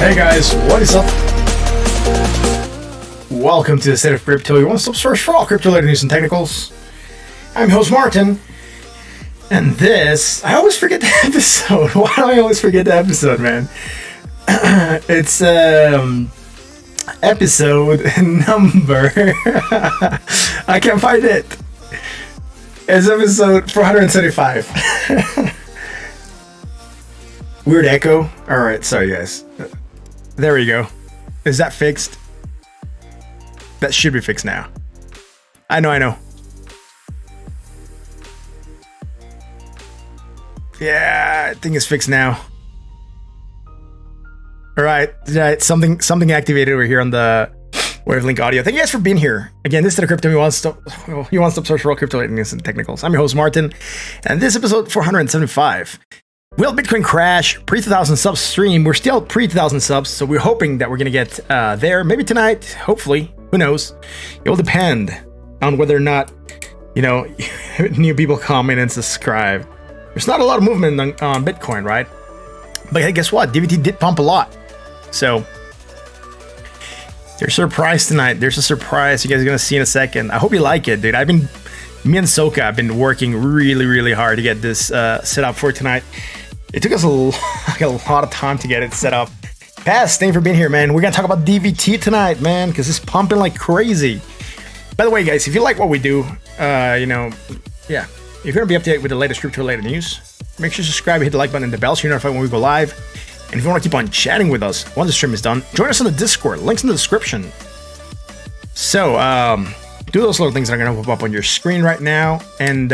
Hey guys, what is up? Welcome to the State of Crypto, your one-stop source for all crypto-related news and technicals. I'm your host Martin, and this, I always forget the episode. Why do I always forget the episode, man? It's episode number. I can't find it. It's episode 475. Weird echo. Alright, sorry guys. There we go. Is that fixed? That should be fixed now. I know. Yeah, I think it's fixed now. Alright, something activated over here on the Wavelength audio. Thank you guys for being here. Again, this is the Crypto You Want Stop Source for all crypto news and technicals. I'm your host Martin, and this is episode 475. Will Bitcoin crash? Pre-2000 subs stream. We're still pre-2000 subs, so we're hoping that we're gonna get there. Maybe tonight, hopefully. Who knows? It will depend on whether or not, new people come in and subscribe. There's not a lot of movement on Bitcoin, right? But hey, guess what? DVT did pump a lot. So, there's a surprise tonight. There's a surprise you guys are gonna see in a second. I hope you like it, dude. Me and Soka have been working really hard to get this set up for tonight. It took us a lot of time to get it set up. Pass, thank you for being here, man. We're gonna talk about DVT tonight, man, because it's pumping like crazy. By the way, guys, if you like what we do, if you're gonna be up to date with the latest crypto-related news, make sure to subscribe, hit the like button and the bell so you're notified when we go live. And if you want to keep on chatting with us once the stream is done, join us on the Discord. Links in the description. So, do those little things that are going to pop up on your screen right now. And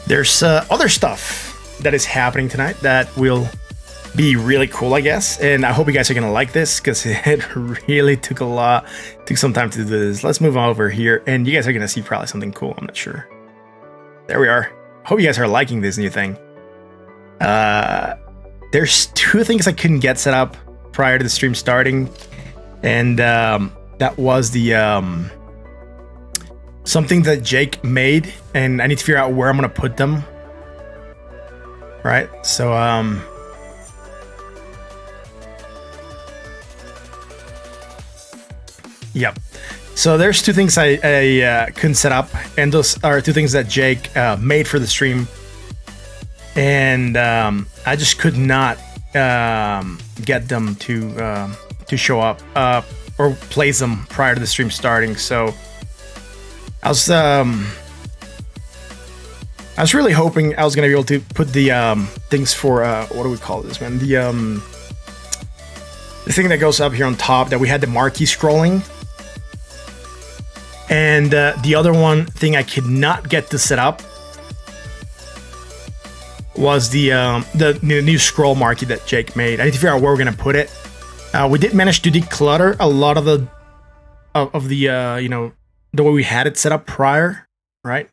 there's other stuff that is happening tonight that will be really cool, I guess. And I hope you guys are going to like this because it really took some time to do this. Let's move on over here. And you guys are going to see probably something cool. I'm not sure. There we are. Hope you guys are liking this new thing. There's two things I couldn't get set up prior to the stream starting. And that was the something that Jake made, and I need to figure out where I'm gonna put them. Right, so yep. So there's two things I couldn't set up, and those are two things that Jake made for the stream, and I just could not get them to show up. Or plays them prior to the stream starting. So I was really hoping I was gonna be able to put the things for what do we call this, man? The thing that goes up here on top that we had the marquee scrolling, and the other one thing I could not get to set up was the new scroll marquee that Jake made. I need to figure out where we're gonna put it. We did manage to declutter a lot of the the way we had it set up prior, right?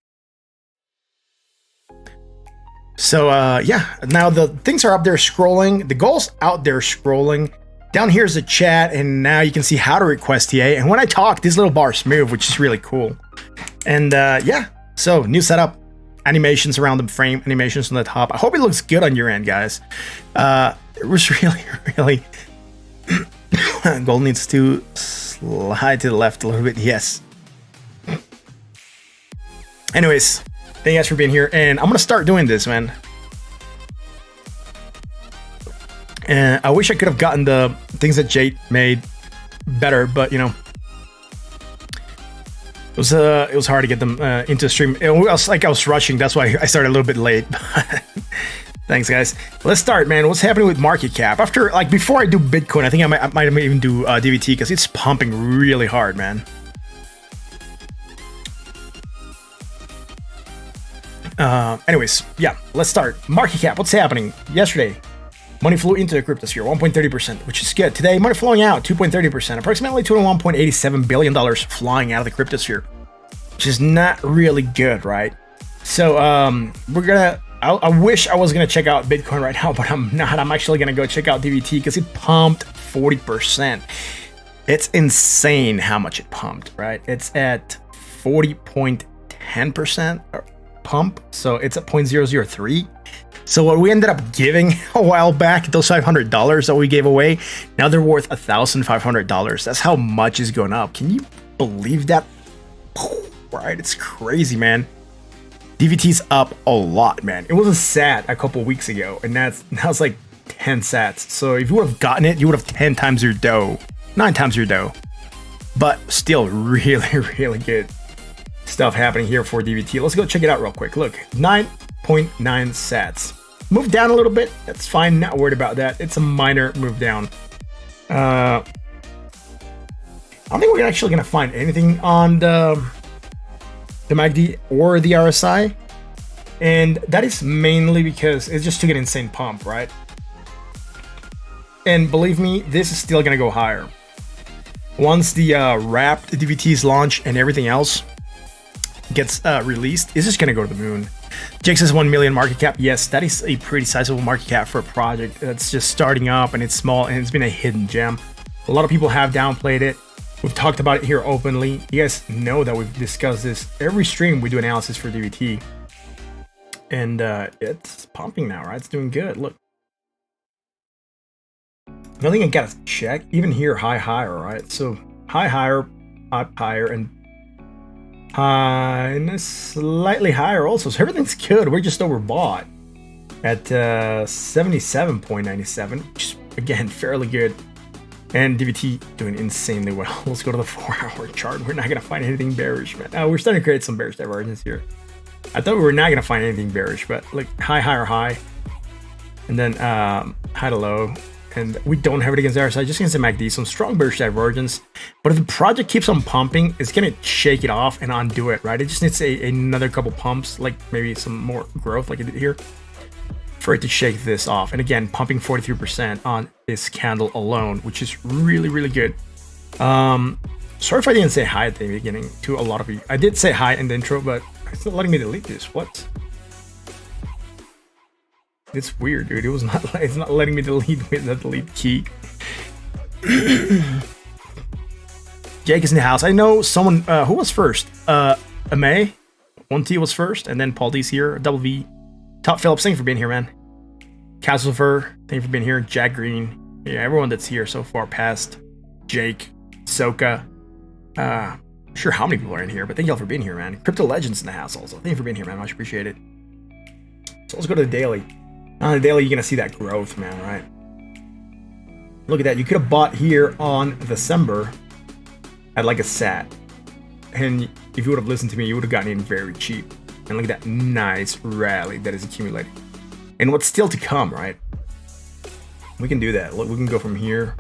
So now the things are up there scrolling. The goal's out there scrolling. Down here is the chat, and now you can see how to request TA. And when I talk, these little bars move, which is really cool. And so new setup, animations around the frame, animations on the top. I hope it looks good on your end, guys. It was really. Gold needs to slide to the left a little bit. Yes. Anyways, thank you guys for being here, and I'm gonna start doing this, man. And I wish I could have gotten the things that Jake made better, but it was hard to get them into the stream. I was rushing. That's why I started a little bit late. Thanks, guys. Let's start, man. What's happening with market cap? Before I do Bitcoin, I think I might even do DVT because it's pumping really hard, man. Anyways, let's start. Market cap, what's happening? Yesterday, money flew into the cryptosphere, 1.30%, which is good. Today, money flowing out, 2.30%, approximately $21.87 billion flying out of the cryptosphere, which is not really good, right? So, I wish I was going to check out Bitcoin right now, but I'm not. I'm actually going to go check out DVT because it pumped 40%. It's insane how much it pumped, right? It's at 40.10% pump, so it's at 0.003. So what we ended up giving a while back, those $500 that we gave away, now they're worth $1,500. That's how much is going up. Can you believe that? Right, it's crazy, man. DVT's up a lot, man. It was a sat a couple weeks ago, and now it's like 10 sats. So if you would have gotten it, you would have 10 times your dough, 9 times your dough. But still really, really good stuff happening here for DVT. Let's go check it out real quick. Look, 9.9 sats. Move down a little bit. That's fine. Not worried about that. It's a minor move down. I don't think we're actually going to find anything on the MACD or the RSI. And that is mainly because it just took an insane pump, right? And believe me, this is still going to go higher. Once the wrapped DVTs launch and everything else gets released, it's just going to go to the moon. Jake says 1 million market cap. Yes, that is a pretty sizable market cap for a project that's just starting up and it's small and it's been a hidden gem. A lot of people have downplayed it. We've talked about it here openly. You guys know that we've discussed this. Every stream we do analysis for DVT. And it's pumping now, right? It's doing good. Look. The only thing I gotta check, even here, higher, right? So higher, up higher, and slightly higher also. So everything's good. We're just overbought at 77.97, which is, again, fairly good. And DVT doing insanely well. Let's go to the 4-hour chart. We're not going to find anything bearish, man. We're starting to create some bearish divergence here. I thought we were not going to find anything bearish, but like higher high. And then high to low. And we don't have it against RSI, just against the MACD. Some strong bearish divergence. But if the project keeps on pumping, it's going to shake it off and undo it, right? It just needs another couple pumps, like maybe some more growth like it did here, for it to shake this off. And again, pumping 43% on this candle alone, which is really, really good. Sorry if I didn't say hi at the beginning to a lot of you. I did say hi in the intro, but it's not letting me delete this. What? It's weird, dude. It's not letting me delete with the delete key. Jake is in the house. I know someone who was first. May 1T was first, and then Paul D's here. Double V. Top Phillips, thank you for being here, man. Castlefer, thank you for being here. Jack Green, yeah, everyone that's here so far past. Jake, Soka. Sure how many people are in here, but thank y'all for being here, man. Crypto Legends in the house also. Thank you for being here, man. Much appreciated. So let's go to the daily. On the daily, you're gonna see that growth, man, right? Look at that. You could have bought here on December at like a sat. And if you would have listened to me, you would have gotten in very cheap. And look at that nice rally that is accumulating. And what's still to come, right? We can do that. Look, we can go from here.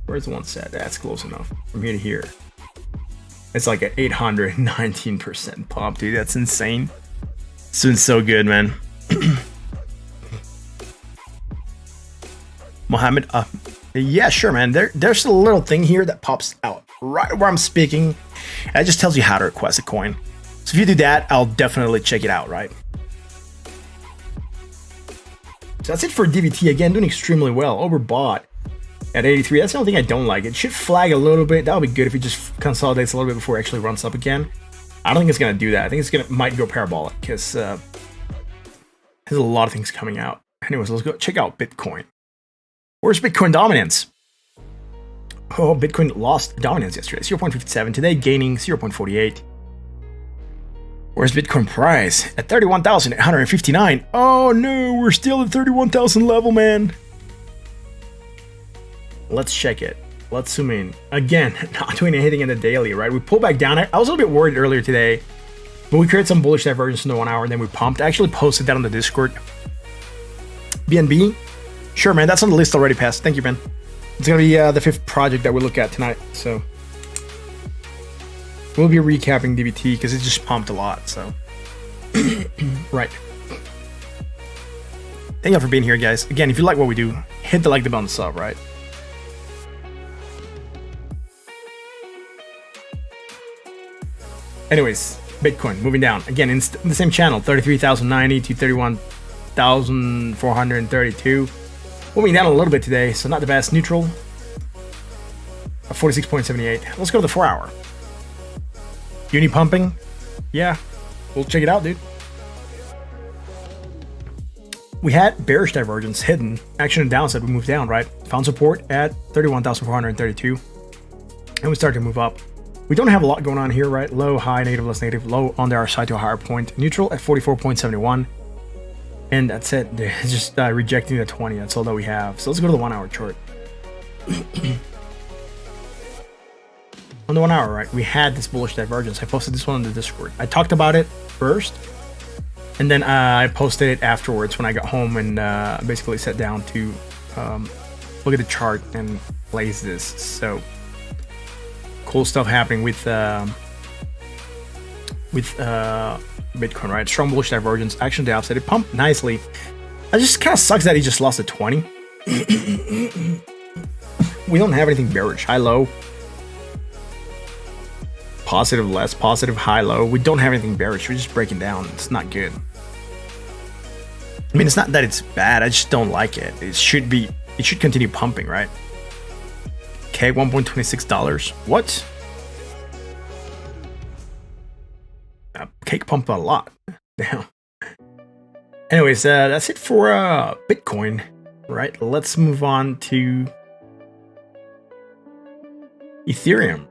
Where's the one set? That's close enough. From here to here. It's like an 819% pump, dude. That's insane. It's doing so good, man. Mohammed, yeah, sure, man. There's a little thing here that pops out right where I'm speaking. That just tells you how to request a coin. So if you do that, I'll definitely check it out, right? So that's it for DVT. Again, doing extremely well. Overbought at 83. That's the only thing I don't like. It should flag a little bit. That would be good if it just consolidates a little bit before it actually runs up again. I don't think it's going to do that. I think it's might go parabolic because there's a lot of things coming out. Anyways, let's go check out Bitcoin. Where's Bitcoin dominance? Oh, Bitcoin lost dominance yesterday. 0.57. Today gaining 0.48. Where's Bitcoin price? At 31,859. Oh no, we're still at 31,000 level, man. Let's check it. Let's zoom in. Again, not doing anything in the daily, right? We pulled back down. I was a little bit worried earlier today, but we created some bullish divergence in the 1 hour and then we pumped. I actually posted that on the Discord. BNB. Sure, man. That's on the list already, passed. Thank you, man. It's going to be the 5th project that we look at tonight. So we'll be recapping DVT because it just pumped a lot. So, right. Thank you for being here, guys. Again, if you like what we do, hit the like button, sub, right? Anyways, Bitcoin moving down again in the same channel, 33,090 to 31,432. Moving down a little bit today, so not the best. Neutral at 46.78. Let's go to the 4 hour. Uni pumping, yeah, we'll check it out, dude. we had bearish divergence hidden. Action and downside, we moved down, right? Found support at 31,432. And we started to move up. We don't have a lot going on here, right? Low, high, negative, less negative, low on our side to a higher point. Neutral at 44.71. And that's it. It's just rejecting the 20. That's all that we have. So let's go to the 1 hour chart. On the 1 hour, right? We had this bullish divergence. I posted this one on the Discord. I talked about it first. And then I posted it afterwards when I got home and basically sat down to look at the chart and place this. So cool stuff happening with Bitcoin, right? Strong bullish divergence, action to the upside. It pumped nicely. It just kind of sucks that he just lost a 20. We don't have anything bearish. High, low, positive, less, positive, high, low. We don't have anything bearish. We're just breaking down. It's not good. I mean, it's not that it's bad. I just don't like it. It should continue pumping, right? Okay, $1.26. What? Cake pumped a lot. Damn. Anyways, that's it for Bitcoin, right? Let's move on to Ethereum.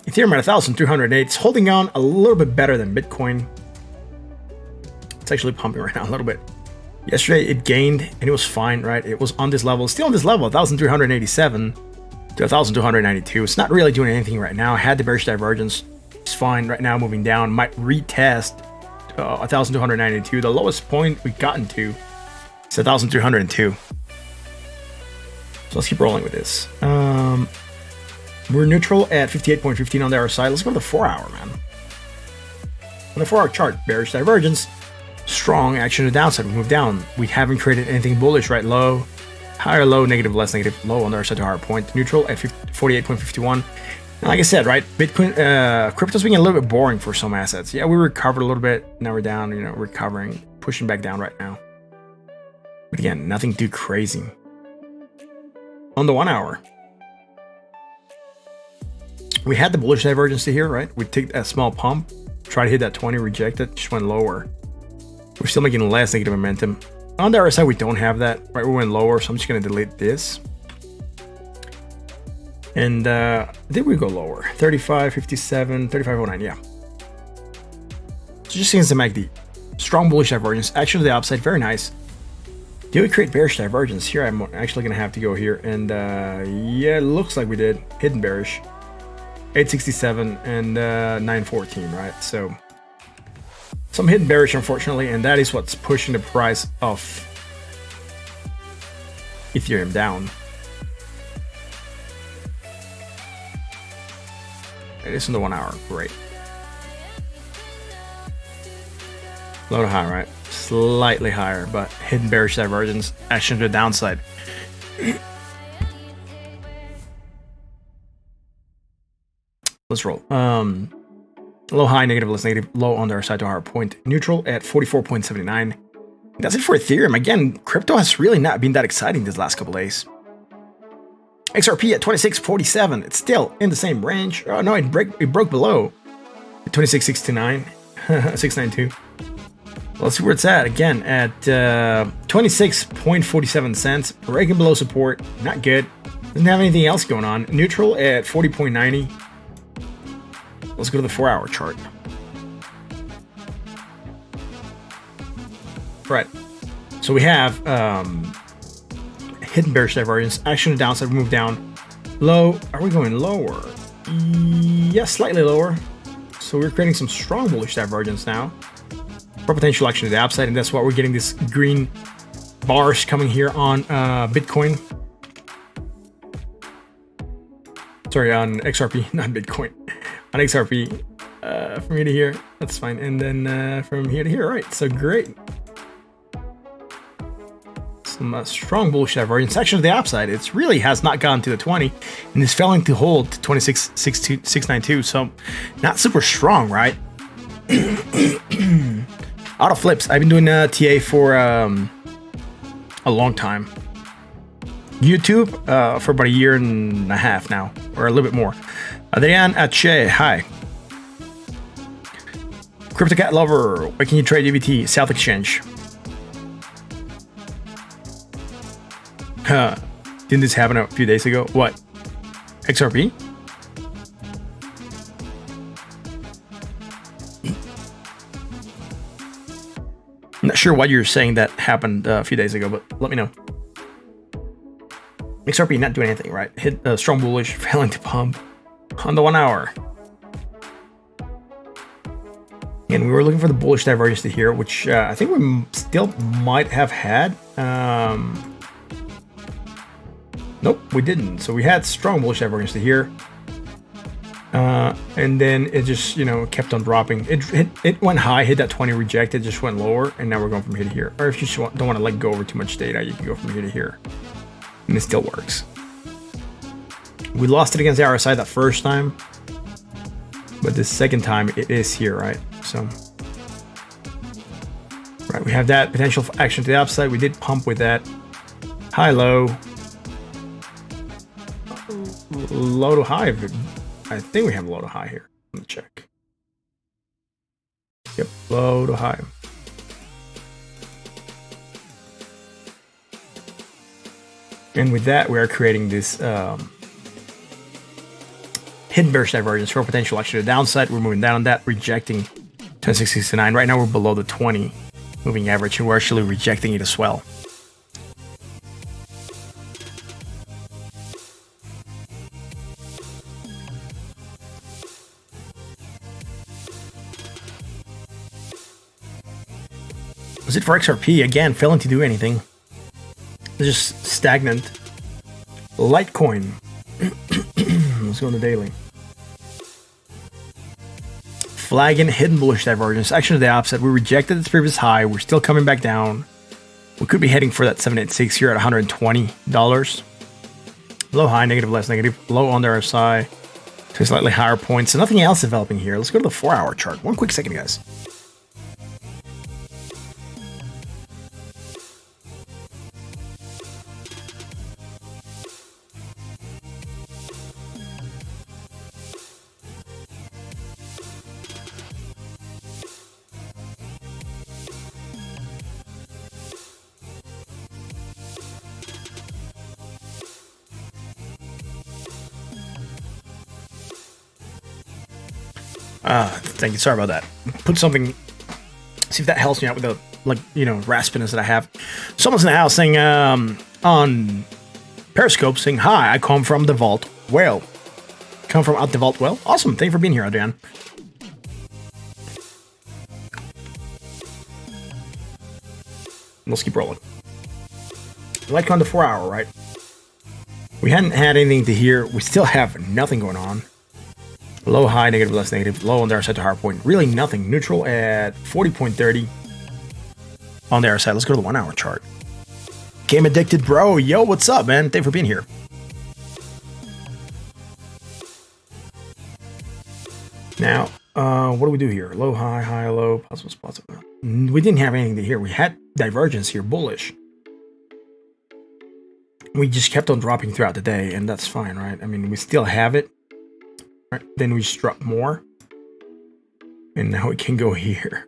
Ethereum at 1,308. It's holding on a little bit better than Bitcoin. It's actually pumping right now a little bit. Yesterday it gained and it was fine, right? It was on this level, still on this level, 1,387 to 1,292. It's not really doing anything right now. I had the bearish divergence. It's fine right now, moving down. Might retest 1,292. The lowest point we've gotten to is 1,302. So let's keep rolling with this. We're neutral at 58.15 on the hour side. Let's go to the 4 hour, man. On the 4 hour chart, bearish divergence, strong action to the downside. We move down. We haven't created anything bullish, right? Low, higher, low, negative, less negative, low on the other side to higher point. Neutral at 48.51. And like I said, right, Bitcoin, crypto's being a little bit boring for some assets. Yeah, we recovered a little bit. Now we're down, recovering, pushing back down right now. But again, nothing too crazy. On the 1 hour, we had the bullish divergence here, right? We took a small pump, tried to hit that 20, reject it, just went lower. We're still making less negative momentum. On the other side, we don't have that, right? We went lower, so I'm just going to delete this. And did we go lower? 35, 57, 35.09, yeah. So just seeing some MACD. Strong bullish divergence, action to the upside, very nice. Did we create bearish divergence? Here I'm actually going to have to go here. And yeah, it looks like we did. Hidden bearish. 867 and 914, right? So some hidden bearish, unfortunately, and that is what's pushing the price of Ethereum down. It is in the 1 hour, great. Low to high, right? Slightly higher, but hidden bearish divergence, action to the downside. Let's roll. Low, high, negative, less negative, low on the other side to higher point. Neutral at 44.79. That's it for Ethereum. Again, crypto has really not been that exciting this last couple days. XRP at 26.47. It's still in the same range. Oh no, it broke below 26.69, 692. Let's see where it's at. Again, at 26.47 cents. Breaking below support. Not good. Doesn't have anything else going on. Neutral at 40.90. Let's go to the 4 hour chart. Right. So we have hidden bearish divergence. Action to the downside. We move down. Low. Are we going lower? Yes, slightly lower. So we're creating some strong bullish divergence now. For potential action to the upside. And that's why we're getting this green bars coming here on Bitcoin. Sorry, on XRP, not Bitcoin. On XRP, from here to here, that's fine. And then from here to here, right? So great. Some strong bullish divergence. Action to the upside. It really has not gone to the 20, and it's failing to hold to 26.692. So not super strong, right? Auto flips. I've been doing TA for a long time. YouTube for about a year and a half now, or a little bit more. Adrian Ache, hi. CryptoCat Lover, why can you trade DBT? South Exchange. Didn't this happen a few days ago? What? XRP? I'm not sure what you're saying that happened a few days ago, but let me know. XRP not doing anything, right? Hit strong bullish, failing to pump on the 1 hour. And we were looking for the bullish divergence to here, which I think we still might have had. Nope, we didn't. So we had strong bullish divergence to here. And then it just, kept on dropping. It went high, hit that 20, rejected, just went lower, and now we're going from here to here. Or if you just don't want to let go over too much data, you can go from here to here. And it still works. We lost it against the RSI that first time, but the second time it is here, right? So, right, we have that potential action to the upside. We did pump with that high, low to high. I think we have low to high here. Let me check. Yep, low to high. And with that, we are creating this hidden bearish divergence for potential action to the downside. We're moving down on that, rejecting 2669. Right now, we're below the 20 moving average, and we're actually rejecting it as well. Was it for XRP? Again, failing to do anything. It's just stagnant. Litecoin. Let's go on the daily. Flagging hidden bullish divergence. Action to the opposite. We rejected its previous high. We're still coming back down. We could be heading for that 786 here at $120. Low high, negative, less negative. Low on the RSI to slightly higher points. So nothing else developing here. Let's go to the 4-hour chart. One quick second, guys. Thank you. Sorry about that. Put something. See if that helps me out with the raspiness that I have. Someone's in the house saying on Periscope saying, "Hi, I come from DeVault. Well, come from out DeVault. Well, awesome. Thank you for being here, Adrian." Let's keep rolling. Like on the 4-hour, right? We hadn't had anything to here. We still have nothing going on. Low, high, negative, less negative. Low on the other side to higher point. Really nothing. Neutral at 40.30 on the other side. Let's go to the 1-hour chart. Game addicted, bro. Yo, what's up, man? Thanks for being here. Now, what do we do here? Low, high, high, low, possible spots. We didn't have anything to here. We had divergence here, bullish. We just kept on dropping throughout the day, and that's fine, right? I mean, we still have it. Right, then we just drop more, and now we can go here.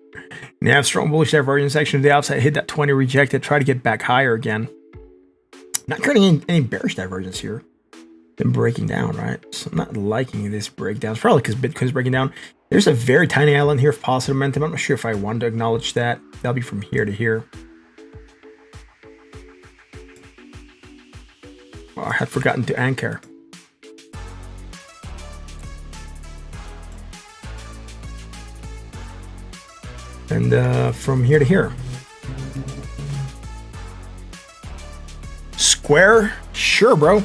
Now strong bullish divergence section to the outside, hit that 20, rejected, try to get back higher again. Not creating any bearish divergence here. Then breaking down, right? So I'm not liking this breakdown. It's probably because Bitcoin's breaking down. There's a very tiny island here of positive momentum. I'm not sure if I want to acknowledge that. That'll be from here to here. Oh, I had forgotten to anchor. And from here to here. Square? Sure, bro.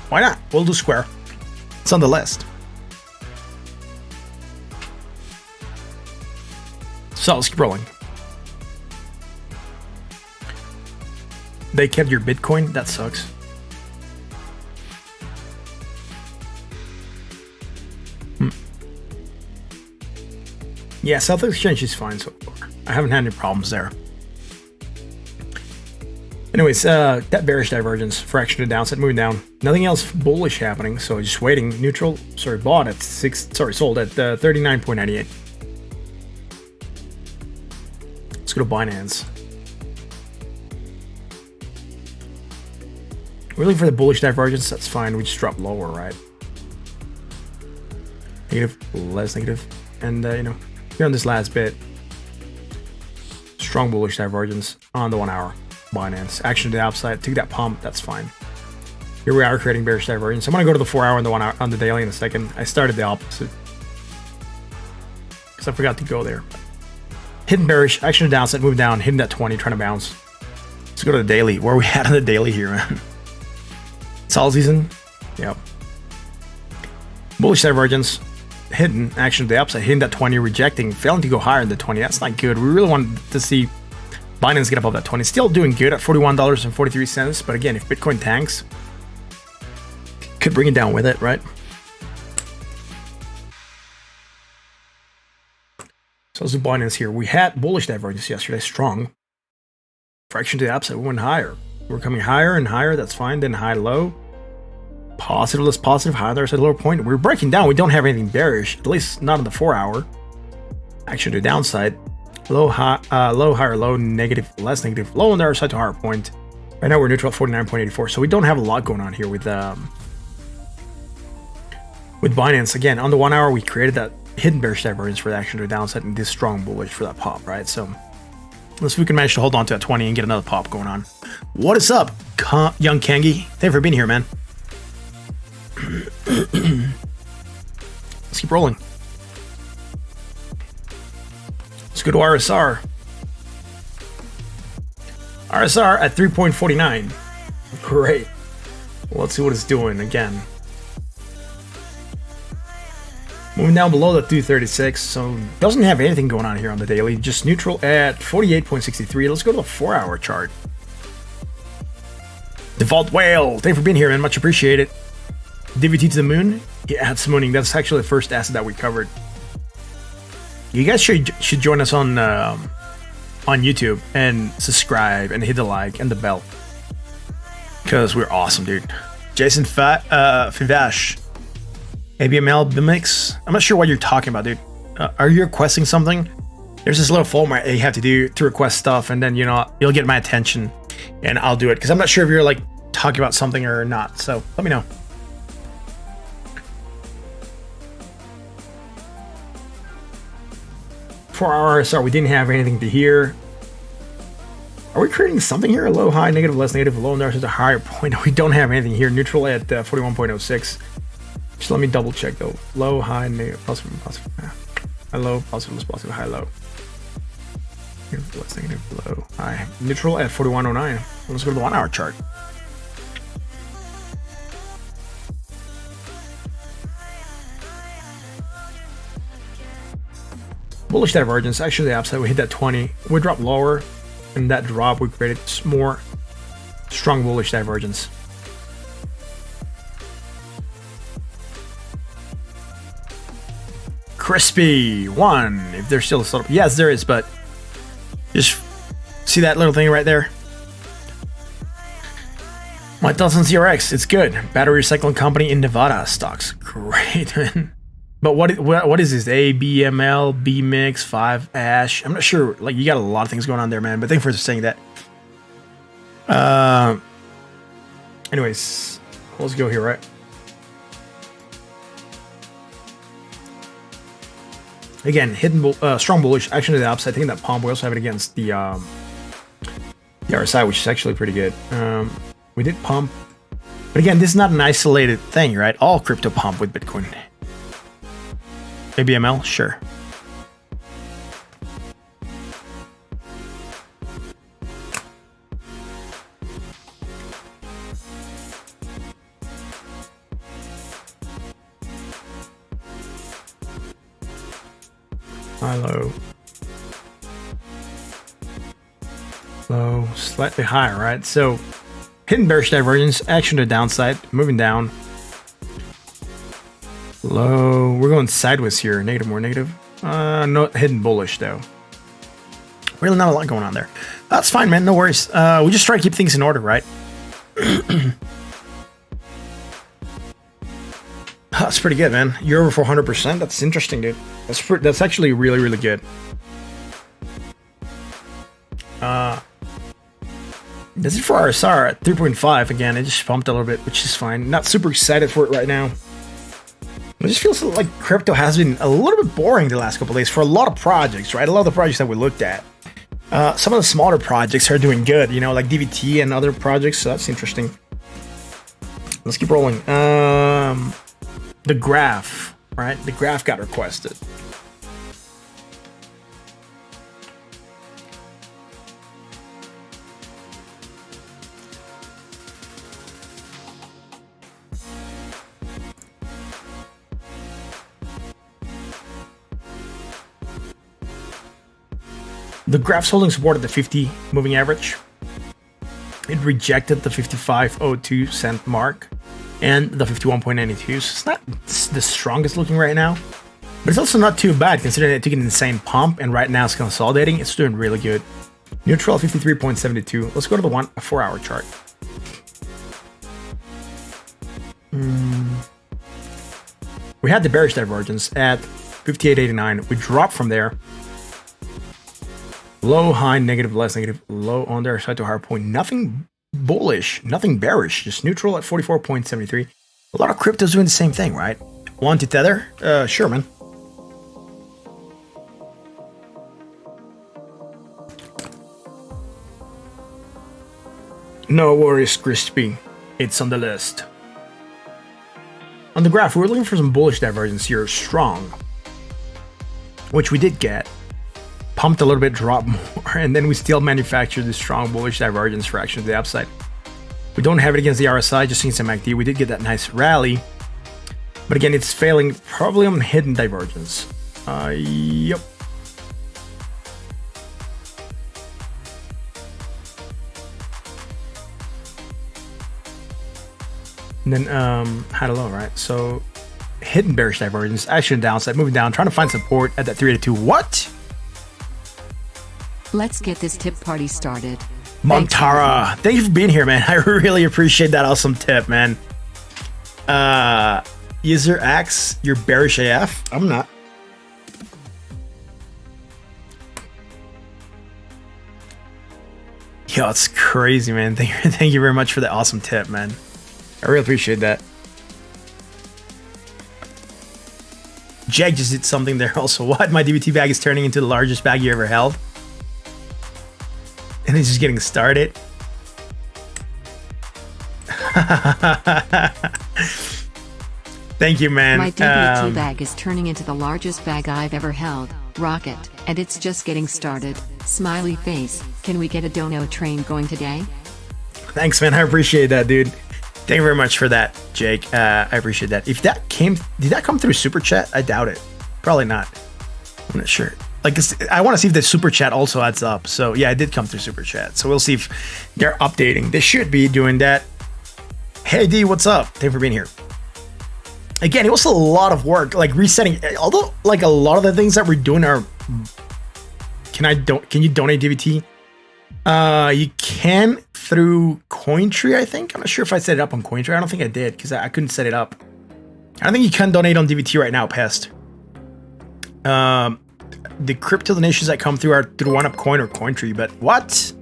Why not? We'll do square. It's on the list. So let's keep rolling. They kept your Bitcoin? That sucks. Yeah, South Exchange is fine so far. I haven't had any problems there. Anyways, that bearish divergence, fraction to downside, moving down. Nothing else bullish happening, so just waiting. Neutral, sorry, bought at sold at 39.98. Let's go to Binance. We're looking for the bullish divergence. That's fine. We just drop lower, right? Negative, less negative, and you know, here on this last bit, strong bullish divergence on the 1 hour. Binance action to the upside, took that pump, that's fine. Here we are creating bearish divergence. I'm gonna go to the 4 hour and the 1 hour on the daily in a second. I started the opposite because I forgot to go there. Hidden bearish, action to downside, move down, hitting that 20, trying to bounce. Let's go to the daily. Where are we at on the daily here, man? It's all season. Yep. Bullish divergence, hidden action to the upside, hitting that 20, rejecting, failing to go higher than the 20. That's not good. We really wanted to see Binance get above that 20. Still doing good at $41.43. But again, if Bitcoin tanks, could bring it down with it, right? So let's do Binance here. We had bullish divergence yesterday, strong. Fraction to the upside, we went higher. We're coming higher and higher, that's fine. Then high, low. Positive, less positive, higher, there's a lower point. We're breaking down. We don't have anything bearish, at least not in the 4 hour. Action to the downside. Low, high, low, higher, low, negative, less negative, low on the other side to higher point. Right now we're neutral at 49.84, so we don't have a lot going on here with Binance. Again, on the 1 hour, we created that hidden bearish divergence for the action to the downside and this strong bullish for that pop, right? So let's see if we can manage to hold on to that 20 and get another pop going on. What is up, young Kangi? Thanks for being here, man. Let's keep rolling. Let's go to RSR. RSR at 3.49. Great. Well, let's see what it's doing again. Moving down below the 236, so doesn't have anything going on here on the daily. Just neutral at 48.63. Let's go to the 4 hour chart. DeVault Whale, thanks for being here, man. Much appreciated. DVT to the moon. Yeah, it's mooning. That's actually the first asset that we covered. You guys should join us on YouTube and subscribe and hit the like and the bell because we're awesome, dude. Jason Fivash, ABML Bimix. I'm not sure what you're talking about, dude. Are you requesting something? There's this little form you have to do to request stuff, and then you know you'll get my attention, and I'll do it because I'm not sure if you're like talking about something or not. So let me know. For our RSR, we didn't have anything to here. Are we creating something here? Low, high, negative, less negative, low, and there's a higher point. We don't have anything here. Neutral at 41.06. Just let me double check though. Low, high, negative, positive, positive. High, low, positive, less positive, high, low. Negative, less negative, low, high. Neutral at 41.09. Let's go to the 1 hour chart. Bullish divergence, actually the upside, we hit that 20, we dropped lower, and that drop we created more strong bullish divergence. Crispy one, if there's still a setup. Yes, there is, but just see that little thing right there. My thoughts on CRX, it's good. Battery recycling company in Nevada stocks. Great, man. But what is this? ABML, BMix, 5 Ash. I'm not sure. Like, you got a lot of things going on there, man. But thank you for saying that. Anyways, let's go here, right? Again, hidden strong bullish action to the upside. Taking that pump. We also have it against the RSI, which is actually pretty good. We did pump, but again, this is not an isolated thing, right? All crypto pump with Bitcoin. ABML, sure. High, low. Low, slightly higher, right? So hidden bearish divergence, action to the downside, moving down. Low, we're going sideways here. Negative, more negative. No, hidden bullish though. Really not a lot going on there. That's fine, man. No worries. We just try to keep things in order, right? That's pretty good, man. You're over 400%. That's interesting, dude. That's actually really, really good. This is for RSR at 3.5. Again, it just pumped a little bit, which is fine. Not super excited for it right now. It just feels like crypto has been a little bit boring the last couple of days for a lot of projects, right? A lot of the projects that we looked at. Some of the smaller projects are doing good, you know, like DVT and other projects. So that's interesting. Let's keep rolling. The graph, right? The graph got requested. The graph's holding support at the 50 moving average. It rejected the 55.02 cent mark and the 51.92. So it's not the strongest looking right now, but it's also not too bad considering it took an insane pump and right now it's consolidating. It's doing really good. Neutral 53.72. Let's go to the 4-hour chart. We had the bearish divergence at 58.89. We dropped from there. Low, high, negative, less negative, low on their side to higher point. Nothing bullish, nothing bearish, just neutral at 44.73. A lot of cryptos doing the same thing, right? Want to tether? Sure, man. No worries, Crispy. It's on the list. On the graph, we were looking for some bullish divergence here, strong, which we did get. Pumped a little bit, dropped more, and then we still manufactured this strong bullish divergence fraction to the upside. We don't have it against the RSI, just seeing some MACD. We did get that nice rally, but again, it's failing probably on hidden divergence. Yep. And then had a low, right? So hidden bearish divergence, action downside, moving down, trying to find support at that 382. What? Let's get this tip party started. Montara, thank you for being here, man. I really appreciate that awesome tip, man. User X, you're bearish AF. I'm not. Yo, it's crazy, man. Thank you very much for that awesome tip, man. I really appreciate that. Jag just did something there also. What? My DVT bag is turning into the largest bag you ever held. And it's just getting started. Thank you, man. My DVT bag is turning into the largest bag I've ever held. Rocket. And it's just getting started. Smiley face. Can we get a dono train going today? Thanks, man. I appreciate that, dude. Thank you very much for that, Jake. I appreciate that. If that did that come through Super Chat? I doubt it. Probably not. I'm not sure. Like, I want to see if the Super Chat also adds up. So yeah, it did come through Super Chat. So we'll see if they're updating. They should be doing that. Hey D, what's up? Thank you for being here. Again, it was a lot of work, like resetting. Although, like a lot of the things that we're doing are. Can you donate DVT? You can through Cointree, I think. I'm not sure if I set it up on Cointree. I don't think I did because I couldn't set it up. I don't think you can donate on DVT right now, Pest. The crypto donations that come through are through OneUpCoin or Cointree, but what?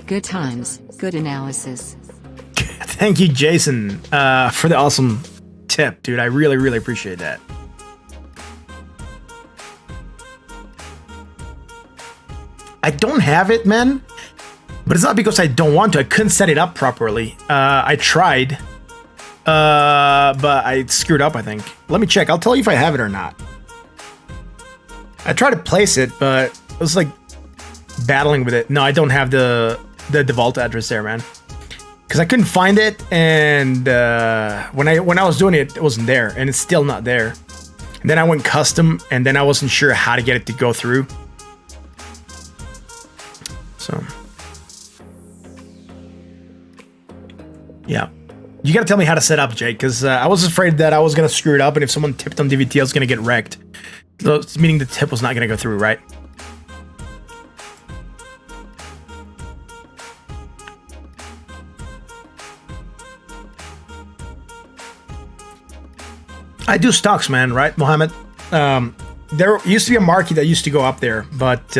Good times, good analysis. Thank you, Jason, for the awesome tip, dude. I really, really appreciate that. I don't have it, man, but it's not because I don't want to. I couldn't set it up properly. I tried, but I screwed up, I think. Let me check. I'll tell you if I have it or not. I tried to place it, but it was like battling with it. No, I don't have the DeVault address there, man, because I couldn't find it. And when I was doing it, it wasn't there, and it's still not there. And then I went custom, and then I wasn't sure how to get it to go through. So, yeah, you gotta tell me how to set up, Jake, because I was afraid that I was gonna screw it up, and if someone tipped on DVT, I was gonna get wrecked. Meaning the tip was not gonna go through, right? I do stocks, man, right, Mohammed? There used to be a market that used to go up there, but it's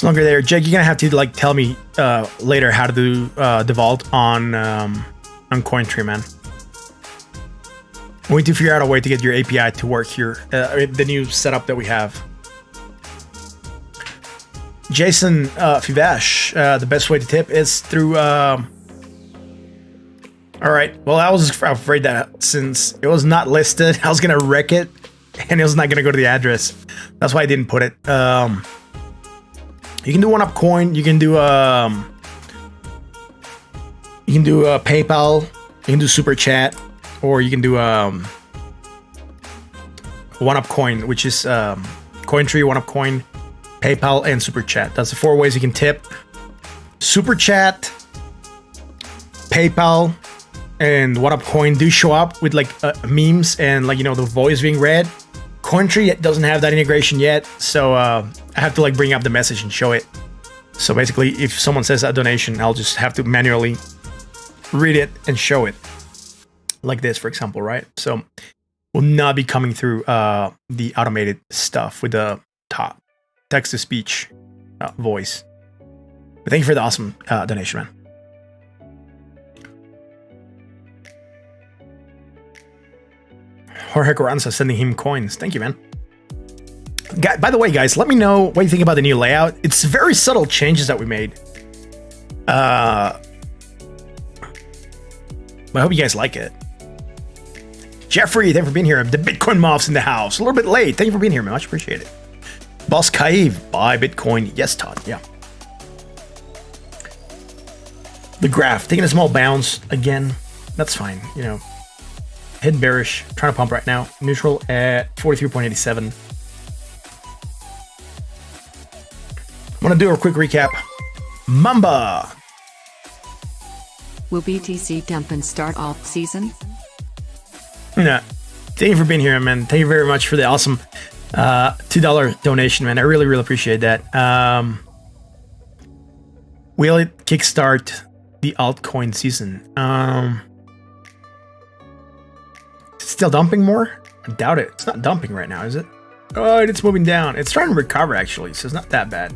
no longer there. Jake, you're gonna have to like tell me later how to do DeVault on CoinTree, man. We need to figure out a way to get your API to work here. The new setup that we have. Jason Fivash, the best way to tip is through. All right. Well, I was afraid that since it was not listed, I was gonna wreck it, and it was not gonna go to the address. That's why I didn't put it. You can do OneUpCoin. You can do PayPal. You can do Super Chat, or you can do OneUpCoin, which is CoinTree, OneUpCoin, PayPal, and Super Chat. That's the 4 ways you can tip. Super Chat, PayPal, and OneUpCoin do show up with like memes and like, you know, the voice being read. CoinTree doesn't have that integration yet, so I have to like bring up the message and show it. So basically, if someone says a donation, I'll just have to manually read it and show it, like this, for example, right? So will not be coming through the automated stuff with the top text-to-speech voice. But thank you for the awesome donation, man. Jorge Carranza sending him coins. Thank you, man. By the way, guys, let me know what you think about the new layout. It's very subtle changes that we made. But I hope you guys like it. Jeffrey, thank you for being here. The Bitcoin mobs in the house. A little bit late. Thank you for being here, man. Much appreciated. Boss Kaiv, buy Bitcoin. Yes, Todd. Yeah. The graph taking a small bounce again. That's fine. You know, hidden bearish. Trying to pump right now. Neutral at 43.87. I'm gonna do a quick recap. Mamba. Will BTC dump and start alt season? Yeah. Thank you for being here, man. Thank you very much for the awesome $2 donation, man. I really, really appreciate that. Will it kickstart the altcoin season? Is it still dumping more? I doubt it. It's not dumping right now, is it? Oh, it's moving down. It's trying to recover, actually, so it's not that bad.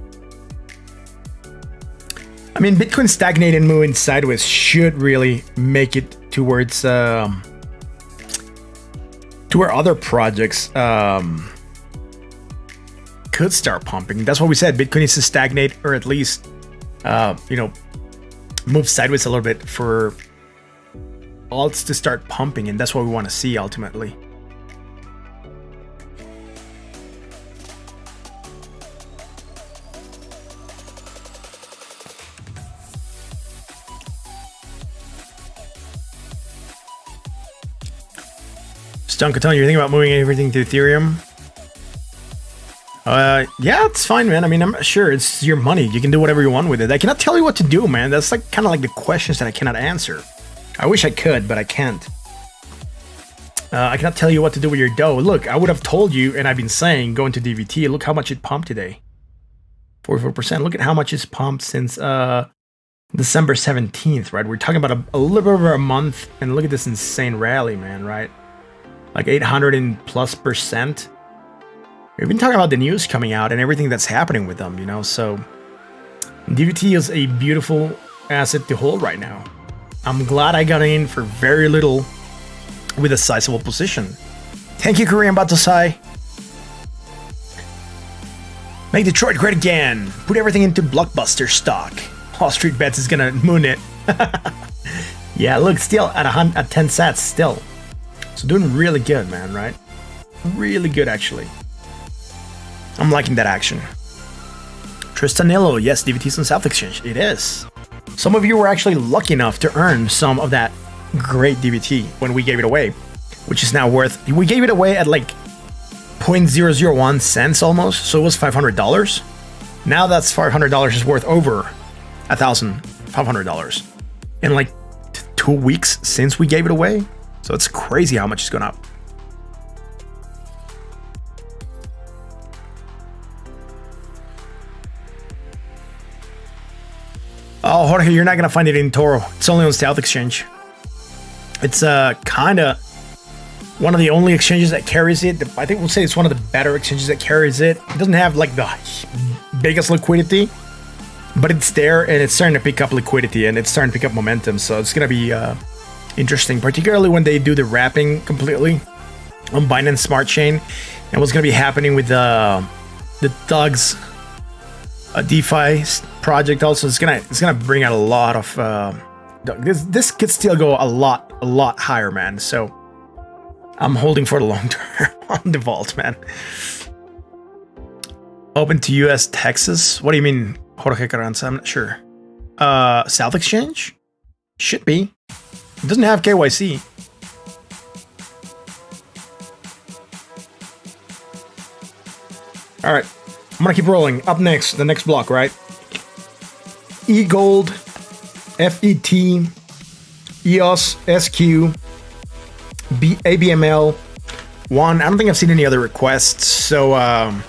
I mean, Bitcoin stagnating and moving sideways should really make it towards to where other projects could start pumping. That's what we said. Bitcoin needs to stagnate, or at least move sideways a little bit for alts to start pumping, and that's what we want to see ultimately. Stunkatone, you're thinking about moving everything to Ethereum? Yeah, it's fine, man. I mean, I'm sure it's your money. You can do whatever you want with it. I cannot tell you what to do, man. That's like kind of like the questions that I cannot answer. I wish I could, but I can't. I cannot tell you what to do with your dough. Look, I would have told you, and I've been saying, go into DVT. Look how much it pumped today. 44%. Look at how much it's pumped since December 17th, right? We're talking about a little bit over a month, and look at this insane rally, man, right? Like 800 and plus %. We've been talking about the news coming out and everything that's happening with them, you know, so DVT is a beautiful asset to hold right now. I'm glad I got in for very little with a sizable position. Thank you, Korean Batasai. Make Detroit great again. Put everything into blockbuster stock. Wall Street Bets is gonna moon it. Yeah, look, still at 10 sats still. So doing really good, man, right? Really good, actually. I'm liking that action. Tristanillo, yes, DVT's on South Exchange. It is. Some of you were actually lucky enough to earn some of that great DVT when we gave it away, which is now worth, we gave it away at like 0.001 cents almost, so it was $500. Now that's $500 is worth over $1,500 in like 2 weeks since we gave it away. So it's crazy how much it's gone up. Oh, Jorge, you're not going to find it in Toro. It's only on South Exchange. It's kind of one of the only exchanges that carries it. I think we'll say it's one of the better exchanges that carries it. It doesn't have like the biggest liquidity, but it's there and it's starting to pick up liquidity and it's starting to pick up momentum. So it's going to be interesting, particularly when they do the wrapping completely on Binance Smart Chain and what's going to be happening with the Thugs DeFi project. Also, it's gonna bring out a lot of this could still go a lot higher, man. So I'm holding for the long term on DeVault, man. Open to US, Texas. What do you mean, Jorge Carranza? I'm not sure. South Exchange? Should be. It doesn't have KYC. All right. I'm gonna keep rolling. Up next, the next block, right? EGLD, FET, EOS, SQ, ABML, one. I don't think I've seen any other requests, so I'm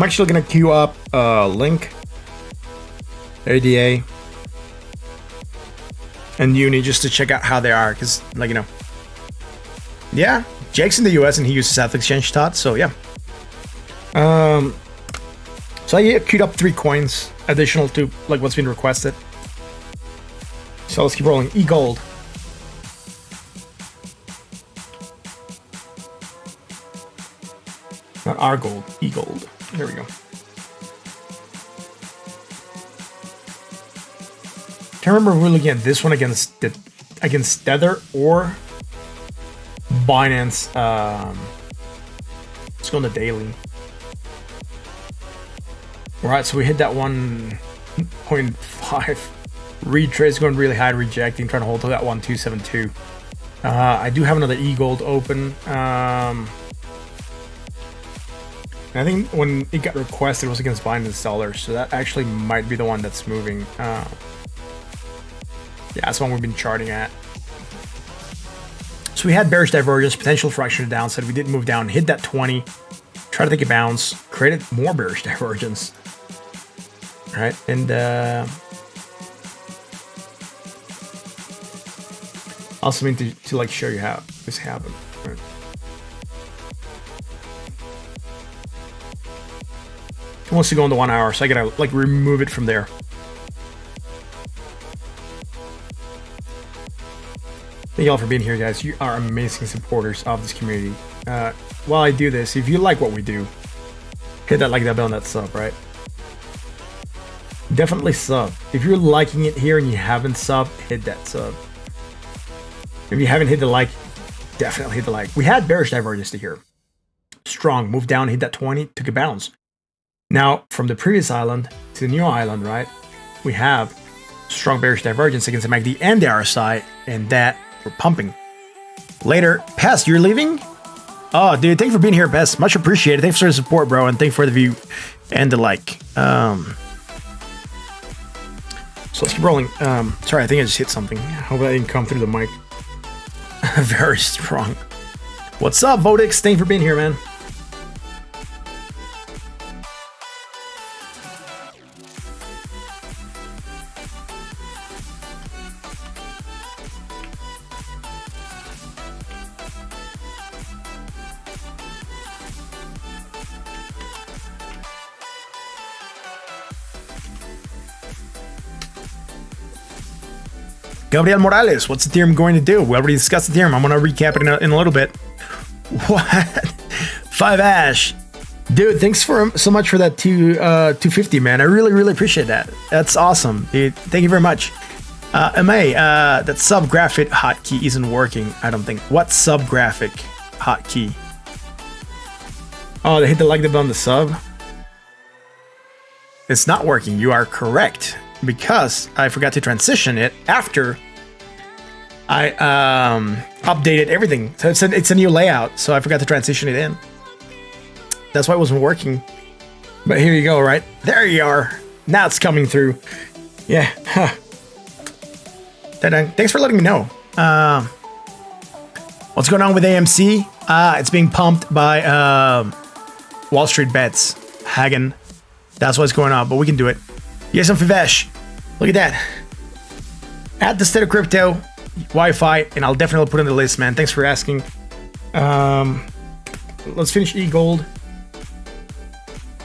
actually gonna queue up Link, ADA, and Uni just to check out how they are, because, like, you know, yeah, Jake's in the US and he uses South Exchange TOT, so yeah. So I queued up 3 coins additional to like what's been requested. So let's keep rolling. EGLD. Not our gold, EGLD. There we go. Can't remember if we're looking at this one against Tether or Binance. Let's go on the daily. All right, so we hit that 1.5 retrace, going really high, rejecting, trying to hold to that 1.272. I do have another EGLD open. I think when it got requested, it was against Binance dollars, so that actually might be the one that's moving. Yeah, that's the one we've been charting at. So we had bearish divergence, potential fraction to downside. We did move down, hit that 20, try to take a bounce, created more bearish divergence. All right, and also mean to like show you how this happened. Right. It wants to go on the 1 hour, so I gotta like remove it from there. Thank y'all for being here, guys. You are amazing supporters of this community. While I do this, if you like what we do, hit that like that bell and that sub, right? Definitely sub. If you're liking it here and you haven't subbed, hit that sub. If you haven't hit the like, definitely hit the like. We had bearish divergence to here. Strong, moved down, hit that 20, took a bounce. Now, from the previous island to the new island, right, we have strong bearish divergence against the MACD and the RSI, and that we're pumping. Later, Pest, you're leaving? Oh, dude, thanks for being here, Pest. Much appreciated. Thanks for the support, bro, and thanks for the view and the like. So let's keep rolling. Sorry, I think I just hit something. Hope that didn't come through the mic. Very strong. What's up, Vodix? Thanks for being here, man. Gabriel Morales, what's Ethereum going to do? We already discussed Ethereum. I'm going to recap it in a little bit. What? 5 Ash. Dude, thanks so much for that 250, man. I really appreciate that. That's awesome, dude. Thank you very much. MA, that sub-graphic hotkey isn't working, I don't think. What sub-graphic hotkey? Oh, they hit the like button on the sub? It's not working. You are correct. Because I forgot to transition it after I updated everything. So it's a new layout, so I forgot to transition it in. That's why it wasn't working. But here you go, right? There you are. Now it's coming through. Yeah. Huh. Thanks for letting me know. What's going on with AMC? It's being pumped by Wall Street Bets. Hagen. That's what's going on, but we can do it. Yes, I'm Fivesh. Look at that. At the State of Crypto, Wi-Fi, and I'll definitely put it on the list, man. Thanks for asking. Let's finish EGLD.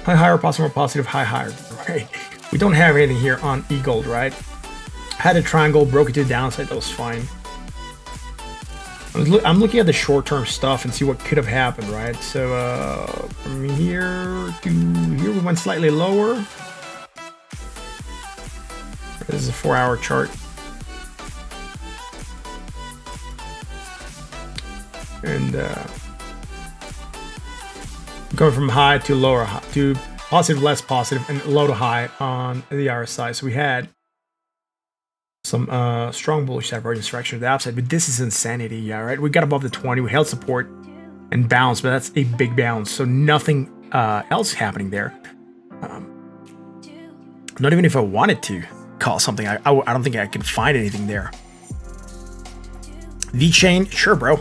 High higher, possible more positive, high higher. Right. We don't have anything here on EGLD, right? Had a triangle, broke it to the downside. That was fine. I'm looking at the short-term stuff and see what could have happened, right? So from here to here, we went slightly lower. This is a 4-hour chart. And going from high to lower, to positive, less positive, and low to high on the RSI. So we had some strong bullish divergence direction to the upside, but this is insanity, yeah, right? We got above the 20, we held support and bounced, but that's a big bounce, so nothing else happening there. Not even if I wanted to call something, I don't think I can find anything there. VeChain, sure, bro.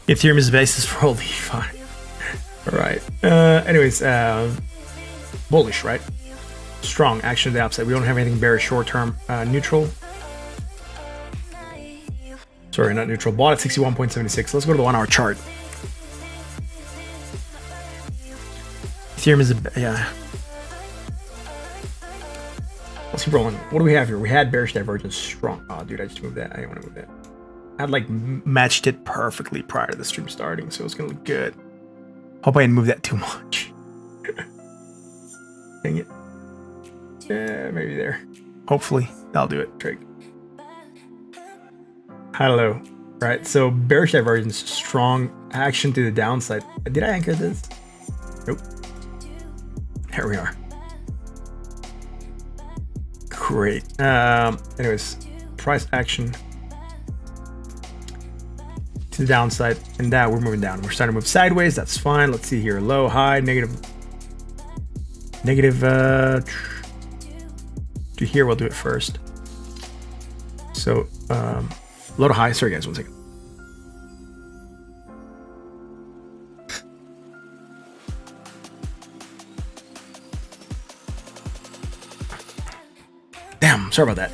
Ethereum is the basis for all DeFi. All right. Anyways, bullish, right? Strong action to the upside. We don't have anything bearish short term. Neutral. Sorry, not neutral. Bought at 61.76. Let's go to the 1-hour chart. Ethereum is yeah. Let's keep rolling. What do we have here? We had bearish divergence strong. Oh, dude, I just moved that. I didn't want to move that. I had like matched it perfectly prior to the stream starting, so it's gonna look good. Hope I didn't move that too much. Dang it. Yeah, maybe there. Hopefully, that'll do it. Trick. Hello. Right. So bearish divergence, strong action to the downside. Did I anchor this? Nope. Here we are. Great. Anyways, price action to the downside, and now we're moving down. We're starting to move sideways. That's fine. Let's see here. Low, high, negative. To here, we'll do it first. So, low to high. Sorry, guys. 1 second. Damn, sorry about that.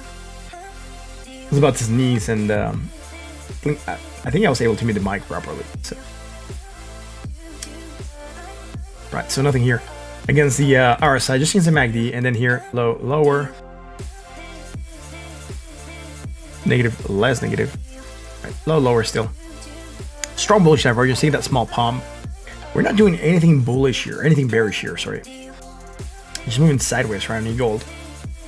It was about to sneeze, and I think I was able to mute the mic properly. So, right, so nothing here against the RSI, just against the MACD, and then here low, lower, negative, less negative, right, low, lower still. Strong bullish divergence. See that small pump. We're not doing anything bullish here, anything bearish here. Sorry, just moving sideways right on EGLD.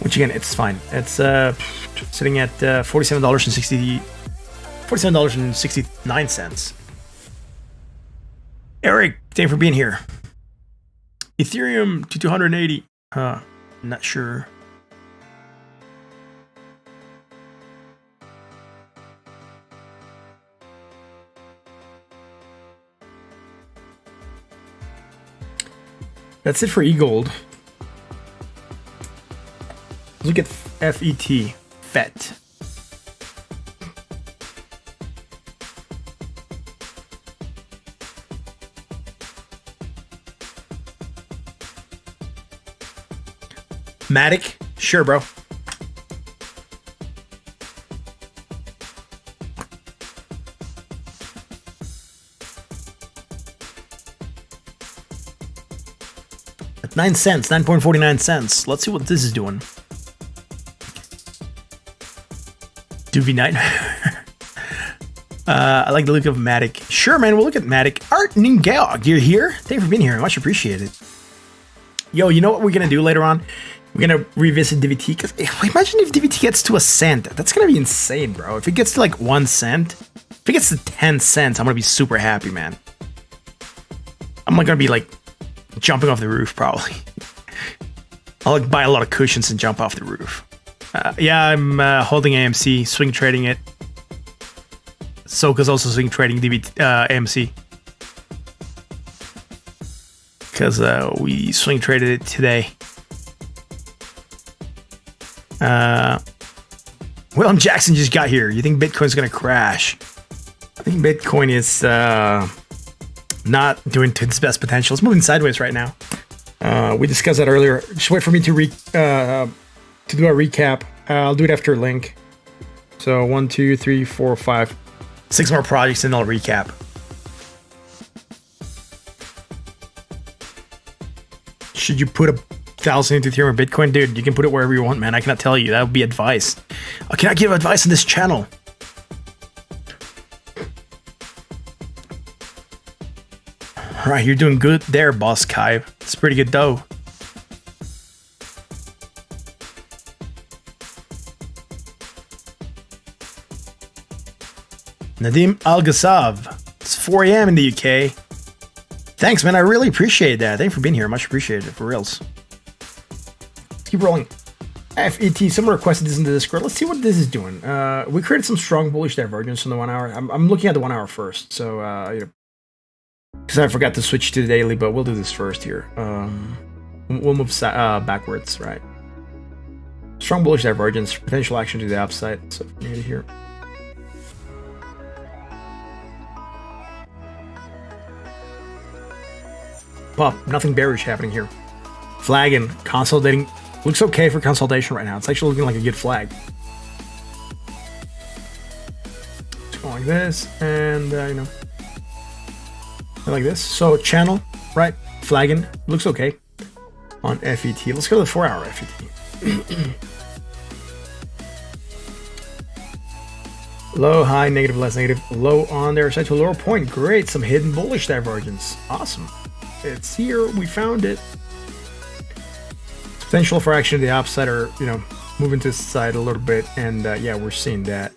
Which again, it's fine. It's sitting at $47.69. Eric, thank you for being here. Ethereum to 280. Not sure. That's it for EGLD. Look at FET, FET. MATIC, sure, bro. At 9 cents, 9.49 cents. Let's see what this is doing. Night. I like the look of MATIC. Sure, man. We'll look at MATIC. Art Ningeog, you're here. Thank you for being here. Much appreciated. Yo, you know what we're gonna do later on? We're gonna revisit DVT. Because imagine if DVT gets to 1 cent. That's gonna be insane, bro. If it gets to like 1 cent, if it gets to 10 cents, I'm gonna be super happy, man. I'm like gonna be like jumping off the roof, probably. I'll like buy a lot of cushions and jump off the roof. Yeah, I'm holding AMC, swing trading it. Soka's also swing trading AMC. Because we swing traded it today. William Jackson just got here. You think Bitcoin's gonna crash? I think Bitcoin is not doing to its best potential. It's moving sideways right now. We discussed that earlier. Just wait for me to do a recap. I'll do it after link. So 1, 2, 3, 4, 5, 6 more projects, and I'll recap. Should you put 1,000 into Ethereum or Bitcoin? Dude, you can put it wherever you want, man. I cannot tell you. That would be advice. I cannot give advice on this channel. All right, you're doing good there, Boss Kai. It's pretty good, though. Nadim Al-Ghassab. It's 4 a.m. in the UK. Thanks, man. I really appreciate that. Thanks for being here. Much appreciated, for reals. Let's keep rolling. FET, someone requested this in the Discord. Let's see what this is doing. We created some strong bullish divergence from the 1 hour. I'm looking at the 1 hour first. So, because I forgot to switch to the daily, but we'll do this first here. We'll move backwards, right? Strong bullish divergence, potential action to the upside. So, here. Pop, nothing bearish happening here. Flagging, consolidating. Looks okay for consolidation right now. It's actually looking like a good flag. Just go like this, and like this. So channel, right? Flagging, looks okay on FET. Let's go to the 4 hour FET. Low, high, negative, less negative. Low on their side to a lower point. Great, some hidden bullish divergence. Awesome. It's here. We found it. Potential for action to the upside, or moving to the side a little bit, and yeah, we're seeing that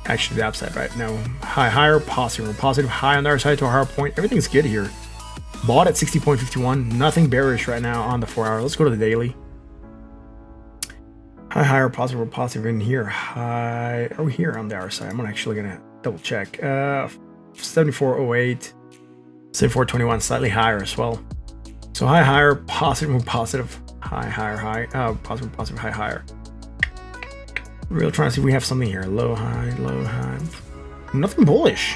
action to the upside right now. Higher, positive. We're positive. High on the other side to a higher point. Everything's good here. Bought at 60.51. Nothing bearish right now on the 4 hour. Let's go to the daily. High, higher, positive. We're positive in here. High. Are we here on the other side? I'm actually gonna double check. 74.08. 74.21, slightly higher as well. So high, higher, positive, move positive, high, higher, high, positive, positive, high, higher. We're trying to see if we have something here. Low, high, low, high. Nothing bullish.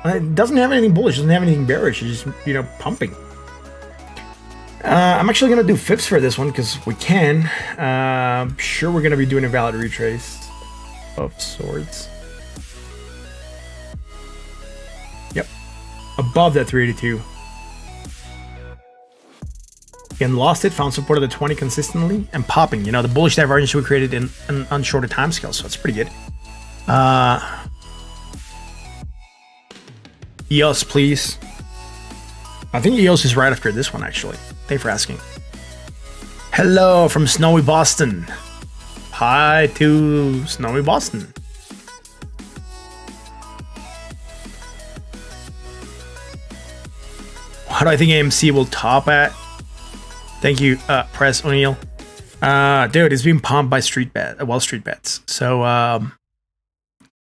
It doesn't have anything bullish. It doesn't have anything bearish. It's just, pumping. I'm actually going to do FIPS for this one because we can. Sure, we're going to be doing a valid retrace of sorts. Yep. Above that 382. Again, lost it, found support of the 20 consistently, and popping. The bullish divergence we created in an unshorted timescale, so it's pretty good. EOS, please. I think EOS is right after this one, actually. Thanks for asking. Hello from snowy Boston. Hi to snowy Boston. What do I think AMC will top at? Thank you, Press O'Neill. Dude, it's being pumped by Wall Street bets. So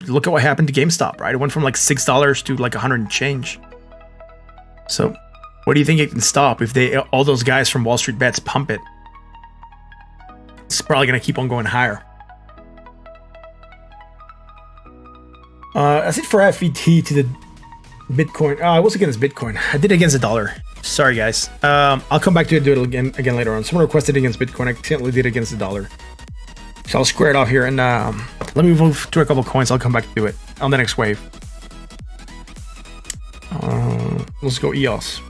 look at what happened to GameStop, right? It went from like $6 to like 100 and change. So what do you think it can stop if all those guys from Wall Street bets pump it? It's probably gonna keep on going higher. That's it for FET to the Bitcoin. I was against Bitcoin. I did against the dollar. Sorry, guys. I'll come back to do it again later on. Someone requested against Bitcoin. I accidentally did against the dollar. So I'll square it off here, and let me move to a couple coins. I'll come back to do it on the next wave. Let's go EOS.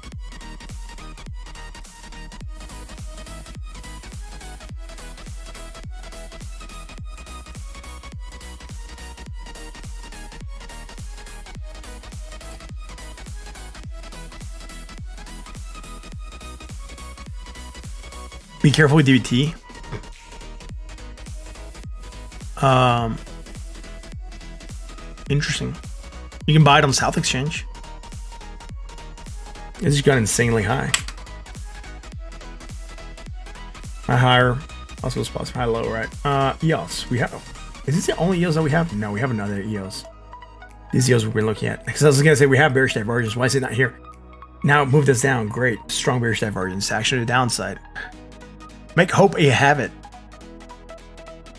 Be careful with DBT. Interesting. You can buy it on South Exchange. It's just got insanely high. High, higher. Also spots high, low, right? EOS. We have. Is this the only EOS that we have? No, we have another EOS. These EOS we're looking at. Because I was gonna say we have bearish divergence. Why is it not here? Now it moved us down. Great. Strong bearish divergence. Action to the downside. Make hope you have it.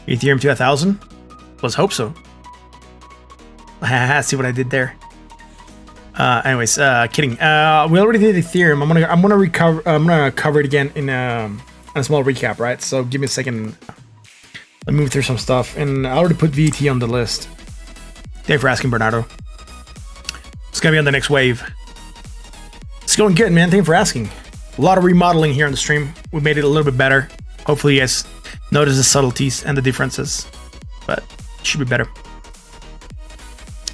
Ethereum to 1,000? Let's hope so. See what I did there. Anyways, kidding. We already did Ethereum. I'm gonna cover it again in a small recap, right? So give me a second. Let me move through some stuff, and I already put VT on the list. Thanks for asking, Bernardo. It's gonna be on the next wave. It's going good, man. Thank you for asking. A lot of remodeling here on the stream. We made it a little bit better. Hopefully, you guys notice the subtleties and the differences, but it should be better.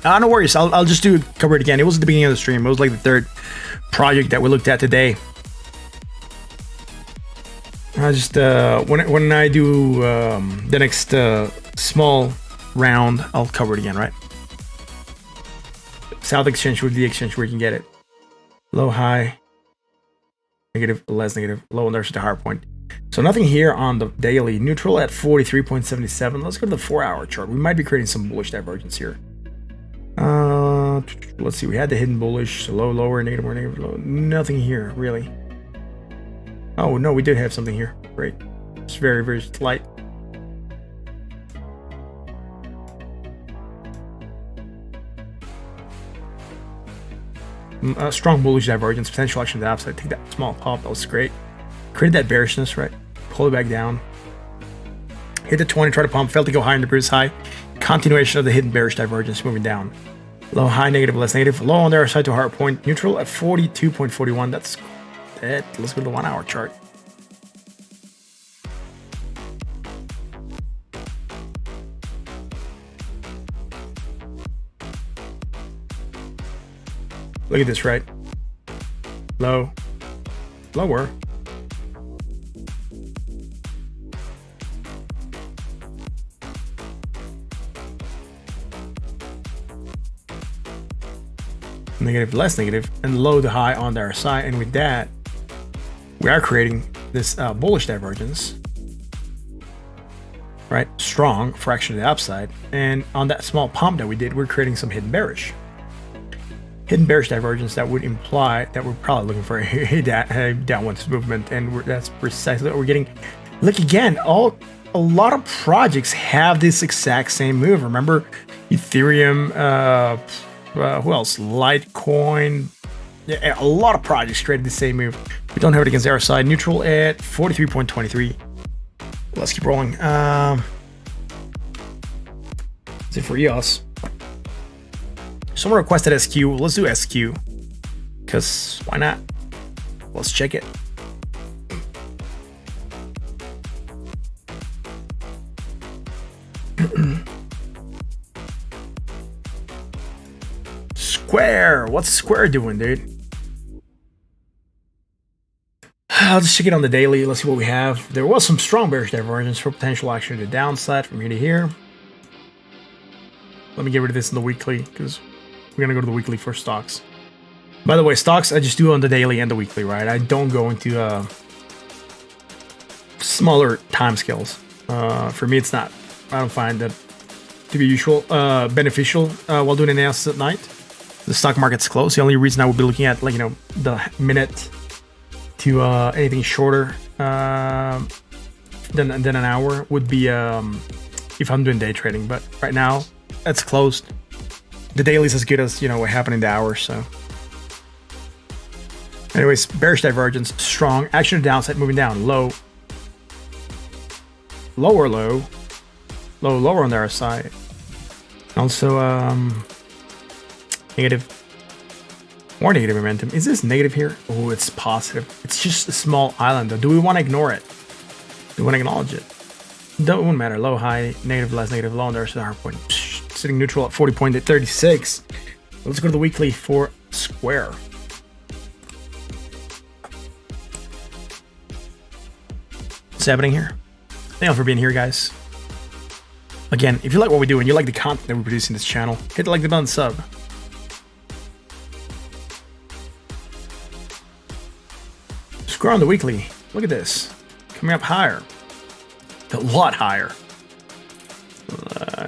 No worries. I'll just cover it again. It was at the beginning of the stream. It was like the third project that we looked at today. I just when I do the next small round, I'll cover it again, right? South exchange with the exchange where you can get it. Low, high, negative, less negative, low, and there's the higher point. So nothing here on the daily. Neutral at 43.77. Let's go to the 4-hour chart. We might be creating some bullish divergence here. Let's see. We had the hidden bullish, so low, lower, negative, more negative, low. Nothing here really. Oh no, we did have something here. Great. It's very, very slight. Strong bullish divergence, potential action to the upside. Take that small pop. That was great. Created that bearishness, right? Pull it back down. Hit the 20, try to pump, failed to go higher in the previous high. Continuation of the hidden bearish divergence moving down. Low, high, negative, less negative. Low on the other side to hard point. Neutral at 42.41. That's it. Let's go to the 1-hour chart. Look at this, right? Low, lower. Negative, less negative, and low to high on the other side. And with that, we are creating this bullish divergence, right? Strong fraction of the upside. And on that small pump that we did, we're creating some hidden bearish divergence that would imply that we're probably looking for a downwards movement, and that's precisely what we're getting. Look again, a lot of projects have this exact same move. Remember Ethereum, who else? Litecoin. Yeah, a lot of projects created the same move. We don't have it against our side. Neutral at 43.23. Let's keep rolling. That's it for EOS. Someone requested SQ. Let's do SQ. Because why not? Let's check it. Square. What's Square doing, dude? I'll just check it on the daily. Let's see what we have. There was some strong bearish divergence for potential action to the downside from here to here. Let me get rid of this in the weekly because we're gonna go to the weekly for stocks. By the way, stocks I just do on the daily and the weekly, right? I don't go into smaller time scales. For me, it's not. I don't find that to be beneficial while doing analysis at night. The stock market's closed. The only reason I would be looking at, like, the minute to anything shorter than an hour would be if I'm doing day trading. But right now, it's closed. The daily is as good as what happened in the hours. So, anyways, bearish divergence, strong action to downside, moving down, low, lower, low, low, lower on the other side. Also, negative, more negative momentum. Is this negative here? Oh, it's positive. It's just a small island though. Do we want to ignore it? Do we want to acknowledge it? Don't matter. Low, high, negative, less negative, low on the other side, hard point. Sitting neutral at 40.36. Let's go to the weekly for Square. What's happening here? Thank you for being here, guys. Again, if you like what we do and you like the content that we produce in this channel, hit the like button, sub. Square on the weekly. Look at this. Coming up higher. A lot higher.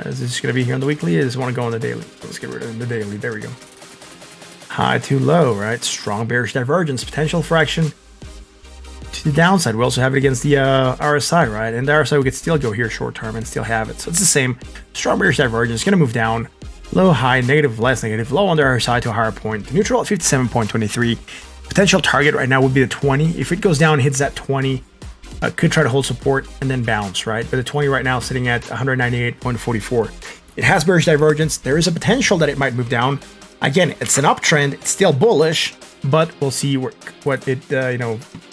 Is this going to be here on the weekly? I just want to go on the daily. Let's get rid of the daily. There we go. High to low, right? Strong bearish divergence. Potential for action to the downside. We also have it against the RSI, right? And the RSI, we could still go here short term and still have it. So it's the same. Strong bearish divergence, going to move down. Low, high, negative, less negative. Low on the RSI to a higher point. Neutral at 57.23. Potential target right now would be the 20. If it goes down, hits that 20, could try to hold support and then bounce, right? But the 20 right now sitting at 198.44. It has bearish divergence. There is a potential that it might move down. Again, it's an uptrend. It's still bullish, but we'll see what it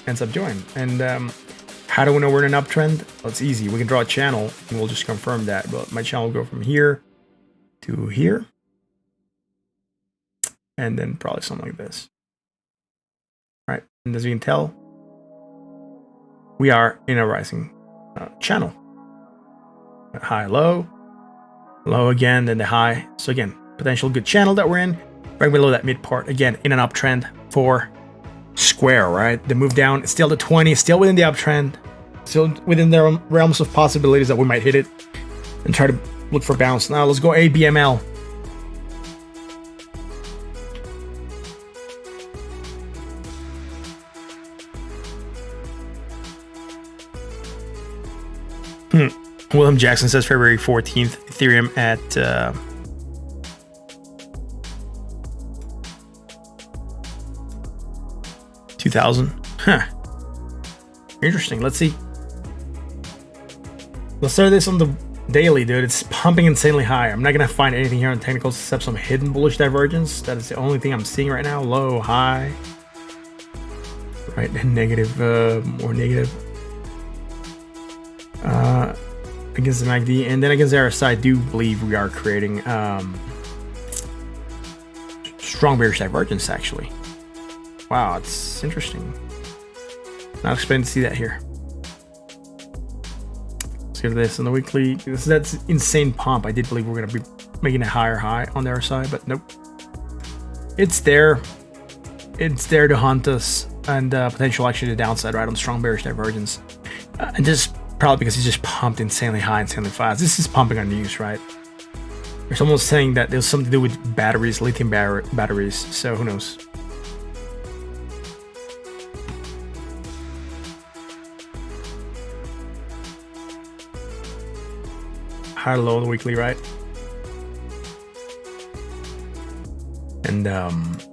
ends up doing. And how do we know we're in an uptrend? Well, it's easy. We can draw a channel and we'll just confirm that. But my channel will go from here to here, and then probably something like this. All right, and as you can tell, we are in a rising channel. High, low, low again, then the high. So again, potential good channel that we're in, right below that mid part. Again, in an uptrend for Square, right? The move down is still the 20, still within the uptrend, still within the realms of possibilities that we might hit it and try to look for bounce. Now let's go ABML. William Jackson says February 14th, Ethereum at 2,000. Huh. Interesting. Let's see. Let's start this on the daily, dude. It's pumping insanely high. I'm not gonna find anything here on technicals except some hidden bullish divergence. That is the only thing I'm seeing right now. Low, high, right, and negative, more negative. Against the MACD, and then against the RSI, I do believe we are creating strong bearish divergence, actually. Wow, it's interesting. Not expecting to see that here. Let's go to this on the weekly. That's insane pump. I did believe we're going to be making a higher high on the RSI, but nope. It's there. It's there to hunt us, and potential actually the downside, right, on strong bearish divergence. And just probably because he's just pumped insanely high, insanely fast. This is pumping on news, right? There's almost saying that there's something to do with batteries, lithium batteries. So who knows? High low on the weekly, right? And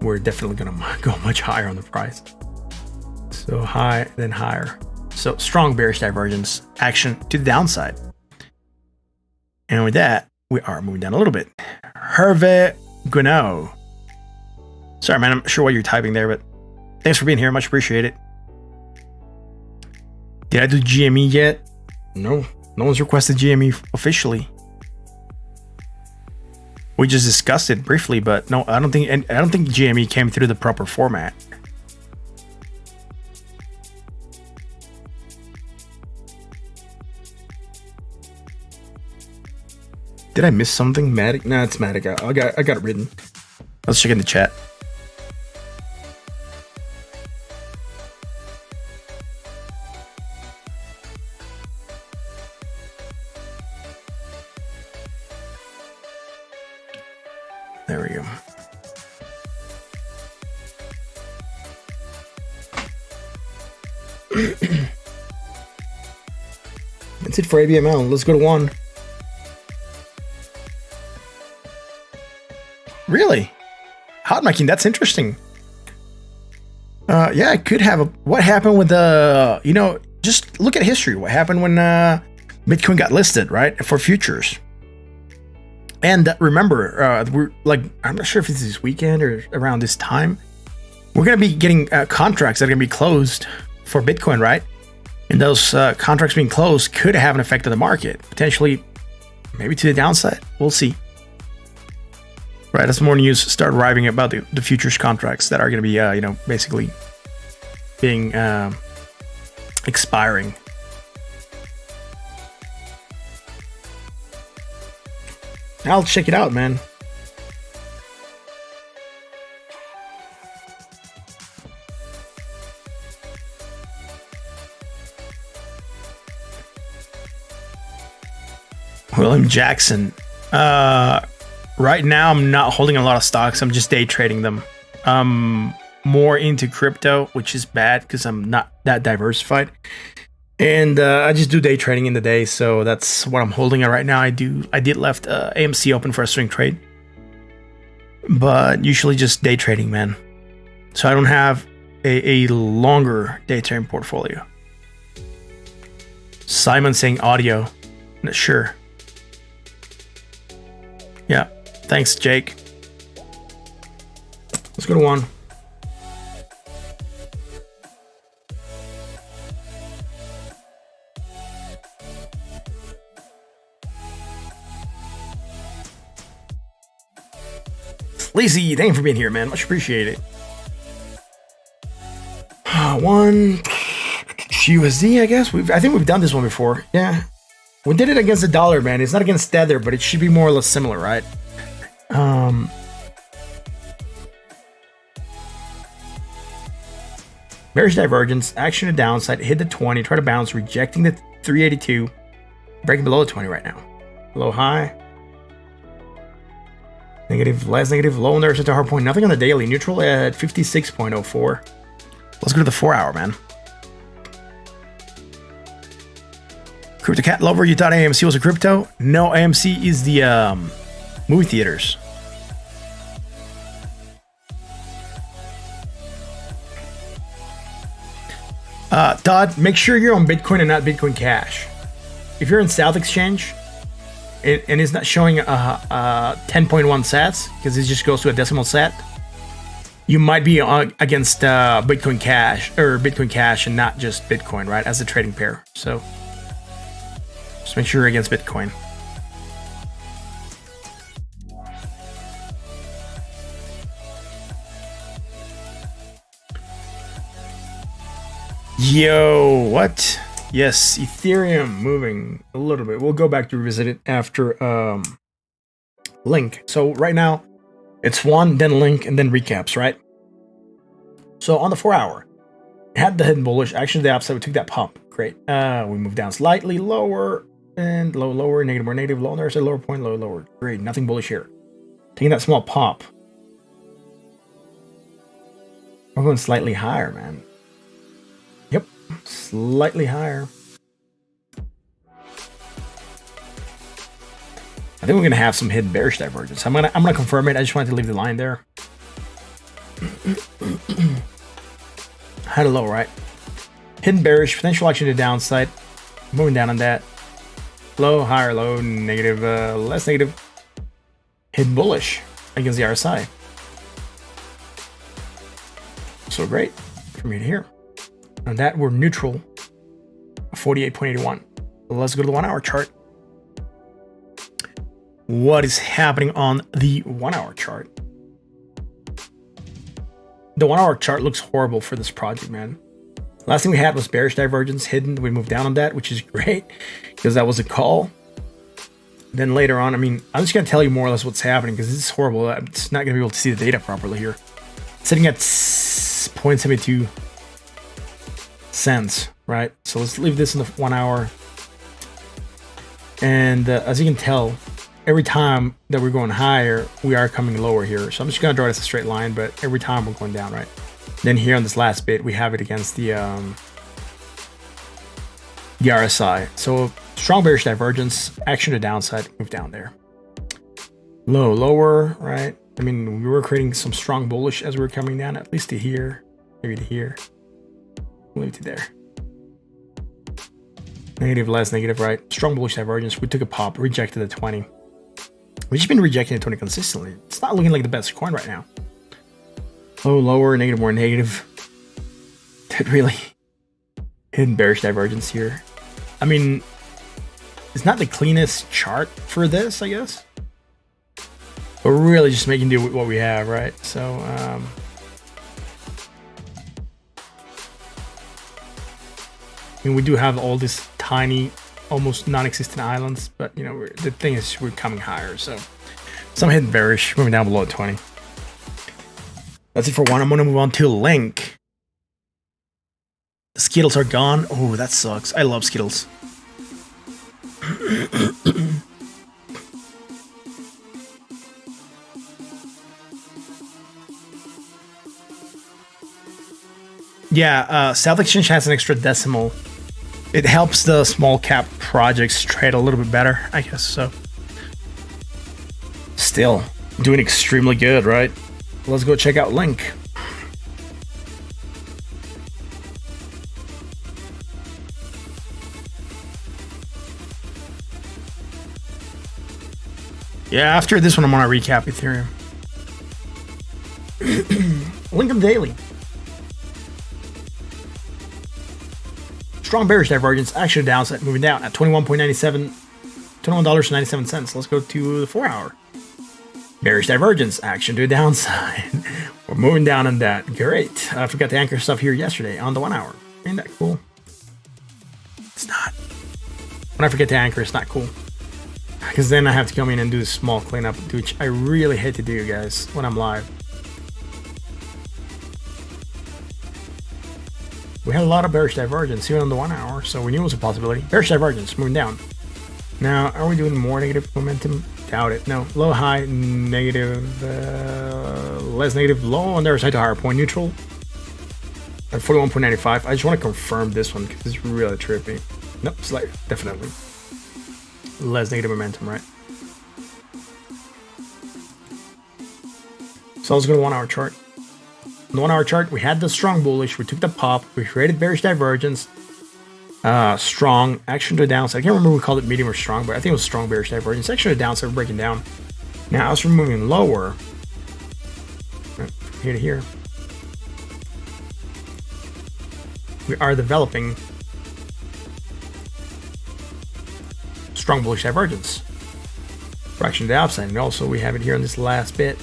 we're definitely gonna go much higher on the price. So high, then higher. So strong bearish divergence action to the downside. And with that, we are moving down a little bit. Hervé Guinot. Sorry, man, I'm not sure what you're typing there, but thanks for being here. Much appreciated. Did I do GME yet? No, no one's requested GME officially. We just discussed it briefly, but no, I don't think GME came through the proper format. Did I miss something? MATIC? Nah, it's MATIC. I got it written. Let's check in the chat. There we go. That's it for ABML. Let's go to one. Really? Hot miking, that's interesting. Yeah, it could have a, what happened with the, just look at history. What happened when Bitcoin got listed, right? For futures. And remember, we're like, I'm not sure if it's this weekend or around this time. We're going to be getting contracts that are going to be closed for Bitcoin, right? And those contracts being closed could have an effect on the market. Potentially, maybe to the downside. We'll see. Right, as more news start arriving about the futures contracts that are going to be, basically being expiring. I'll check it out, man. William Jackson. Right now, I'm not holding a lot of stocks. I'm just day trading them. more into crypto, which is bad because I'm not that diversified. And I just do day trading in the day, so that's what I'm holding at right now. I did left AMC open for a swing trade, but usually just day trading, man. So I don't have a longer day trading portfolio. Simon saying audio. Not sure. Yeah. Thanks, Jake. Let's go to one. Lazy, thank you for being here, man. Much appreciated. One USD, I guess. I think we've done this one before. Yeah. We did it against the dollar, man. It's not against Tether, but it should be more or less similar, right? Bearish divergence, action to downside, hit the 20, try to bounce, rejecting the 382, breaking below the 20 right now. Low high. Negative, less negative, low there, such a hard point. Nothing on the daily. Neutral at 56.04. Let's go to the 4 hour, man. Crypto Cat Lover, you thought AMC was a crypto? No, AMC is the movie theaters. Todd, make sure you're on Bitcoin and not Bitcoin Cash. If you're in South Exchange and it's not showing 10.1 sats because it just goes to a decimal set, you might be against Bitcoin Cash or Bitcoin Cash and not just Bitcoin, right? As a trading pair. So just make sure you're against Bitcoin. Yo, what? Yes, Ethereum moving a little bit. We'll go back to revisit it after Link. So right now, it's one, then Link, and then recaps, right? So on the 4 hour, it had the hidden bullish. Action to the upside, we took that pump. Great. We moved down slightly lower and lower, negative, more negative, low, there's a lower point, lower. Great, nothing bullish here. Taking that small pop. We're going slightly higher, man. Yep, slightly higher. I think we're gonna have some hidden bearish divergence. I'm gonna confirm it. I just wanted to leave the line there. Had a low, right? Hidden bearish, potential action to the downside. Moving down on that. Low, higher, low, negative, less negative. Hidden bullish against the RSI. So great from here to here. On that, we're neutral. 48.81. Let's go to the 1 hour chart. What is happening on the 1 hour chart? The 1 hour chart looks horrible for this project, man. Last thing we had was bearish divergence hidden. We moved down on that, which is great because that was a call. Then later on, I mean, I'm just going to tell you more or less what's happening because this is horrible. I'm just not going to be able to see the data properly here. Sitting at 0.72 cents, right? So let's leave this in the 1 hour. And as you can tell, every time that we're going higher, we are coming lower here. So I'm just going to draw this a straight line, but every time we're going down, right? Then here on this last bit, we have it against the RSI. So strong bearish divergence, action to downside, move down there. Low, lower, right? I mean, we were creating some strong bullish as we were coming down, at least to here, maybe to here. Leave it to there. Negative, less negative, right? Strong bullish divergence. We took a pop, rejected the 20. We've just been rejecting the 20 consistently. It's not looking like the best coin right now. Low, lower, negative, more negative. That really hidden bearish divergence here. I mean, it's not the cleanest chart for this, I guess. But we're really just making do with what we have, right? So, I mean, we do have all these tiny, almost non-existent islands, but you know, the thing is we're coming higher. So some hidden bearish, moving down below 20. That's it for one. I'm going to move on to Link. The Skittles are gone. Oh, that sucks. I love Skittles. Yeah, South Exchange has an extra decimal. It helps the small cap projects trade a little bit better, I guess. So, still doing extremely good, right? Let's go check out Link. Yeah, after this one, I'm gonna recap Ethereum. Link on daily. Strong bearish divergence, action downside, moving down at $21.97. Let's go to the 4 hour. Bearish divergence, action to the downside. We're moving down on that. Great. I forgot to anchor stuff here yesterday on the 1 hour. Ain't that cool? It's not. When I forget to anchor, it's not cool. Because then I have to come in and do a small cleanup, which I really hate to do, guys, when I'm live. We had a lot of bearish divergence here on the 1 hour, so we knew it was a possibility. Bearish divergence, moving down. Now, are we doing more negative momentum? Doubt it. No. Low, high, negative, less negative, low on the other side to higher point, neutral at 41.95. I just want to confirm this one because it's really trippy. Nope, slight, definitely. Less negative momentum, right? So let's go to the 1 hour chart. On the 1 hour chart, we had the strong bullish, we took the pop, we created bearish divergence, strong, action to the downside. I can't remember if we called it medium or strong, but I think it was strong bearish divergence. Action to the downside, we're breaking down. Now, as we're moving lower, right, from here to here, we are developing strong bullish divergence. Fraction to the upside, and also we have it here in this last bit.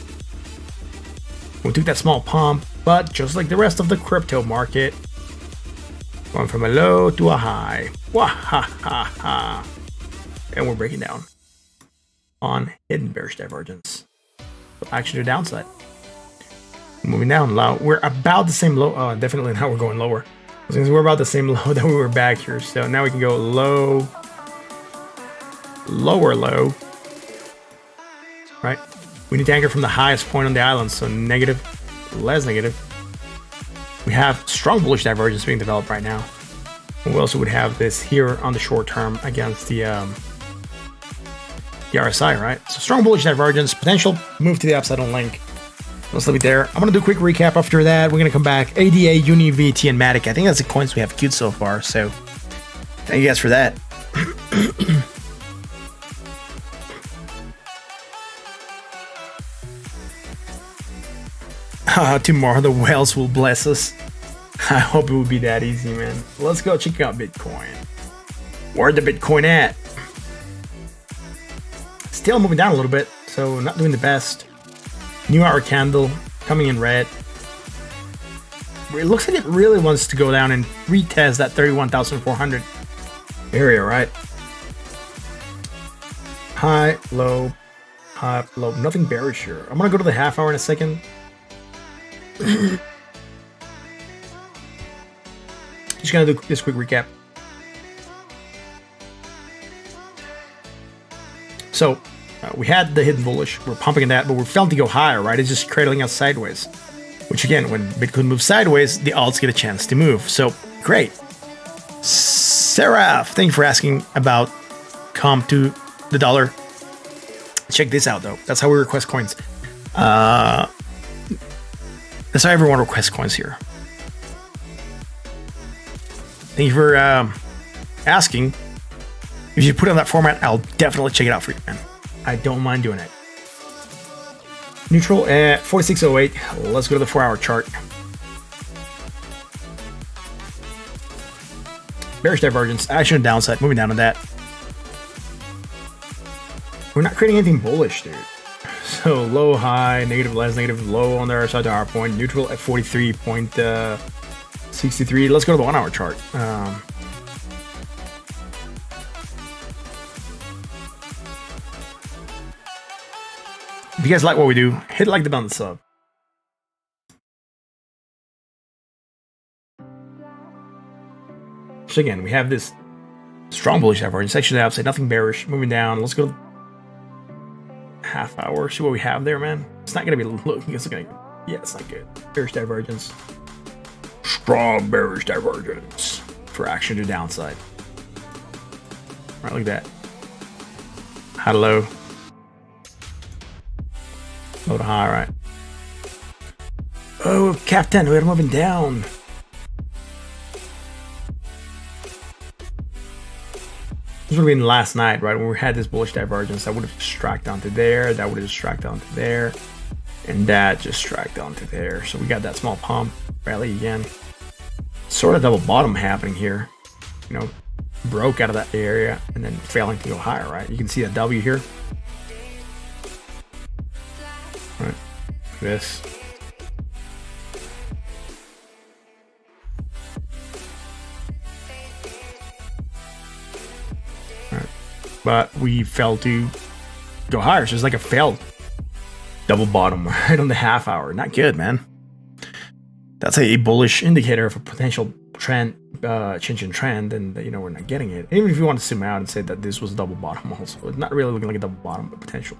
We took that small pump, but just like the rest of the crypto market, going from a low to a high. Wah ha ha ha. And we're breaking down on hidden bearish divergence. So action to the downside. Moving down low. We're about the same low. Oh, definitely now we're going lower. Because we're about the same low that we were back here. So now we can go low, lower low. Right? We need to anchor from the highest point on the island, so negative, less negative. We have strong bullish divergence being developed right now. We also would have this here on the short term against the RSI, right? So strong bullish divergence, potential move to the upside on Link. Let's leave it there. I'm gonna do a quick recap after that. We're gonna come back. ADA, Uni, VT, and MATIC. I think that's the coins we have queued so far. So thank you guys for that. Tomorrow the whales will bless us. I hope it will be that easy, man. Let's go check out Bitcoin. Where the Bitcoin at? Still moving down a little bit, so not doing the best. New hour candle coming in red. It looks like it really wants to go down and retest that 31,400 area, right? High, low, nothing bearish here. I'm gonna go to the half hour in a second. Just gonna do this quick recap. So we had the hidden bullish, we're pumping that, but we're failing to go higher, right? It's just cradling us sideways, which again, when Bitcoin moves sideways, the alts get a chance to move. So great. Seraph, thank you for asking about comp to the dollar. Check this out though. That's how we request coins. That's how everyone requests coins here. Thank you for asking. If you put it on that format, I'll definitely check it out for you, man. I don't mind doing it. Neutral at 4608. Let's go to the 4 hour chart. Bearish divergence, action and downside, moving down on that. We're not creating anything bullish, dude. So low, high, negative, less negative, low on the other side to our point, neutral at 43.63. Let's go to the 1 hour chart. If you guys like what we do, hit like the button, sub. So again, we have this strong bullish divergence, actually the upside, nothing bearish, moving down. Let's go to half hour, see what we have there, man. It's not gonna be looking, it's not good. Bearish divergence. Strong bearish divergence for action to downside. All right, look at that. High to low. Low to high, right? Oh, Captain, we're moving down. This would have been last night, right? When we had this bullish divergence, that would have just tracked down to there. That would have just tracked down to there. And that just tracked down to there. So we got that small pump rally again. Sort of double bottom happening here. You know, broke out of that area and then failing to go higher, right? You can see that W here. All right, this. All right, but we failed to go higher, so it's like a failed double bottom right on the half hour. Not good, man. That's a bullish indicator of a potential trend, change in trend, and you know we're not getting it. Even if you want to zoom out and say that this was a double bottom, also it's not really looking like a double bottom, but potential.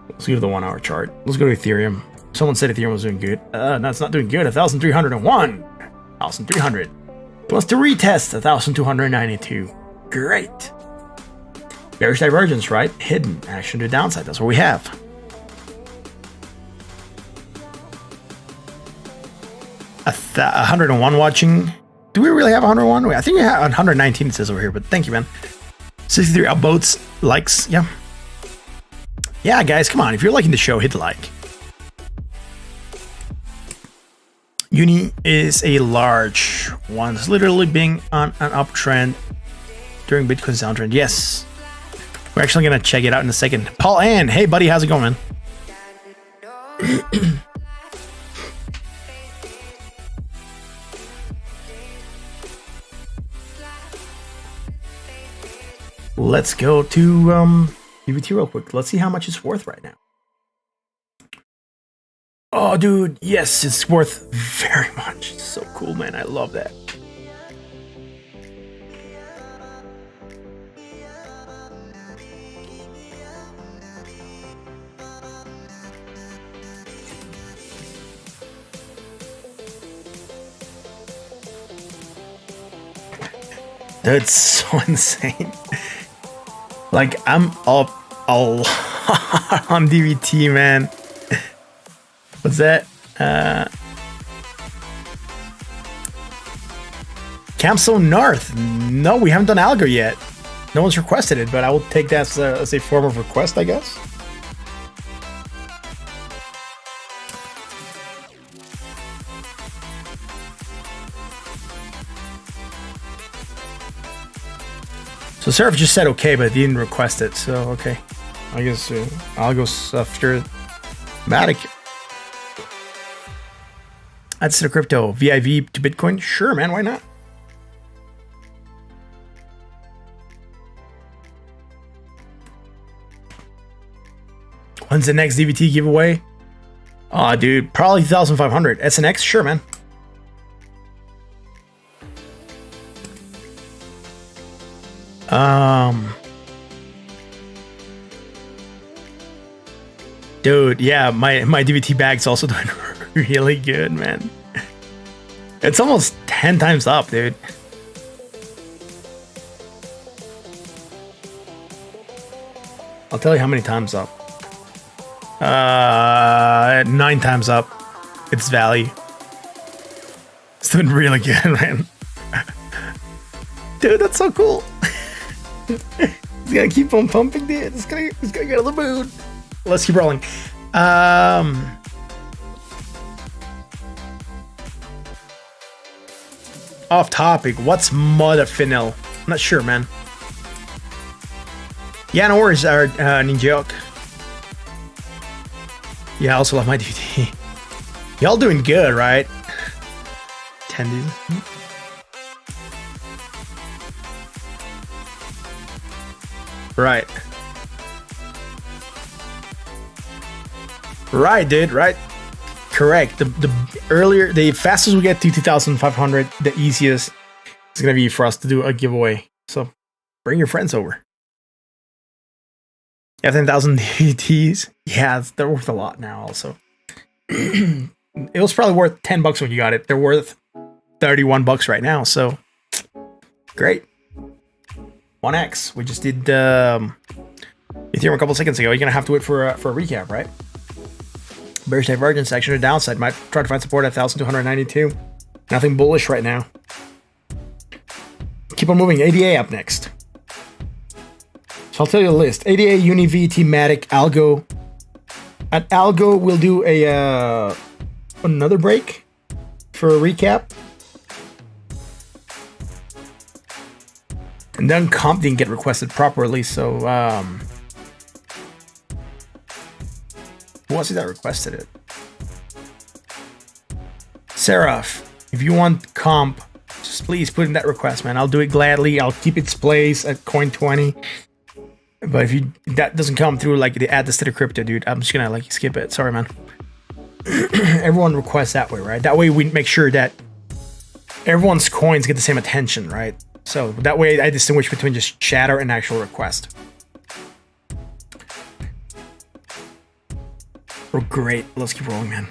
Let's go to the 1 hour chart. Let's go to Ethereum. Someone said Ethereum was doing good. No, it's not doing good. 1,301, 1,300. Wants to retest 1,292. Great. Bearish divergence, right? Hidden action to downside. That's what we have. A 101 watching. Do we really have 101? Wait, I think we have 119. It says over here, but thank you, man. 63 upvotes, likes. Yeah. Yeah, guys, come on. If you're liking the show, hit the like. Uni is a large one. It's literally being on an uptrend during Bitcoin's downtrend. Yes. We're actually going to check it out in a second. Paul Ann. Hey, buddy. How's it going, man? Let's go to DVT real quick. Let's see how much it's worth right now. Oh, dude. Yes, it's worth very much. It's so cool, man. I love that. That's so insane. Like, I'm up a lot on DVT, man. What's that? Campzone North. No, we haven't done ALGO yet. No one's requested it, but I will take that as a form of request, I guess. So Seraph just said okay, but he didn't request it. So okay, I guess I'll go after MATIC. That's the crypto. VIV to Bitcoin. Sure, man. Why not? When's the next DVT giveaway? Oh, dude, probably 2,500. SNX. Sure, man. Dude, yeah, my DVT bag's also doing really good, man. It's almost 10 times up, dude. I'll tell you how many times up. 9 times up. Its value. It's doing really good, man. Dude, that's so cool. It's gonna keep on pumping, dude. It's gonna get on the moon. Let's keep rolling. Off topic. What's Modafinil? I'm not sure, man. Yeah, no worries, Ninja. Yeah, I also love my DVT. Y'all doing good, right? 10 dude. Right. Right, dude, right. Correct. The fastest we get to 2,500, the easiest is gonna be for us to do a giveaway. So bring your friends over. You have 10,000 DVTs. Yeah, they're worth a lot now also. It was probably worth $10 when you got it. They're worth $31 right now. So great. 1x. We just did Ethereum a couple seconds ago. You're gonna have to wait for a recap, right? Bearish divergence section to downside. Might try to find support at 1,292. Nothing bullish right now. Keep on moving. ADA up next. So I'll tell you the list. ADA, Uni, VT, MATIC, ALGO. At ALGO, we'll do a another break for a recap. And then comp didn't get requested properly, so who was it that requested it? Seraph, if you want comp, just please put in that request, man. I'll do it gladly. I'll keep its place at coin 20. But if that doesn't come through, like they add this to the crypto, dude, I'm just gonna like skip it. Sorry, man. Everyone requests that way, right? That way we make sure that everyone's coins get the same attention, right? So that way I distinguish between just chatter and actual request. Oh, great. Let's keep rolling, man.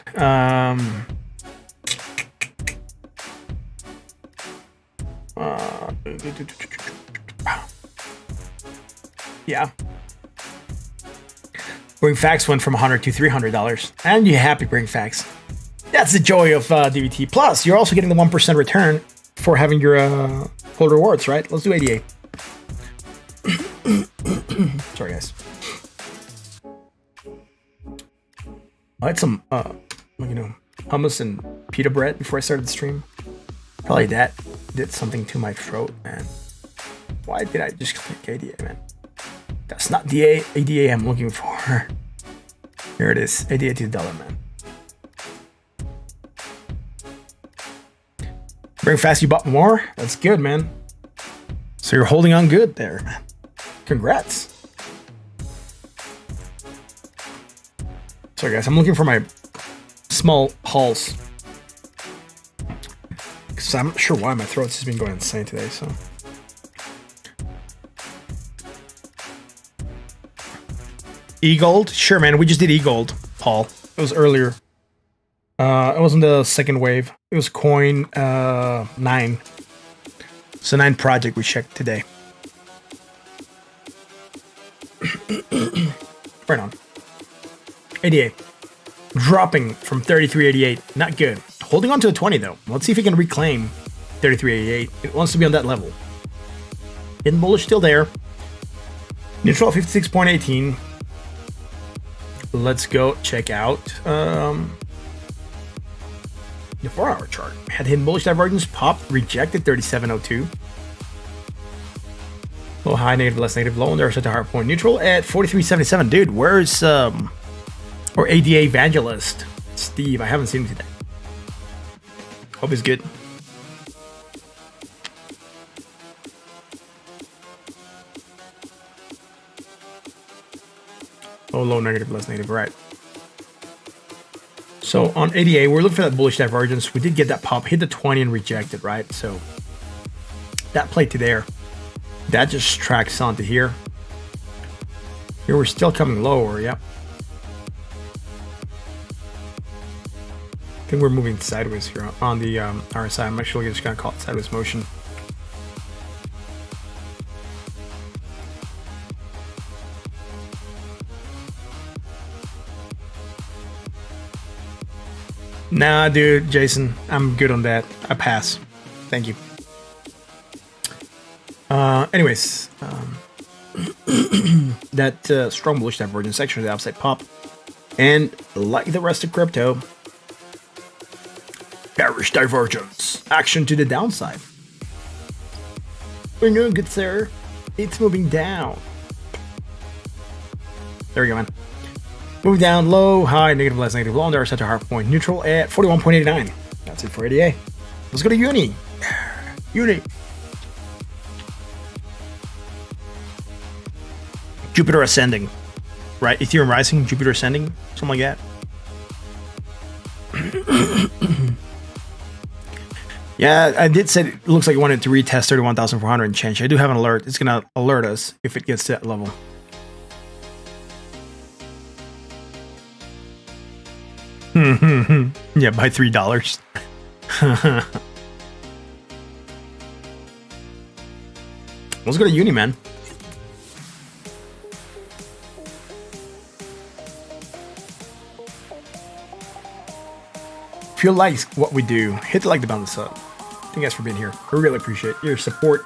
Yeah. Bring Facts went from $100 to $300. And you're happy Bring Facts. That's the joy of DVT. Plus, you're also getting the 1% return for having your hold rewards, right? Let's do ADA. Sorry, guys. I had some, hummus and pita bread before I started the stream. Probably that did something to my throat, man. Why did I just click ADA, man? That's not the ADA I'm looking for. Here it is. ADA to the dollar, man. Bring Fast, you bought more? That's good, man. So you're holding on good there, man. Congrats. Sorry, guys. I'm looking for my small hauls. Because I'm not sure why my throat's just been going insane today, so... EGLD? Sure, man. We just did EGLD, Paul. It was earlier. It wasn't the second wave. It was coin 9. So 9 project we checked today. Right on. 88. Dropping from 33.88. Not good. Holding on to a 20 though. Let's see if it can reclaim 33.88. It wants to be on that level. Hidden bullish still there. Neutral 56.18. Let's go check out the 4-hour chart. Had hidden bullish divergence, popped, rejected 37.02. Low, high, negative, less, negative, low, and there's such a hard point. Neutral at 43.77. Dude, where's or ADA Evangelist Steve? I haven't seen him today. Hope he's good. Oh, low, negative, less, negative, right. So on ADA, we're looking for that bullish divergence. We did get that pop, hit the 20 and rejected, right? So that played to there. That just tracks onto here. Here we're still coming lower, yep. I think we're moving sideways here on the RSI. I'm actually just gonna call it sideways motion. Nah, dude, Jason, I'm good on that. I pass. Thank you. Anyways, that strong bullish divergence section of the upside pop, and like the rest of crypto, bearish divergence action to the downside. We're doing good, sir. It's moving down. There we go, man. Move down, low, high, negative, less, negative, low, and there's such a hard point. Neutral at 41.89. That's it for ADA. Let's go to Uni. Uni. Jupiter ascending. Right? Ethereum rising, Jupiter ascending. Something like that. Yeah, I did say it looks like it wanted to retest 31,400 and change. I do have an alert. It's going to alert us if it gets to that level. Yeah, by $3. Let's go to Uni, man. If you like what we do, hit the like button, this up. Thank you guys for being here. I really appreciate your support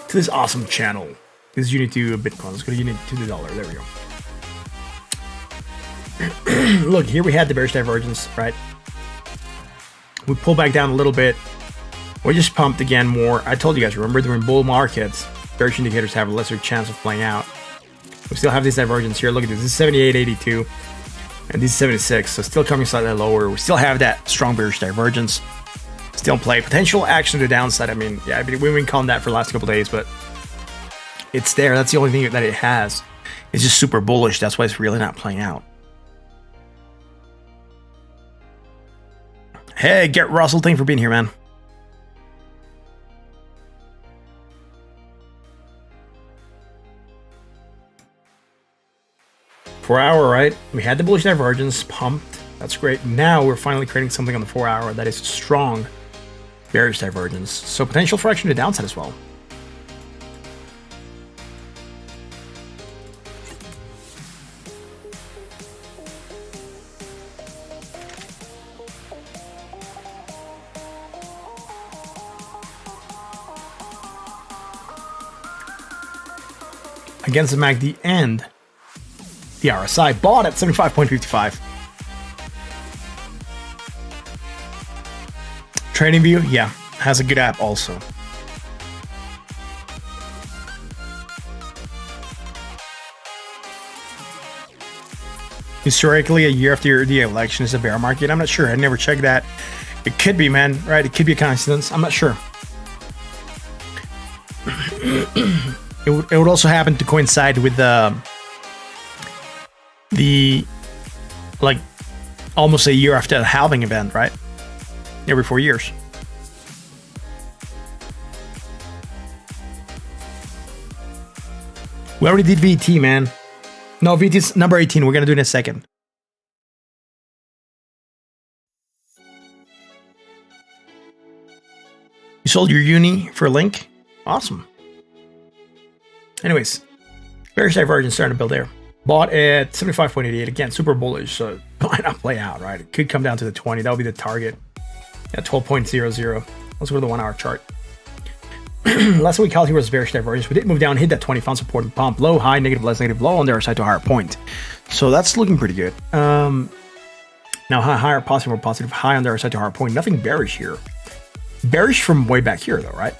to this awesome channel. This is Uni to Bitcoin. Let's go to Uni to the dollar. There we go. Look, here we had the bearish divergence, right? We pulled back down a little bit. We just pumped again more. I told you guys, remember, during bull markets, bearish indicators have a lesser chance of playing out. We still have this divergence here. Look at this. This is 78.82. And this is 76. So still coming slightly lower. We still have that strong bearish divergence. Still in play. Potential action to the downside. I mean, yeah, we've been calling that for the last couple days, but it's there. That's the only thing that it has. It's just super bullish. That's why it's really not playing out. Hey, Get Russell, thank you for being here, man. For 4 hour, right? We had the bullish divergence, pumped. That's great. Now we're finally creating something on the 4 hour that is strong bearish divergence. So potential for action to downside as well. Against the MACD and the RSI, bought at 75.55. Trading View, yeah, has a good app also. Historically, a year after the election is a bear market. I'm not sure. I never checked that. It could be, man, right? It could be a coincidence. I'm not sure. It would also happen to coincide with the like almost a year after the halving event, right? Every 4 years. We already did VT, man. No, VT is number 18. We're gonna do it in a second. You sold your uni for a link? Awesome. Anyways, bearish divergence starting to build there. Bought at 75.88. Again, super bullish, so why not play out, right? It could come down to the 20. That'll be the target at 12.00. Let's go to the 1 hour chart. Last week, here was bearish divergence. We did move down, hit that 20, found support and pump. Low, high, negative, less, negative, low on the other side to a higher point. So that's looking pretty good. Now, higher, positive, or positive, high on the other side to a higher point. Nothing bearish here. Bearish from way back here, though, right?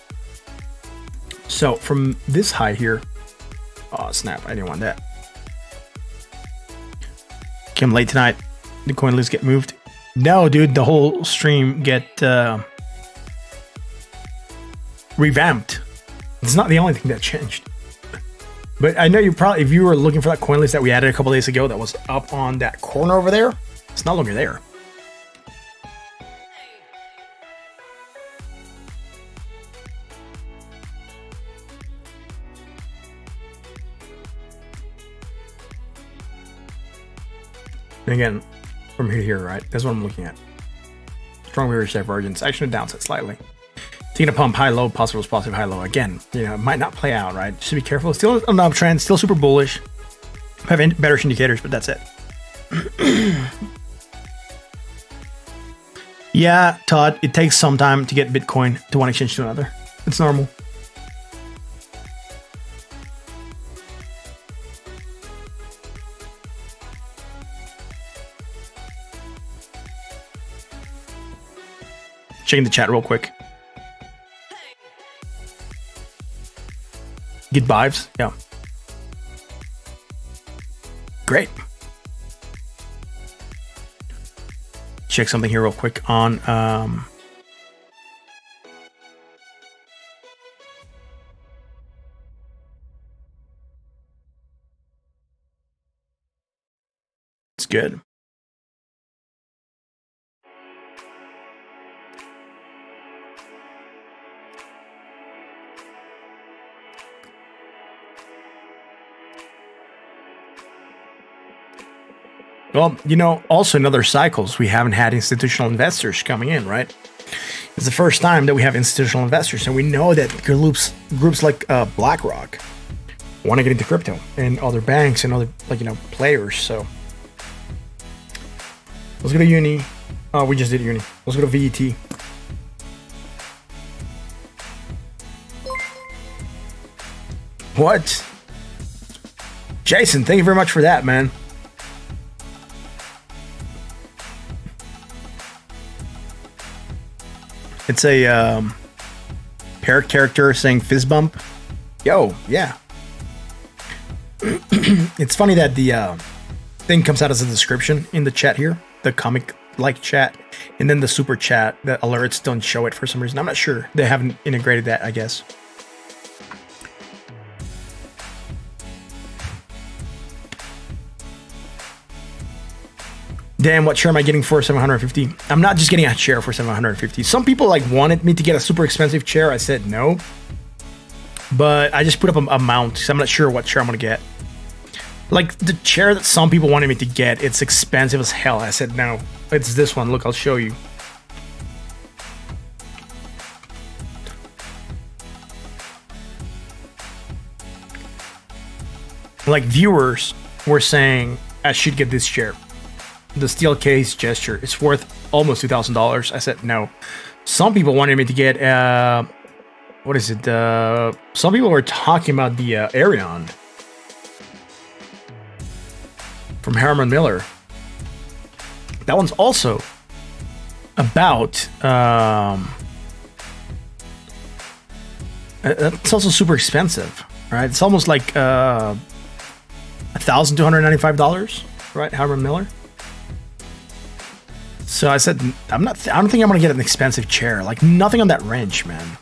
So from this high here, oh snap, I didn't want that. Came late tonight. The coin list get moved. No, dude, the whole stream get revamped. It's not the only thing that changed. But I know you probably, if you were looking for that coin list that we added a couple days ago that was up on that corner over there, it's no longer there. And again, from here to here, right? That's what I'm looking at. Strong bearish divergence, action to downside slightly. Taking a pump, high, low, positive, positive, high, low. Again, you know, it might not play out, right? Just be careful. Still an uptrend, still super bullish. Have bearish indicators, but that's it. Yeah, Todd, it takes some time to get Bitcoin to one exchange to another. It's normal. Checking the chat real quick. Get vibes, yeah. Great. Check something here real quick on it's good. Well, you know, also in other cycles, we haven't had institutional investors coming in, right? It's the first time that we have institutional investors, and we know that groups like BlackRock want to get into crypto, and other banks and other, like, you know, players. So let's go to Uni. Oh, we just did Uni. Let's go to VET. What? Jason, thank you very much for that, man. It's a parrot character saying fizz bump. Yo, yeah. It's funny that the thing comes out as a description in the chat here, the comic-like chat, and then the super chat, the alerts don't show it for some reason. I'm not sure. They haven't integrated that, I guess. Damn, what share am I getting for 750? I'm not just getting a chair for 750. Some people like wanted me to get a super expensive chair. I said no. But I just put up a amount because I'm not sure what chair I'm going to get. Like the chair that some people wanted me to get, it's expensive as hell. I said no. It's this one. Look, I'll show you. Like viewers were saying I should get this chair. The steel case gesture, it's worth almost $2,000. I said no. Some people wanted me to get what is it? Some people were talking about the Elrond from Herman Miller. That one's also about it's also super expensive, right? It's almost like $1,295, right? Herman Miller. So I said, I don't think I'm gonna get an expensive chair. Like nothing on that range, man.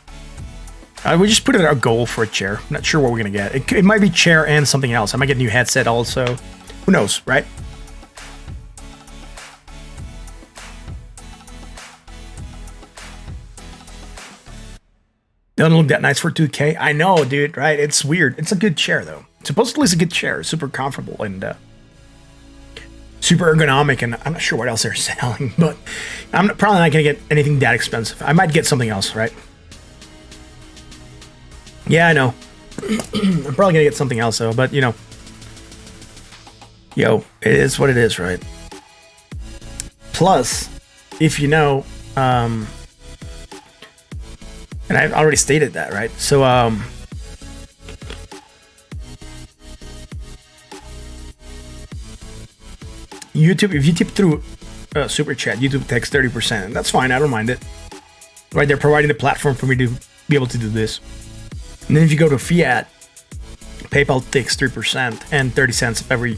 We just put it a goal for a chair. I'm not sure what we're gonna get. It might be chair and something else. I might get a new headset also. Who knows, right? Doesn't look that nice for 2K. I know, dude, right? It's weird. It's a good chair though. Supposedly it's a good chair, super comfortable and super ergonomic, and I'm not sure what else they're selling, but I'm probably not gonna get anything that expensive. I might get something else, right? Yeah, I know. I'm probably gonna get something else though, but you know, yo, it is what it is, right? Plus, if you know, and I've already stated that, right? So, YouTube, if you tip through Super Chat, YouTube takes 30%. That's fine, I don't mind it. Right, they're providing the platform for me to be able to do this. And then if you go to Fiat, PayPal takes 3% and 30 cents of every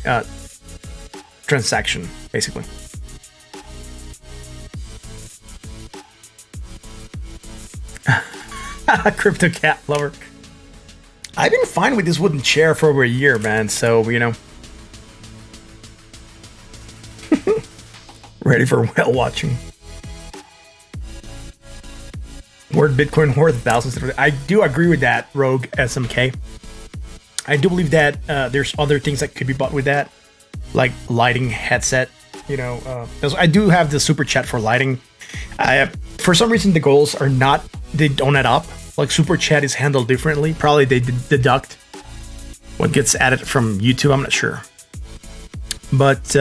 transaction, basically. Crypto cat lover. I've been fine with this wooden chair for over a year, man, so, you know. Ready for whale watching. Word Bitcoin worth thousands. I do agree with that, Rogue SMK. I do believe that there's other things that could be bought with that, like lighting headset. You know, I do have the super chat for lighting. For some reason, the goals are not. They don't add up. Like super chat is handled differently. Probably they deduct what gets added from YouTube. I'm not sure, but.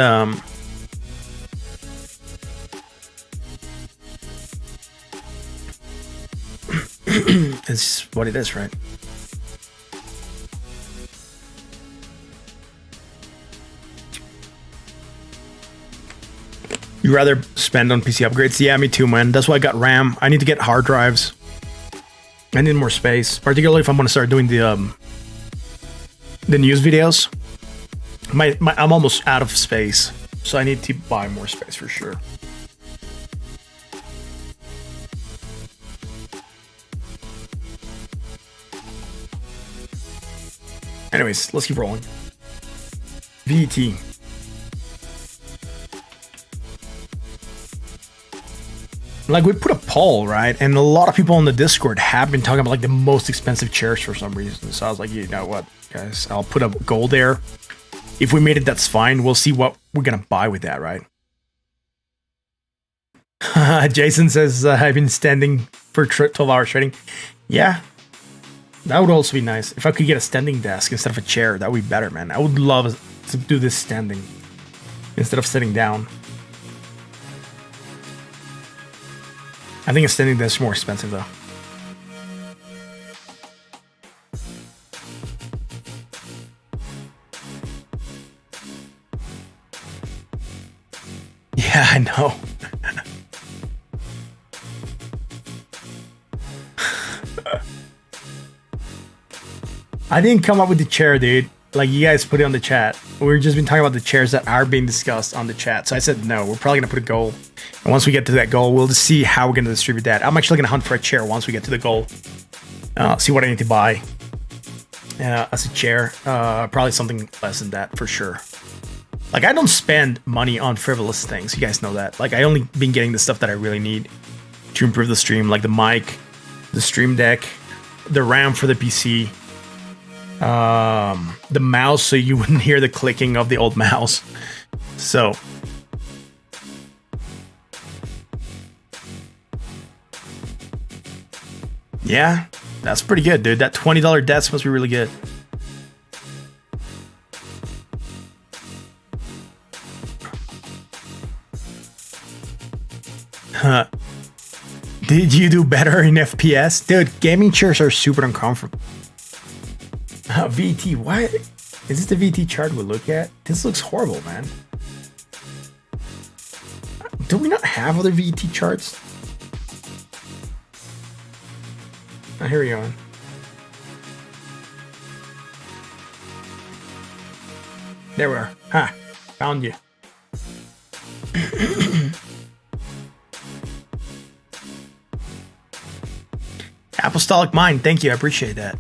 It's what it is, right? You rather spend on PC upgrades? Yeah, me too, man. That's why I got RAM. I need to get hard drives. I need more space, particularly if I'm going to start doing the news videos. I'm almost out of space, so I need to buy more space for sure. Anyways, let's keep rolling. VET. Like, we put a poll, right? And a lot of people on the Discord have been talking about like the most expensive chairs for some reason. So I was like, you know what, guys? I'll put a goal there. If we made it, that's fine. We'll see what we're gonna buy with that, right? Jason says, I've been standing for 12 hours trading. Yeah, that would also be nice. If I could get a standing desk instead of a chair, that would be better, man. I would love to do this standing instead of sitting down. I think a standing desk is more expensive, though. Yeah, I know. I didn't come up with the chair, dude. Like, you guys put it on the chat. We've just been talking about the chairs that are being discussed on the chat. So I said, no, we're probably going to put a goal. And once we get to that goal, we'll just see how we're going to distribute that. I'm actually going to hunt for a chair once we get to the goal. See what I need to buy as a chair. Probably something less than that for sure. Like, I don't spend money on frivolous things. You guys know that. Like, I only been getting the stuff that I really need to improve the stream. Like the mic, the stream deck, the RAM for the PC. The mouse, so you wouldn't hear the clicking of the old mouse. So yeah, that's pretty good, dude. That $20 desk must be really good. Did you do better in FPS? Dude, gaming chairs are super uncomfortable. VT, what? Is this the VT chart we look at? This looks horrible, man. Do we not have other VT charts? Oh, here we go. There we are. Ha! Found you. Apostolic Mind, thank you. I appreciate that.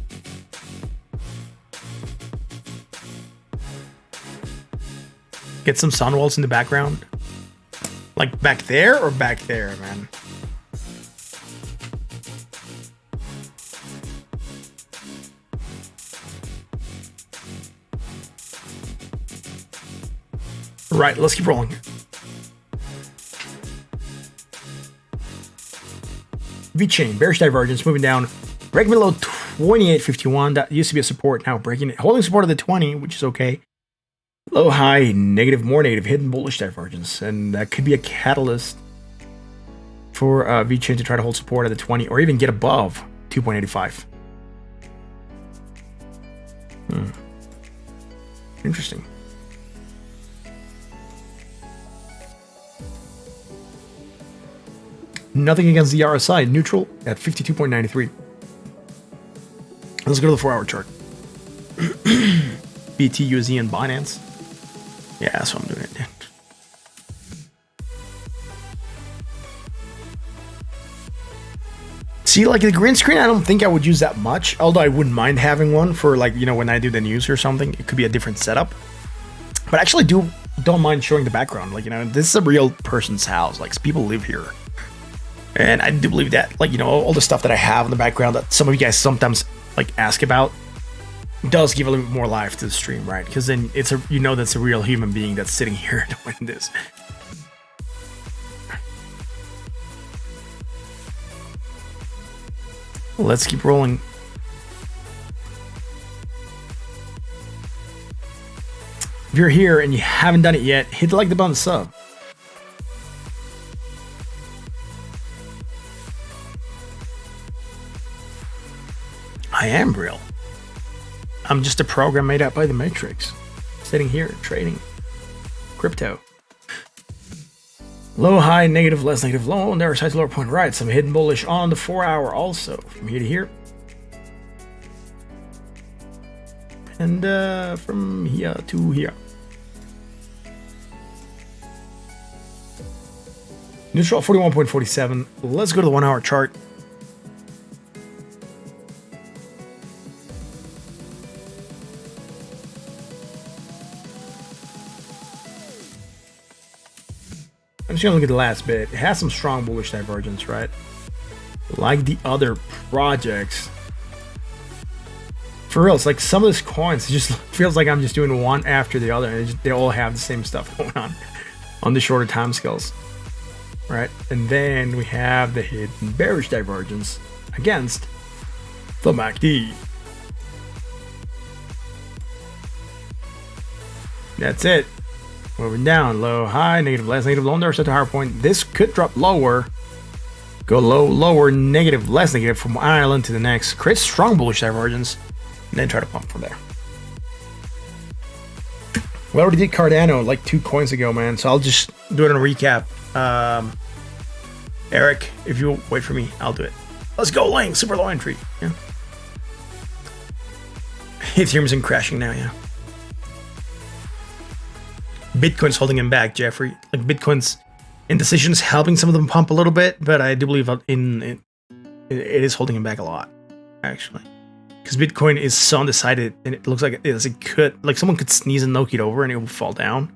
Get some sun walls in the background. Like back there or back there, man? Right, let's keep rolling. VeChain, bearish divergence, moving down. Break below 28.51. That used to be a support, now breaking it. Holding support at the 20, which is okay. Low, high, negative, more negative, hidden bullish divergence. And that could be a catalyst for VeChain to try to hold support at the 20 or even get above 2.85. Interesting. Nothing against the RSI, neutral at 52.93. Let's go to the 4-hour chart. BT, USD, and Binance. Yeah, that's what I'm doing it. See, like the green screen, I don't think I would use that much. Although I wouldn't mind having one for, like, you know, when I do the news or something. It could be a different setup. But I actually don't mind showing the background. Like, you know, this is a real person's house. Like, people live here. And I do believe that, like, you know, all the stuff that I have in the background that some of you guys sometimes, like, ask about does give a little bit more life to the stream, right? Because then it's a, you know, that's a real human being that's sitting here doing this. Let's keep rolling. If you're here and you haven't done it yet, hit the like the button, sub. I am real. I'm just a program made up by the Matrix. Sitting here, trading crypto. Low, high, negative, less negative, low, narrow side to lower point right. Some hidden bullish on the 4-hour also. From here to here. And from here to here. Neutral 41.47. Let's go to the 1-hour chart. I'm just gonna look at the last bit. It has some strong bullish divergence, right? Like the other projects. For real, it's like some of these coins, it just feels like I'm just doing one after the other, and they all have the same stuff going on the shorter time scales, right? And then we have the hidden bearish divergence against the MACD. That's it. Moving down, low, high, negative, less, negative, low, set to higher point. This could drop lower, go low, lower, negative, less, negative from one island to the next. Create strong bullish divergence, and then try to pump from there. We already did Cardano like 2 coins ago, man. So I'll just do it in a recap. Eric, if you wait for me, I'll do it. Let's go, Lang, super low entry. Yeah. Ethereum's in crashing now, yeah. Bitcoin's holding him back, Jeffrey. Like Bitcoin's indecision's helping some of them pump a little bit, but I do believe it is holding him back a lot, actually. Because Bitcoin is so undecided, and it looks like it could, like someone could sneeze and knock it over and it will fall down.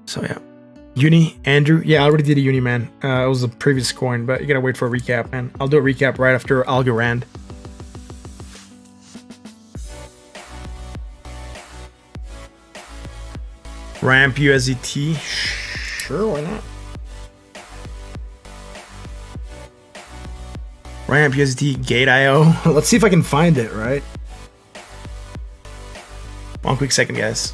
So yeah. Uni, Andrew. Yeah, I already did a Uni, man. It was the previous coin, but you gotta wait for a recap, man. I'll do a recap right after Algorand. Ramp USDT. Sure, why not? Ramp USDT Gate.io. Let's see if I can find it, right? One quick second, guys.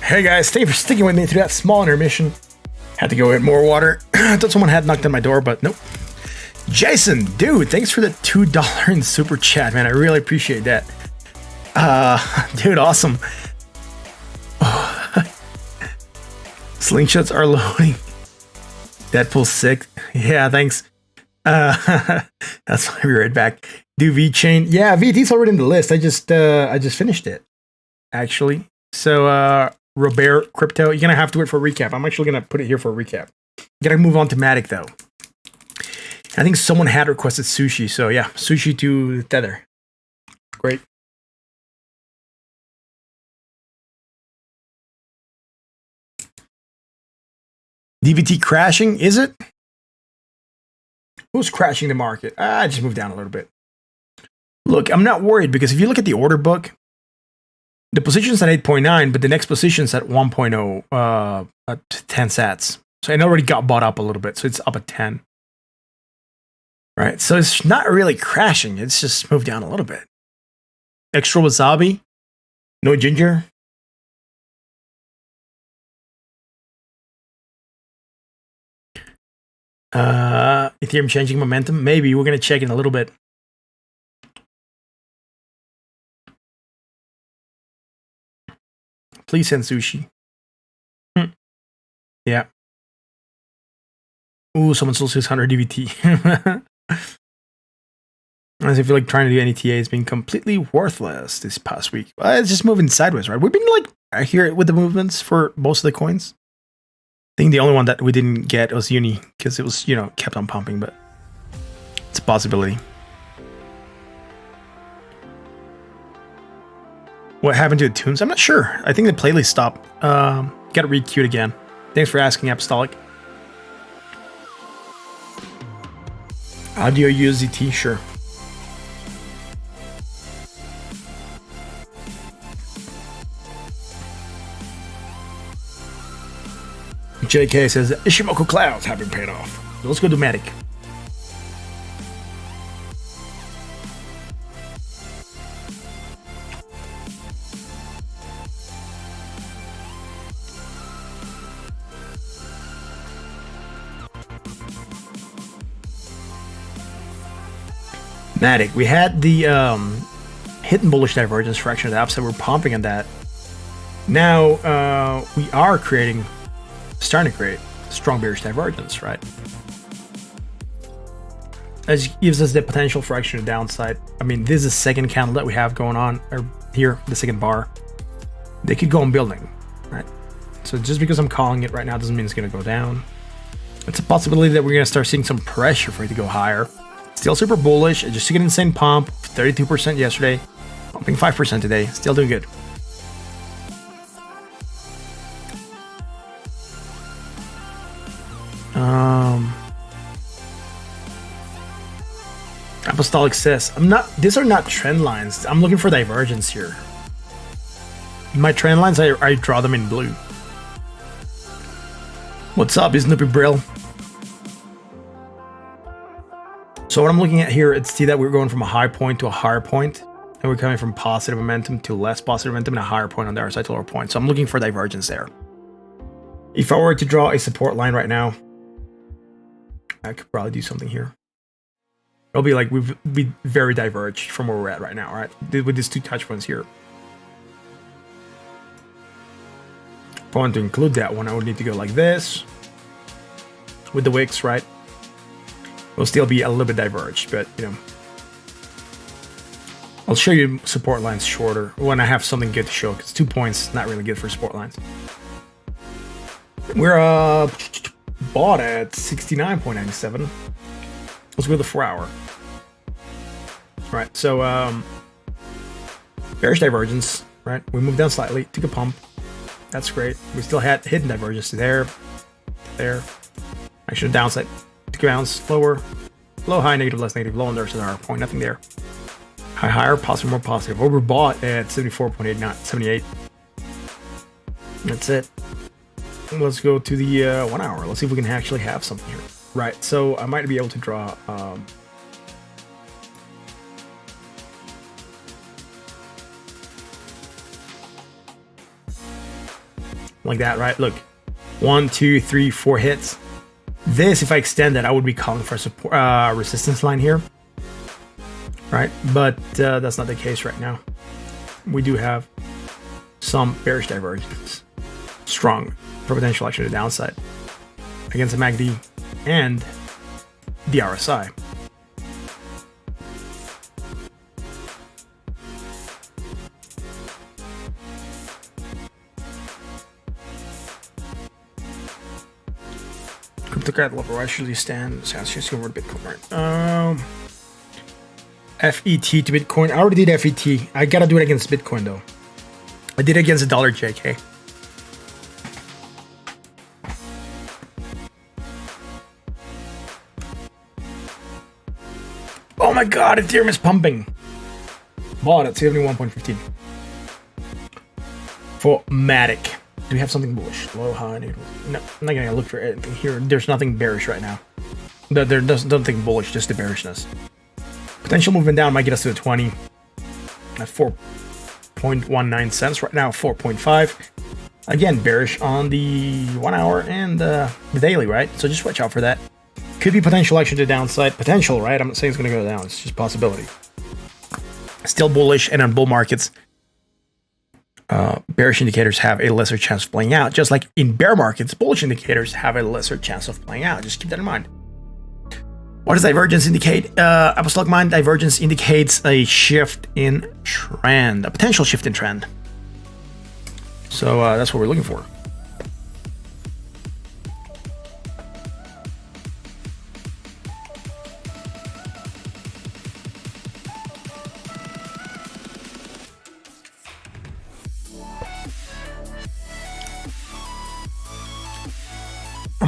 Hey guys, thank you for sticking with me through that small intermission. Had to go get more water. I thought someone had knocked on my door, but nope. Jason, dude, thanks for the $2 in super chat, man. I really appreciate that. Dude, awesome. Slingshots are loading. Deadpool's sick. Yeah, thanks. That's why we're right back. Do VeChain. Yeah, VT's already in the list. I just finished it, actually. So, Robert Crypto, you're gonna have to wait for a recap. I'm actually gonna put it here for a recap. Gotta move on to MATIC though. I think someone had requested sushi, so yeah, sushi to Tether. Great. DVT crashing, is it? Who's crashing the market? I just moved down a little bit. Look, I'm not worried because if you look at the order book, the position's at 8.9, but the next position's at 1.0 at 10 sats. So it already got bought up a little bit, so it's up at 10. Right, so it's not really crashing, it's just moved down a little bit. Extra wasabi, no ginger. Ethereum changing momentum, maybe. We're gonna check in a little bit. Please send sushi. Yeah. Ooh, someone sold 600 DVT. As I feel like trying to do any TA has been completely worthless this past week. It's just moving sideways, right? We've been like here with the movements for most of the coins. think the only one that we didn't get was Uni because it was, kept on pumping, but it's a possibility. What happened to the tunes? I'm not sure. I think the playlist stopped. Got to re-queued again. Thanks for asking, Apostolic. Audio USDT, sure. JK says Ishimoku clouds have been paid off. Let's go to MATIC. MATIC. We had the hidden bullish divergence fraction of the upside. We're pumping on that. Now we are starting to create strong bearish divergence, right? That gives us the potential for action to downside. I mean, this is the second candle that we have going on, or here, the second bar. They could go on building, right? So just because I'm calling it right now doesn't mean it's going to go down. It's a possibility that we're going to start seeing some pressure for it to go higher. Still super bullish. It just took an insane pump, 32% yesterday, pumping 5% today. Still doing good. Apostolic says, these are not trend lines. I'm looking for divergence here. My trend lines, I draw them in blue. What's up, Snoopy Brill? So what I'm looking at here, it's see that we're going from a high point to a higher point, and we're coming from positive momentum to less positive momentum and a higher point on the other side to lower point. So I'm looking for divergence there. If I were to draw a support line right now, I could probably do something here. It'll be like we've very diverged from where we're at right now, right? With these two touch points here. If I want to include that one, I would need to go like this with the wicks, right? It'll still be a little bit diverged, but I'll show you support lines shorter when I have something good to show, because 2 points not really good for support lines. We're bought at 69.97. Let's go to the 4 hour. Right, so bearish divergence, right? We moved down slightly, took a pump. That's great. We still had hidden divergence there. Actually, downside, took a bounce, lower, low, high, negative, less negative, low, and there's our point, nothing there. High, higher, positive, more positive. Overbought at 74.89, 78. That's it. Let's go to the 1 hour. Let's see if we can actually have something here. Right, so I might be able to draw like that, right? Look, 1, 2, 3, 4 hits. This, if I extend that, I would be calling for a support resistance line here, right? But that's not the case right now. We do have some bearish divergence, strong for potential action to the downside against the MACD and the RSI. Cryptocrat level, where should you stand? Sounds just over Bitcoin, right? FET to Bitcoin. I already did FET. I gotta do it against Bitcoin though. I did it against the dollar JK. Oh my god, Ethereum is pumping. Bought at 71.15. For MATIC. Do we have something bullish? Low, high, negative? No, I'm not gonna look for anything here. There's nothing bearish right now. There doesn't think bullish, just the bearishness. Potential movement down might get us to the 20 at 4.19 cents. Right now, 4.5. Again, bearish on the 1 hour and the daily, right? So just watch out for that. Could be potential action to downside. Potential, right? I'm not saying it's going to go down. It's just possibility. Still bullish, and on bull markets, bearish indicators have a lesser chance of playing out. Just like in bear markets, bullish indicators have a lesser chance of playing out. Just keep that in mind. What does divergence indicate? Apostolic Mind, divergence indicates a shift in trend, a potential shift in trend. So that's what we're looking for.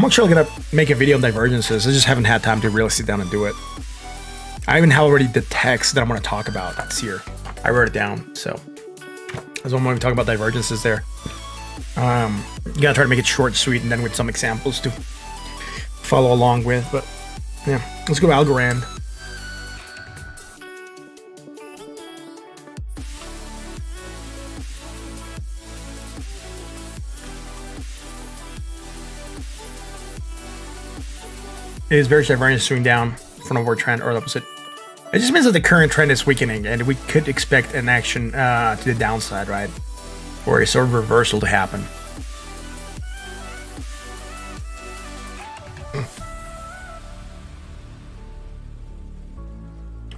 I'm actually gonna make a video on divergences. I just haven't had time to really sit down and do it. I even have already the text that I'm gonna talk about. That's here. I wrote it down, so that's what I'm gonna talk about divergences there. You gotta try to make it short, sweet, and then with some examples to follow along with. But yeah, let's go to Algorand. Is bearish divergence swing down from upward trend or the opposite? It just means that the current trend is weakening, and we could expect an action to the downside, right? Or a sort of reversal to happen.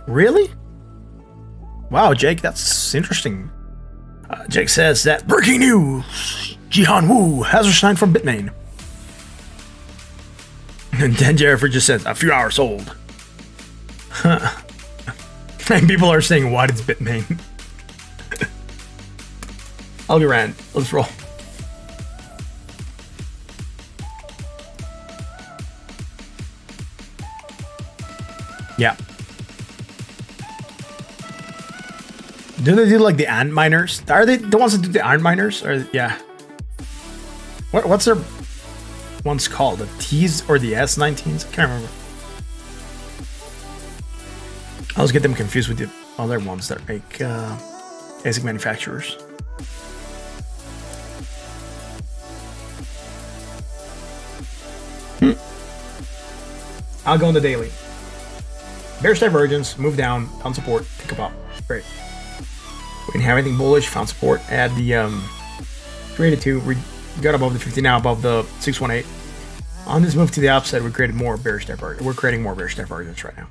Really? Wow, Jake, that's interesting. Jake says that breaking news: Jihan Wu has resigned from Bitmain. And then Jennifer just says, a few hours old. And people are saying, what is Bitmain? Algorand, let's roll. Yeah. Do they do like the ant miners? Are they the ones that do the ant miners? Or yeah. What's their one's called? The T's or the S19s? I can't remember. I always get them confused with the other ones that make ASIC manufacturers. I'll go on the daily. Bearish divergence, move down, found support, pick up. Great. We didn't have anything bullish, found support at the 382. We got above the 50, now above the 618. On this move to the upside, we created more bearish divergence. We're creating more bearish divergence right now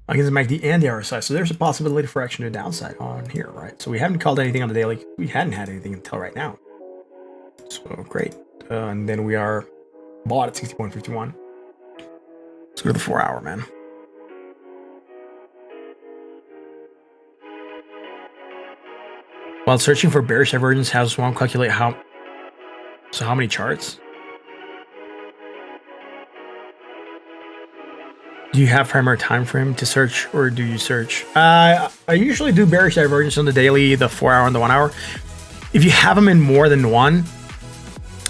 against the MACD and the RSI. So there's a possibility for action to the downside on here, right? So we haven't called anything on the daily. We hadn't had anything until right now. So great. And then we are bought at 60.51. Let's go to the 4 hour, man. While searching for bearish divergence, how does one calculate how many charts? Do you have primary time frame to search, or do you search? I usually do bearish divergence on the daily, the 4 hour and the 1 hour. If you have them in more than one,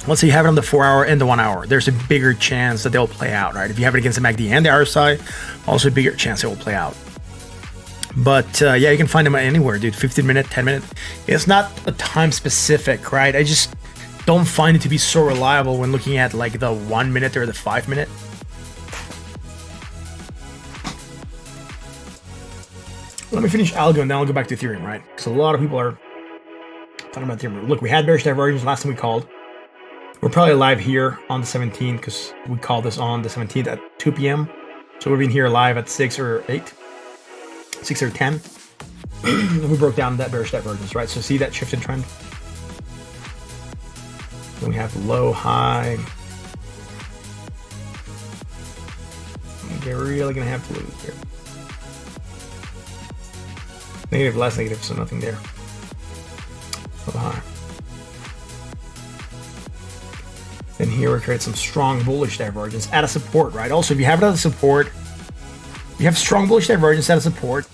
let's say you have it on the 4 hour and the 1 hour, there's a bigger chance that they'll play out, right? If you have it against the MACD and the RSI, also a bigger chance it will play out. But yeah, you can find them anywhere, dude. 15 minute, 10 minute. It's not a time specific, right? I just don't find it to be so reliable when looking at like the 1 minute or the 5 minute. Let me finish ALGO and then I'll go back to Ethereum, right? Because a lot of people are talking about Ethereum. Look, we had bearish divergence last time we called. We're probably live here on the 17th because we called this on the 17th at 2 p.m. So we've been here live at 6 or 8. 6 or 10. We broke down that bearish divergence, right? So see that shift in trend? Then we have low, high. We're really gonna have to lose here. Negative, less negative, so nothing there. Low, high. Then here we create some strong bullish divergence at a support, right? Also, if you have it at a support, you have strong bullish divergence at a support,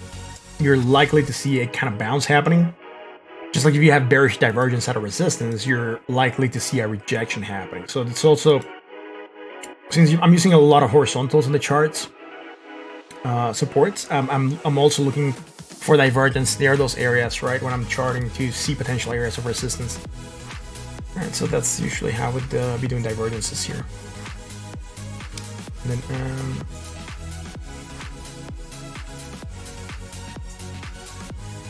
you're likely to see a kind of bounce happening. Just like if you have bearish divergence at a resistance, you're likely to see a rejection happening. So it's also, since I'm using a lot of horizontals in the charts, supports, I'm also looking for divergence near those areas, right? When I'm charting to see potential areas of resistance. All right, so that's usually how I would be doing divergences here. And then,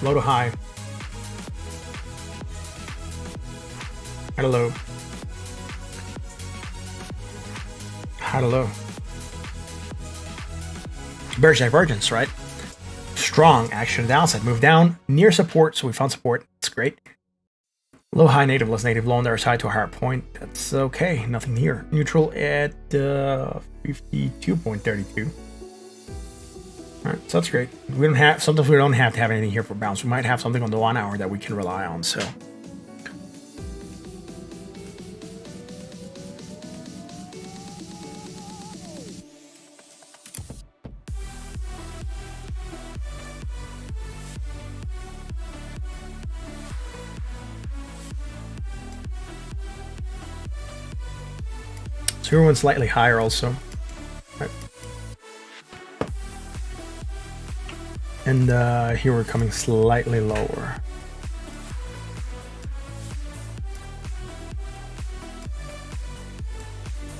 low to high, high to low, high to low. Bearish divergence, right? Strong action to downside, move down near support. So we found support. That's great. Low, high, negative, less negative, low on the other side to a higher point. That's okay. Nothing here. Neutral at 52.32. All right, so that's great. We don't have, sometimes we don't have to have anything here for bounce. We might have something on the 1 hour that we can rely on. So So here we went slightly higher also. Right. And here we're coming slightly lower.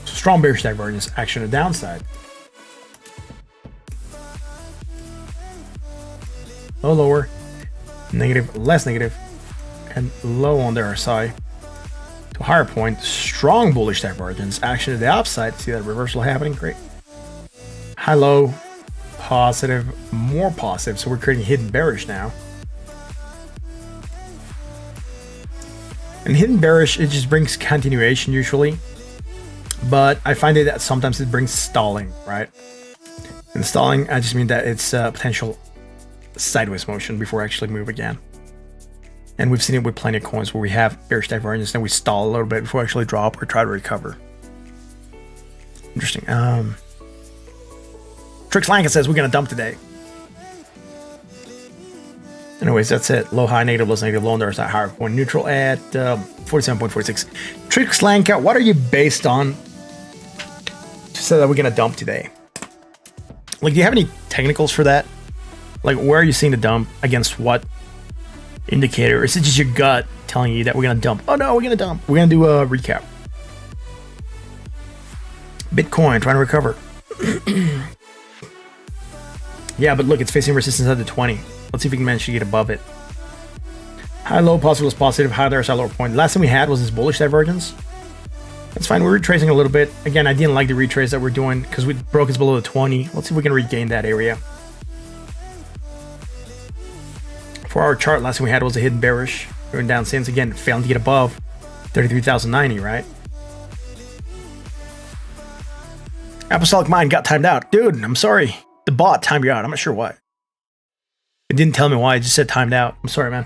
So strong bearish divergence action to the downside. Low, lower, negative, less negative, and low on the RSI. To a higher point, strong bullish divergence action to the upside. See that reversal happening? Great. High, low, positive, more positive. So we're creating hidden bearish now. And hidden bearish, it just brings continuation usually. But I find that sometimes it brings stalling, right? And stalling, I just mean that it's potential sideways motion before actually move again. And we've seen it with plenty of coins where we have bearish divergence, then we stall a little bit before we actually drop or try to recover. Interesting. Trix Lanka says we're gonna dump today. Anyways, that's it. Low, high, negative, less negative, low, and there's that higher point. Neutral at 47.46. Trix Lanka, what are you based on to say that we're gonna dump today? Like, do you have any technicals for that? Like, where are you seeing the dump against what indicator? Or is it just your gut telling you that we're gonna dump? Oh no, we're gonna dump. We're gonna do a recap. Bitcoin trying to recover. Yeah, but look, it's facing resistance at the 20. Let's see if we can manage to get above it. High, low, positive, positive, high, there's our lower point. Last thing we had was this bullish divergence. That's fine. We're retracing a little bit. Again, I didn't like the retrace that we're doing because we broke us below the 20. Let's see if we can regain that area. For our chart, last thing we had was a hidden bearish. Going down since, again, failing to get above 33,090, right? Apostolic Mind got timed out. Dude, I'm sorry. The bot timed you out. I'm not sure why. It didn't tell me why. It just said timed out. I'm sorry, man.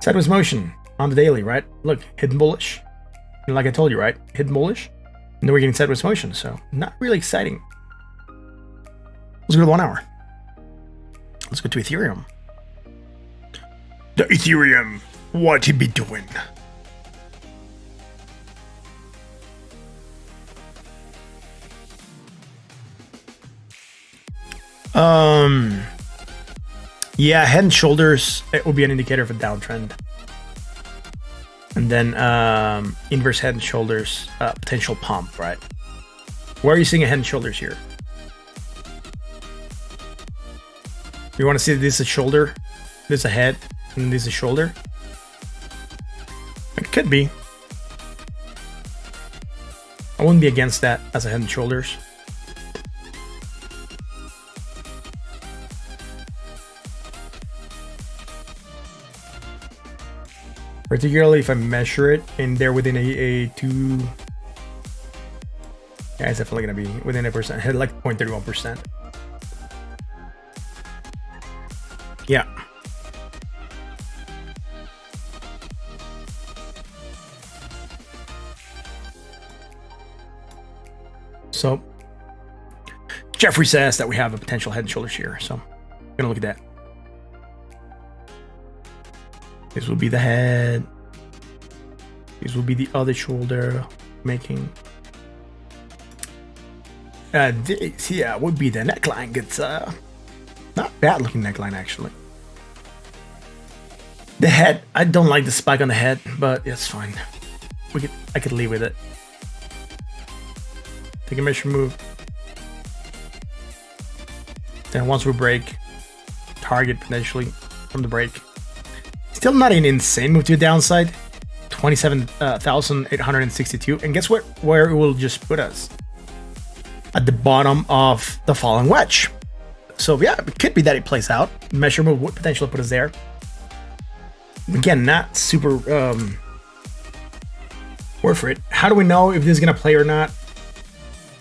Sideways motion on the daily, right? Look, hidden bullish. And like I told you, right? Hidden bullish. And then we're getting sideways motion. So not really exciting. Let's go to the 1 hour. Let's go to Ethereum. The Ethereum. What he be doing? Yeah, head and shoulders, it will be an indicator of a downtrend. And then inverse head and shoulders, potential pump, right? Where are you seeing a head and shoulders here? You want to see this is a shoulder, this is a head, and this is a shoulder? It could be. I wouldn't be against that as a head and shoulders. Particularly if I measure it and they're within a 2. Yeah, it's definitely gonna be within a percent. Hit like 0.31%. Yeah. So Jeffrey says that we have a potential head and shoulders here. So I'm gonna look at that. This will be the head. This will be the other shoulder making. This here would be the neckline. It's not bad looking neckline actually. The head, I don't like the spike on the head, but it's fine. I could live with it. Take a measure move. Then once we break, target potentially from the break. Still not an insane move to the downside. 27,862. And guess what? Where it will just put us? At the bottom of the falling wedge. So yeah, it could be that it plays out. Measure move would potentially put us there. Again, not super worth it. How do we know if this is gonna play or not?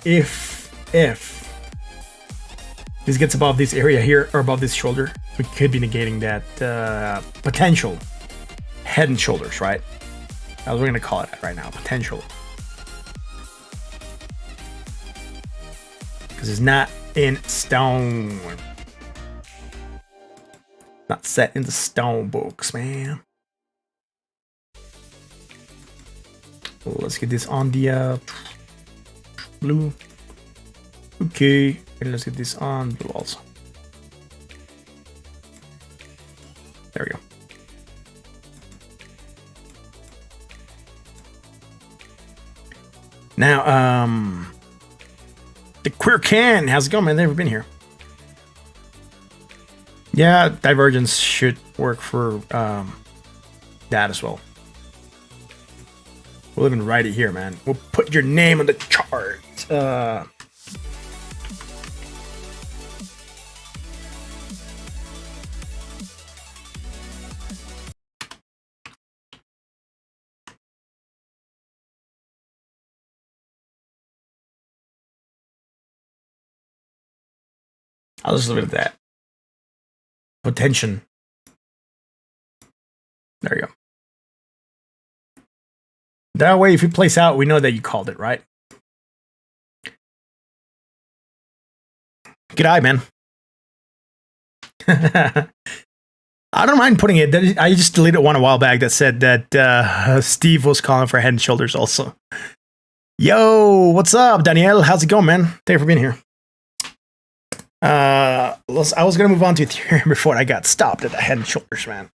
If this gets above this area here or above this shoulder, we could be negating that potential head and shoulders, right? As we're gonna call it right now, potential. Because it's not in stone. Not set in the stone books, man. Let's get this on the blue. Okay, and let's get this on blue also. There we go. Now, the Queer Can, how's it going, man? They've never been here. Yeah, divergence should work for that as well. We'll even write it here, man. We'll put your name on the chart. I'll just leave it at that. Potential. There you go. That way, if you place out, we know that you called it, right? Good eye, man. I don't mind putting it. I just deleted one a while back that said that Steve was calling for Head and Shoulders also. Yo, what's up, Danielle? How's it going, man? Thank you for being here. I was gonna move on to Ethereum before I got stopped at the Head and Shoulders, man.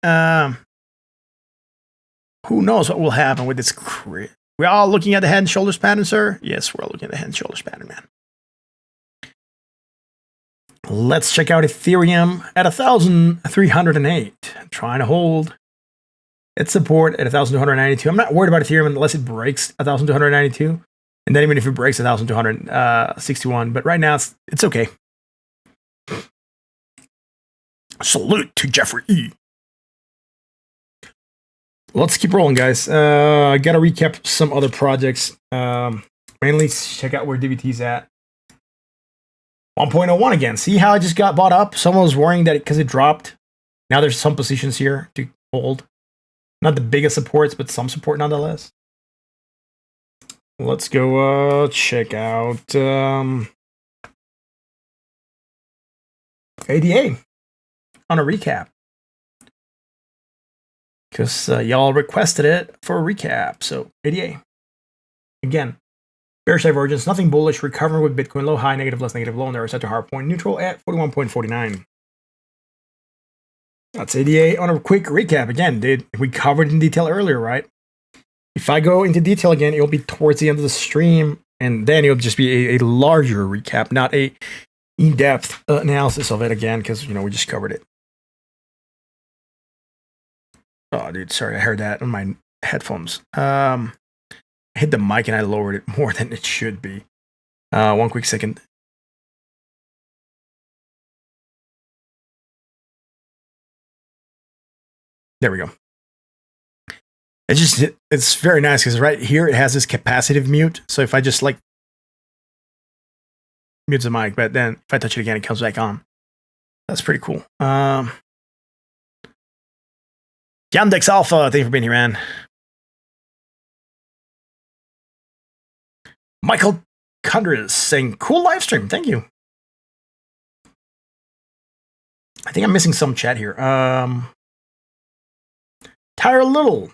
Who knows what will happen with this? We're all looking at the Head and Shoulders pattern, sir. Yes, we're all looking at the Head and Shoulders pattern, man. Let's check out Ethereum at 1,308. Trying to hold its support at 1,292. I'm not worried about Ethereum unless it breaks 1,292, and then even if it breaks 1,261. But right now, it's okay. Salute to Jeffrey E. Let's keep rolling, guys. I gotta recap some other projects. Mainly check out where DVT's at. 1.01 again. See how I just got bought up? Someone was worrying that because it dropped. Now there's some positions here to hold. Not the biggest supports, but some support nonetheless. Let's go check out ADA on a recap. Because y'all requested it for a recap. So ADA. Again, bearish divergence, nothing bullish, recovering with Bitcoin, low, high, negative, less, negative, low, and there set to hard point, neutral at 41.49. That's ADA on a quick recap. Again, we covered in detail earlier, right? If I go into detail again, it'll be towards the end of the stream, and then it'll just be a larger recap, not a in-depth analysis of it again, because, we just covered it. Oh, dude, sorry, I heard that on my headphones. I hit the mic and I lowered it more than it should be. One quick second. There we go. It's very nice because right here it has this capacitive mute. So if I just mutes the mic, but then if I touch it again, it comes back on. That's pretty cool. Yandex Alpha, thank you for being here, man. Michael Cundris saying, cool live stream. Thank you. I think I'm missing some chat here. Tyre Little.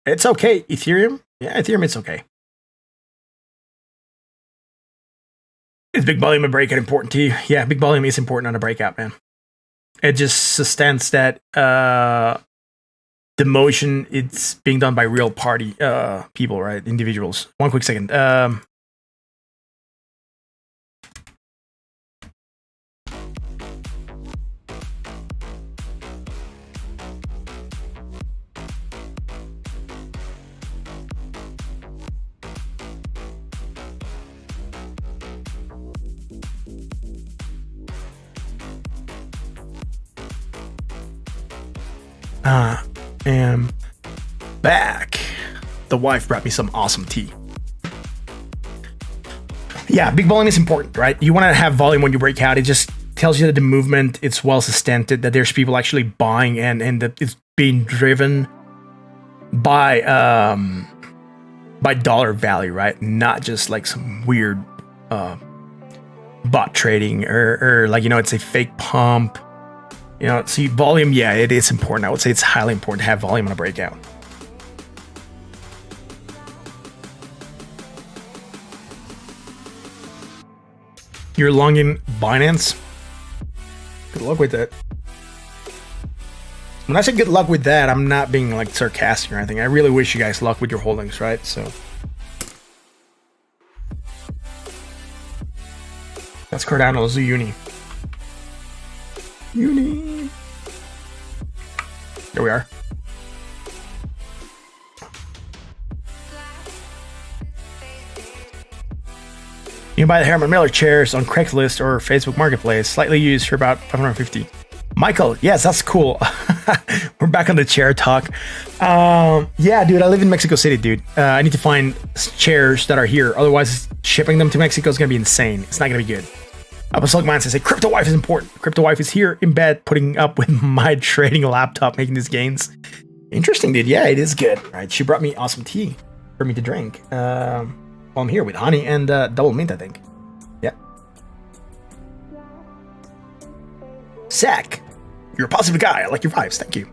It's okay. Ethereum? Yeah, Ethereum, it's okay. Is big volume a breakout important to you? Yeah, big volume is important on a breakout, man. It just sustains that the motion, it's being done by real party people, right? Individuals. One quick second. Am back. The wife brought me some awesome tea. Yeah, big volume is important, right? You want to have volume when you break out. It just tells you that the movement, it's well sustained, that there's people actually buying and that it's being driven by dollar value, right? Not just like some weird bot trading or it's a fake pump. See, volume, yeah, it is important. I would say it's highly important to have volume on a breakout. You're longing Binance. Good luck with that. When I say good luck with that, I'm not being like sarcastic or anything. I really wish you guys luck with your holdings, right? So that's Cardano. Let's do Uni. Uni. There we are. You can buy the Herman Miller chairs on Craigslist or Facebook Marketplace, slightly used for about $550. Michael, yes, that's cool. We're back on the chair talk. Yeah, dude, I live in Mexico City, dude. I need to find chairs that are here. Otherwise, shipping them to Mexico is going to be insane. It's not going to be good. Apostle Man says, Crypto Wife is important. Crypto Wife is here in bed, putting up with my trading laptop, making these gains. Interesting, dude. Yeah, it is good. Right? She brought me awesome tea for me to drink. While I'm here with honey and double mint, I think. Yeah. Zach, you're a positive guy. I like your vibes. Thank you.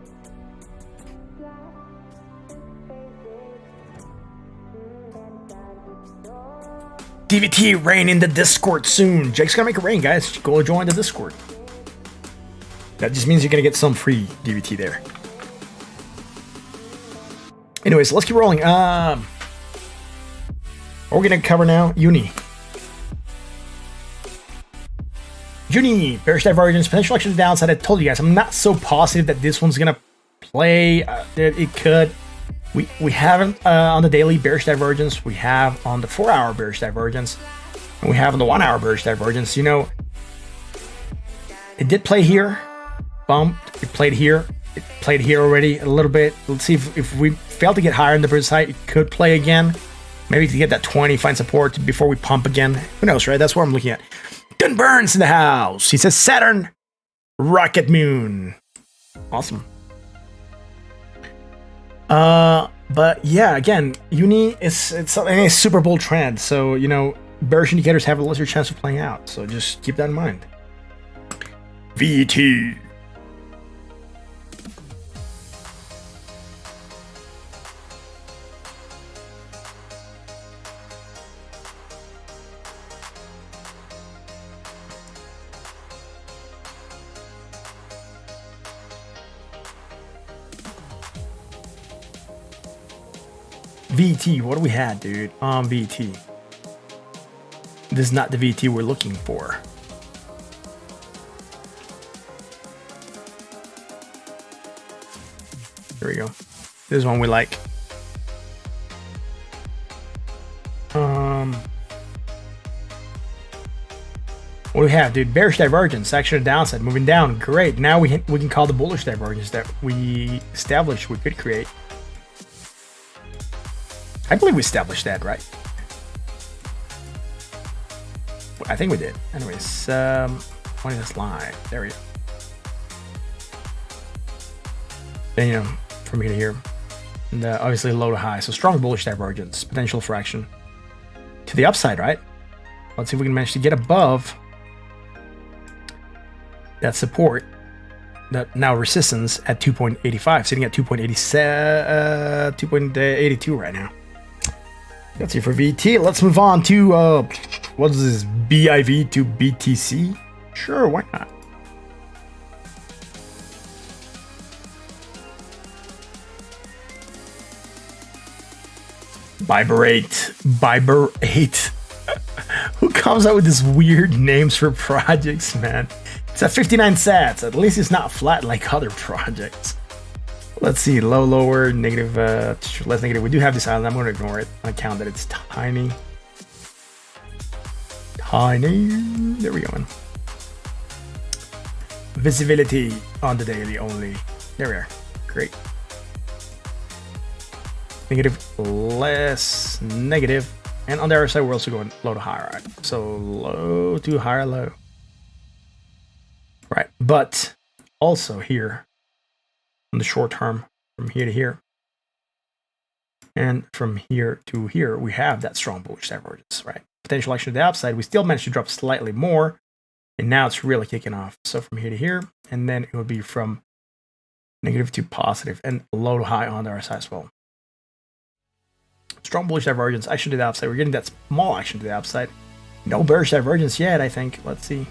DVT rain in the Discord soon. Jake's gonna make it rain, guys. Go join the Discord. That just means you're gonna get some free DVT there. Anyways, let's keep rolling. What are we gonna cover now? Uni, bearish divergence, potential action downside. I told you guys, I'm not so positive that this one's gonna play. It could. We haven't on the daily bearish divergence. We have on the 4-hour bearish divergence, and we have on the 1-hour bearish divergence. You know, it did play here, bumped. It played here. It played here already a little bit. Let's see if we fail to get higher in the bearish side, it could play again. Maybe to get that 20, find support before we pump again. Who knows, right? That's what I'm looking at. Gun Burns in the house. He says Saturn, Rocket Moon. Awesome. But yeah, again, Uni it's a Super Bowl trend. So, you know, bearish indicators have a lesser chance of playing out. So just keep that in mind. VT. VT, what do we had, dude? VT. This is not the VT we're looking for. Here we go. This is one we like. What do we have, dude? Bearish divergence, action to downside, moving down. Great. Now we can call the bullish divergence that we established we could create. I believe we established that, right? I think we did. Anyways, when is this live? There we go. Then, you know, from here to here. And obviously low to high. So strong bullish divergence, potential for action to the upside, right? Let's see if we can manage to get above that support, that now resistance at 2.85, sitting at 2.82 right now. That's it for VT. Let's move on to what is this? BIV to BTC? Sure, why not? Viberate. Who comes up with these weird names for projects, man? It's at 59 sats. At least it's not flat like other projects. Let's see, low, lower, negative, less negative. We do have this island. I'm going to ignore it on account that it's tiny. There we go. Man. Visibility on the daily only. There we are. Great. Negative, less, negative. And on the other side, we're also going low to high, right? So low to higher, low. Right, but also here, on the short term, from here to here, and from here to here, we have that strong bullish divergence, right? Potential action to the upside, we still managed to drop slightly more, and now it's really kicking off. So from here to here, and then it would be from negative to positive, and low to high on the other side as well. Strong bullish divergence, action to the upside. We're getting that small action to the upside. No bearish divergence yet, I think. Let's see.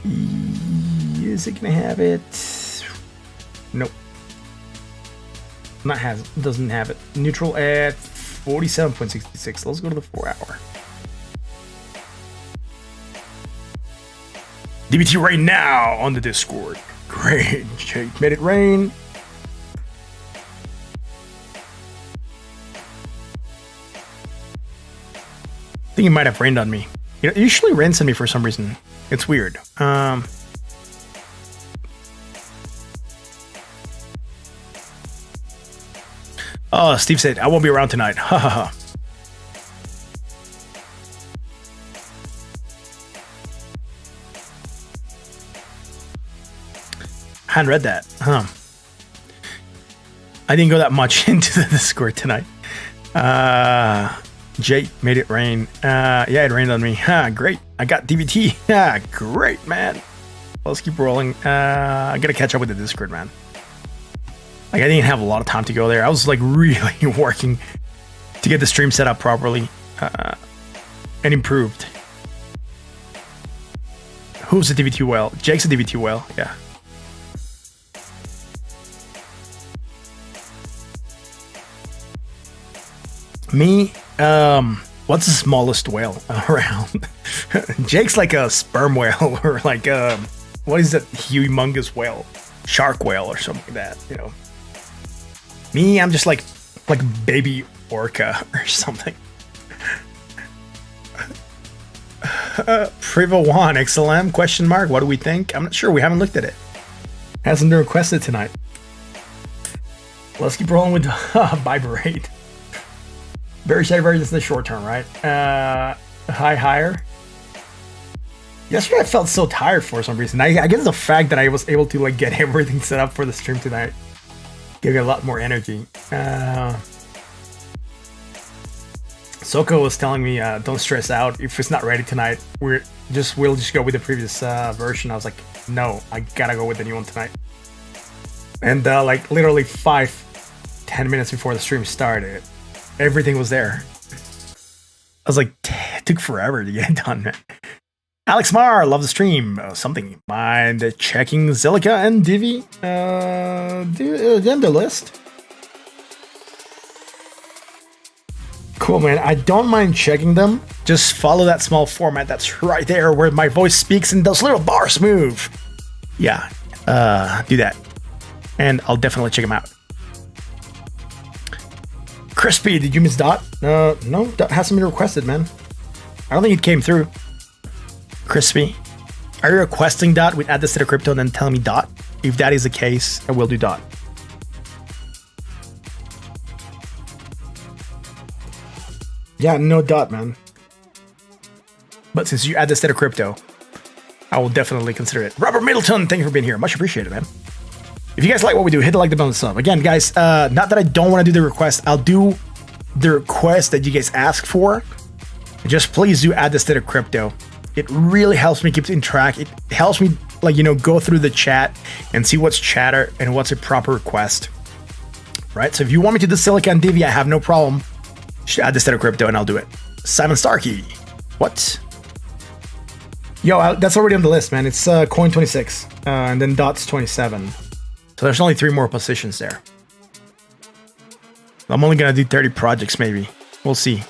Is it gonna have it? Nope. Doesn't have it. Neutral at 47.66. Let's go to the 4-hour. DBT right now on the Discord. Great. Jake made it rain. I think it might have rained on me. It usually rains on me for some reason. It's weird. Oh, Steve said, I won't be around tonight. Ha ha ha. I hadn't read that. Huh. I didn't go that much into the Discord tonight. Jake made it rain. Yeah, it rained on me. Great. I got DVT. Great, man. Let's keep rolling. I gotta catch up with the Discord, man. Like, I didn't have a lot of time to go there. I was like really working to get the stream set up properly and improved. Who's a DVT whale? Jake's a DVT whale. Yeah. Me, what's the smallest whale around? Jake's like a sperm whale or like what is that humongous whale? Shark whale or something like that, you know. Me, I'm just like baby orca or something. Priva 1 XLM question mark. What do we think? I'm not sure. We haven't looked at it. Hasn't been requested tonight. Let's keep rolling with Viberate. Very divergence in the short term, right? Higher. Yesterday I felt so tired for some reason. I guess the fact that I was able to like get everything set up for the stream tonight gave me a lot more energy. Soko was telling me don't stress out if it's not ready tonight. We'll just go with the previous version. I was like, no, I gotta go with the new one tonight. And like literally 5-10 minutes before the stream started, everything was there. I was like, it took forever to get it done, man. Alex Mar, love the stream. Something. Mind checking Zilliqa and Divi? The list. Cool, man. I don't mind checking them. Just follow that small format that's right there where my voice speaks and those little bars move. Yeah, do that. And I'll definitely check them out. Crispy, did you miss Dot? No, Dot hasn't been requested, man. I don't think it came through. Crispy, are you requesting Dot with add this to the crypto and then tell me Dot? If that is the case, I will do Dot. Yeah, no Dot, man. But since you add this to the crypto, I will definitely consider it. Robert Middleton, thank you for being here. Much appreciated, man. If you guys like what we do, hit the like button and sub. Again, guys, not that I don't want to do the request. I'll do the request that you guys ask for. Just please do add this to the crypto. It really helps me keep in track. It helps me, like, you know, go through the chat and see what's chatter and what's a proper request. Right? So if you want me to do Zilliqa and Divi, I have no problem. Just add this to the crypto and I'll do it. Simon Starkey. What? Yo, that's already on the list, man. It's coin 26 and then Dot's 27. So there's only 3 more positions there. I'm only going to do 30 projects, maybe. We'll see.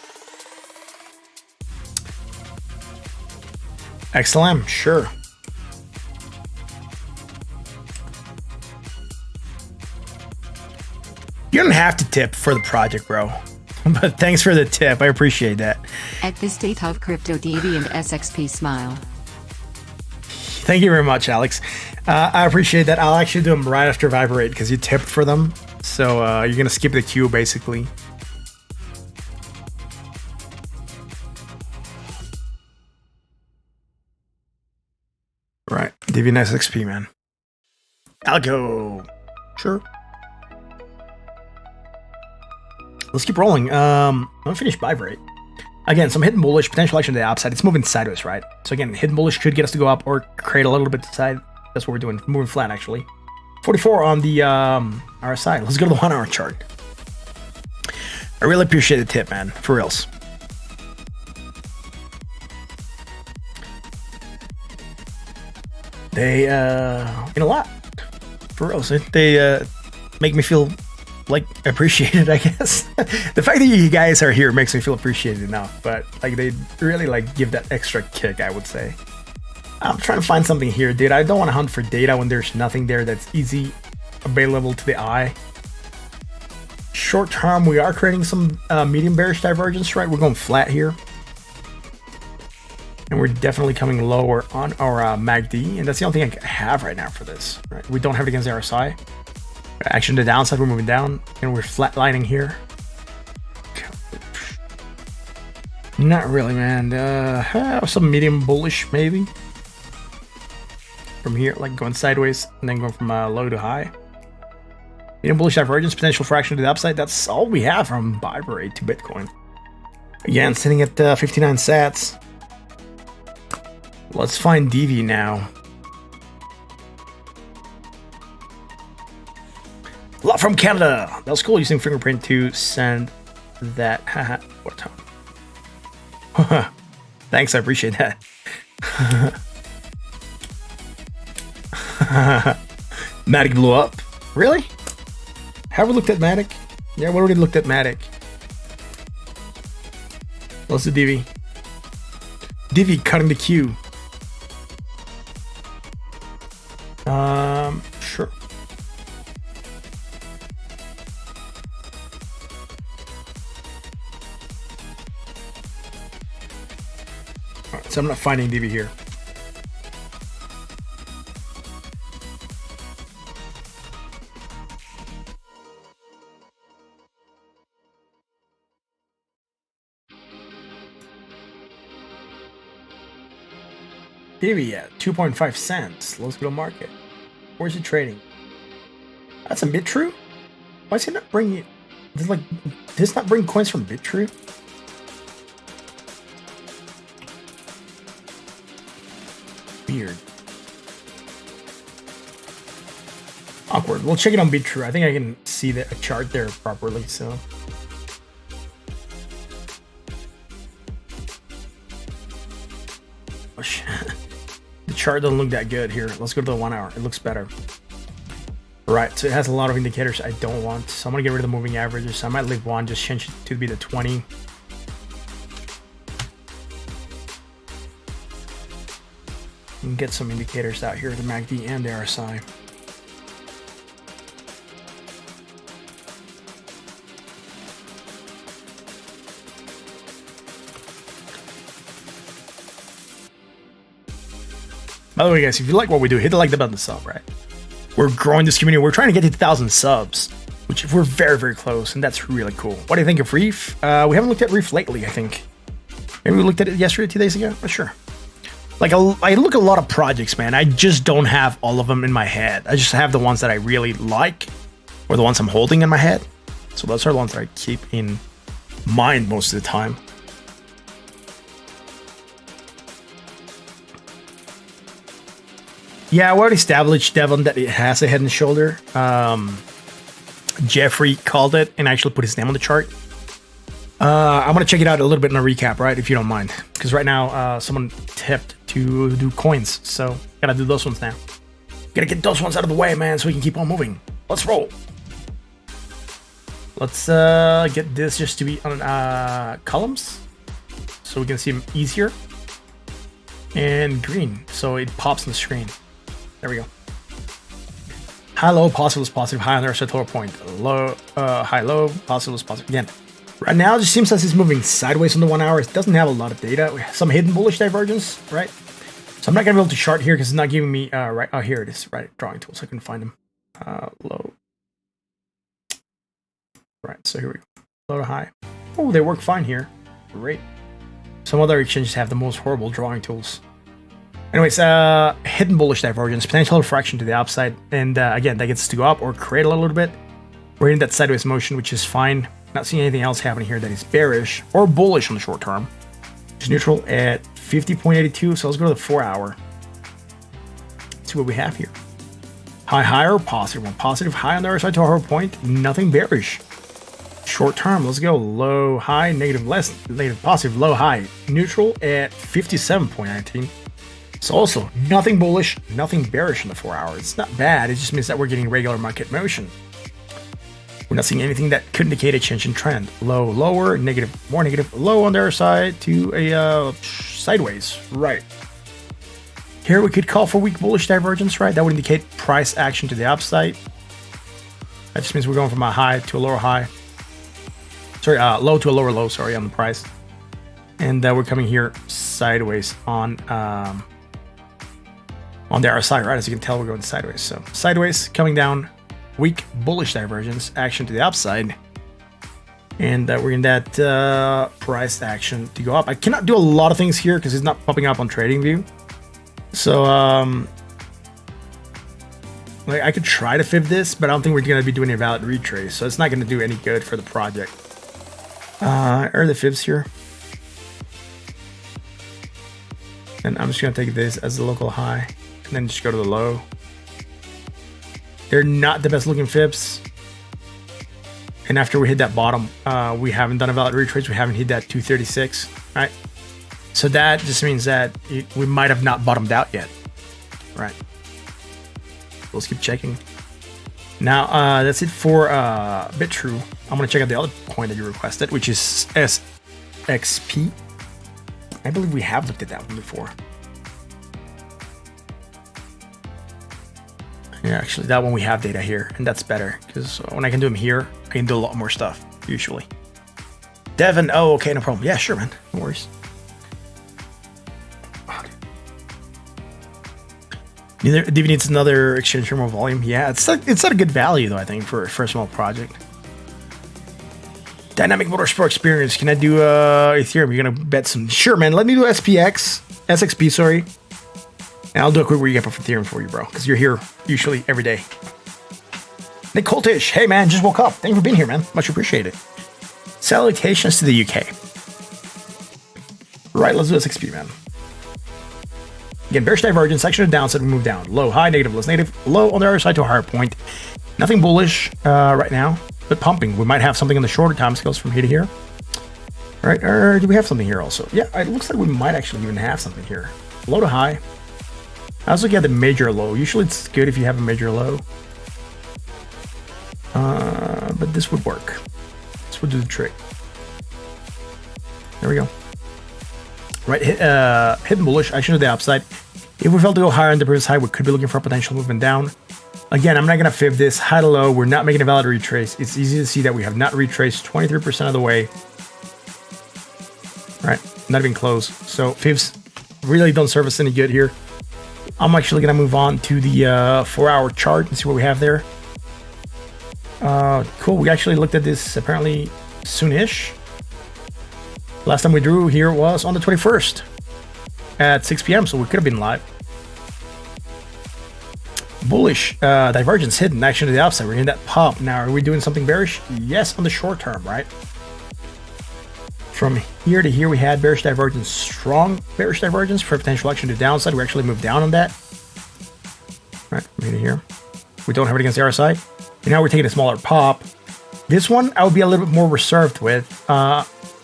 XLM, sure. You don't have to tip for the project, bro. But thanks for the tip. I appreciate that. At the state of crypto, DV and SXP smile. Thank you very much, Alex. I appreciate that. I'll actually do them right after Viberate because you tipped for them. So you're going to skip the queue, basically. Right. DV nice XP, man. ALGO. Sure. Let's keep rolling. I'm going to finish Viberate. Again, some hidden bullish, potential action to the upside. It's moving sideways, right? So again, hidden bullish could get us to go up or create a little bit to the side. That's what we're doing. Moving flat, actually. 44 on the RSI. Let's go to the 1 hour chart. I really appreciate the tip, man. For reals. They mean a lot. For real. So they make me feel like appreciated, I guess. The fact that you guys are here makes me feel appreciated enough, but like they really like give that extra kick, I would say. I'm trying to find something here, dude. I don't want to hunt for data when there's nothing there that's easy available to the eye. Short term, we are creating some medium bearish divergence, right? We're going flat here. And we're definitely coming lower on our MACD, and that's the only thing I have right now for this, right? We don't have it against the RSI. Action to the downside, we're moving down, and we're flatlining here. Not really, man. Some medium bullish, maybe. From here, like going sideways, and then going from low to high. Medium bullish divergence, potential for action to the upside. That's all we have from Viberate to Bitcoin. Again, sitting at 59 sats. Let's find DV now. Lot from Canada. That was cool, using fingerprint to send that. Haha. What time? Thanks, I appreciate that. MATIC blew up. Really? Have we looked at MATIC? Yeah, we already looked at MATIC. Let's do DV. DV cutting the queue. Sure. Alright, so I'm not finding DV here. DV at 2.5 cents. Let's go to market. Where's it trading? That's a BitTrue? Why is it not bringing? Does this not bring coins from BitTrue? Weird. Awkward. We'll check it on BitTrue. I think I can see the chart there properly. So. Oh shit. The chart doesn't look that good here. Let's go to the 1 hour. It looks better. Right, so it has a lot of indicators I don't want. So I'm gonna get rid of the moving averages. So I might leave one, just change it to be the 20. And get some indicators out here, the MACD and the RSI. By the way, guys, if you like what we do, hit the like button, sub, right? We're growing this community. We're trying to get to 1,000 subs, which we're very, very close, and that's really cool. What do you think of Reef? We haven't looked at Reef lately, I think. Maybe we looked at it yesterday, 2 days ago? Not sure. Like, I look at a lot of projects, man. I just don't have all of them in my head. I just have the ones that I really like, or the ones I'm holding in my head. So those are the ones that I keep in mind most of the time. Yeah, we already established, Devon, that it has a head and shoulder. Jeffrey called it and actually put his name on the chart. I'm going to check it out a little bit in a recap, right? If you don't mind. Because right now, someone tipped to do coins. So, gotta do those ones now. Gotta get those ones out of the way, man, so we can keep on moving. Let's roll. Let's get this just to be on columns. So we can see them easier. And green, so it pops on the screen. There we go. High, low, positive is positive, high on the RSI lower point. Low, high, low, positive is positive. Again, right now it just seems as it's moving sideways on the 1 hour. It doesn't have a lot of data. Some hidden bullish divergence, right? So I'm not gonna be able to chart here because it's not giving me right. Oh, here it is. Right, drawing tools. I can find them. Low. Right. So here we go. Low to high. Oh, they work fine here. Great. Some other exchanges have the most horrible drawing tools. Anyways, hidden bullish divergence, potential fraction to the upside, and again, that gets to go up or create a little bit. We're in that sideways motion, which is fine. Not seeing anything else happening here that is bearish or bullish on the short term. It's neutral at 50.82, so let's go to the 4 hour. Let's see what we have here. High, higher, positive one. Positive, high on the RSI to our point, nothing bearish. Short term, let's go low, high, negative, less, negative, positive, low, high. Neutral at 57.19. So also nothing bullish, nothing bearish in the 4 hour. It's not bad. It just means that we're getting regular market motion. We're not seeing anything that could indicate a change in trend. Low, lower, negative, more negative, low on the other side to a sideways, right? Here we could call for weak bullish divergence, right? That would indicate price action to the upside. That just means we're going from a high to a lower high. Sorry, low to a lower low, sorry, on the price. And we're coming here sideways on the RSI, right? As you can tell, we're going sideways. So sideways, coming down, weak bullish divergence, action to the upside. And we're in that price action to go up. I cannot do a lot of things here because it's not popping up on TradingView. So like I could try to fib this, but I don't think we're going to be doing a valid retrace. So it's not going to do any good for the project. Are the fibs here? And I'm just going to take this as the local high and then just go to the low. They're not the best looking fibs. And after we hit that bottom, we haven't done a valid retrace. We haven't hit that 236, right? So that just means that we might have not bottomed out yet, right? Let's keep checking. Now, that's it for BitTrue. I'm going to check out the other coin that you requested, which is SXP. I believe we have looked at that one before. Yeah, actually, that one we have data here, and that's better because when I can do them here, I can do a lot more stuff, usually. Devin, oh, okay, no problem. Yeah, sure, man. No worries. Divi needs another exchange for more volume. Yeah, it's at a good value, though, I think, for a small project. Dynamic Motorsport Experience. Can I do Ethereum? You're going to bet some. Sure, man. Let me do SXP, sorry. And I'll do a quick recap of Ethereum for you, bro, because you're here usually every day. Nick Coltish. Hey, man, just woke up. Thank you for being here, man. Much appreciated. Salutations to the UK. Right, let's do SXP, man. Again, bearish divergence, section of downside, we move down. Low, high, negative, less negative, low on the other side to a higher point. Nothing bullish right now, but pumping. We might have something in the shorter time scales from here to here. All right, or do we have something here also? Yeah, it looks like we might actually even have something here. Low to high. I was looking at the major low. Usually it's good if you have a major low. But this would work. This would do the trick. There we go. Right, hidden bullish, action to the upside. If we fail to go higher on the previous high, we could be looking for a potential movement down. Again, I'm not going to fib this. High to low, we're not making a valid retrace. It's easy to see that we have not retraced 23% of the way. Right, not even close. So fibs really don't serve us any good here. I'm actually going to move on to the 4-hour chart and see what we have there. Cool, we actually looked at this apparently soonish. Last time we drew here was on the 21st at 6 p.m. So we could have been live. Bullish divergence hidden, action to the upside. We're in that pop. Now, are we doing something bearish? Yes, on the short term, right? From here to here, we had bearish divergence, strong bearish divergence for potential action to the downside. We actually moved down on that. Right, from here to here. We don't have it against the RSI. And now we're taking a smaller pop. This one, I would be a little bit more reserved with.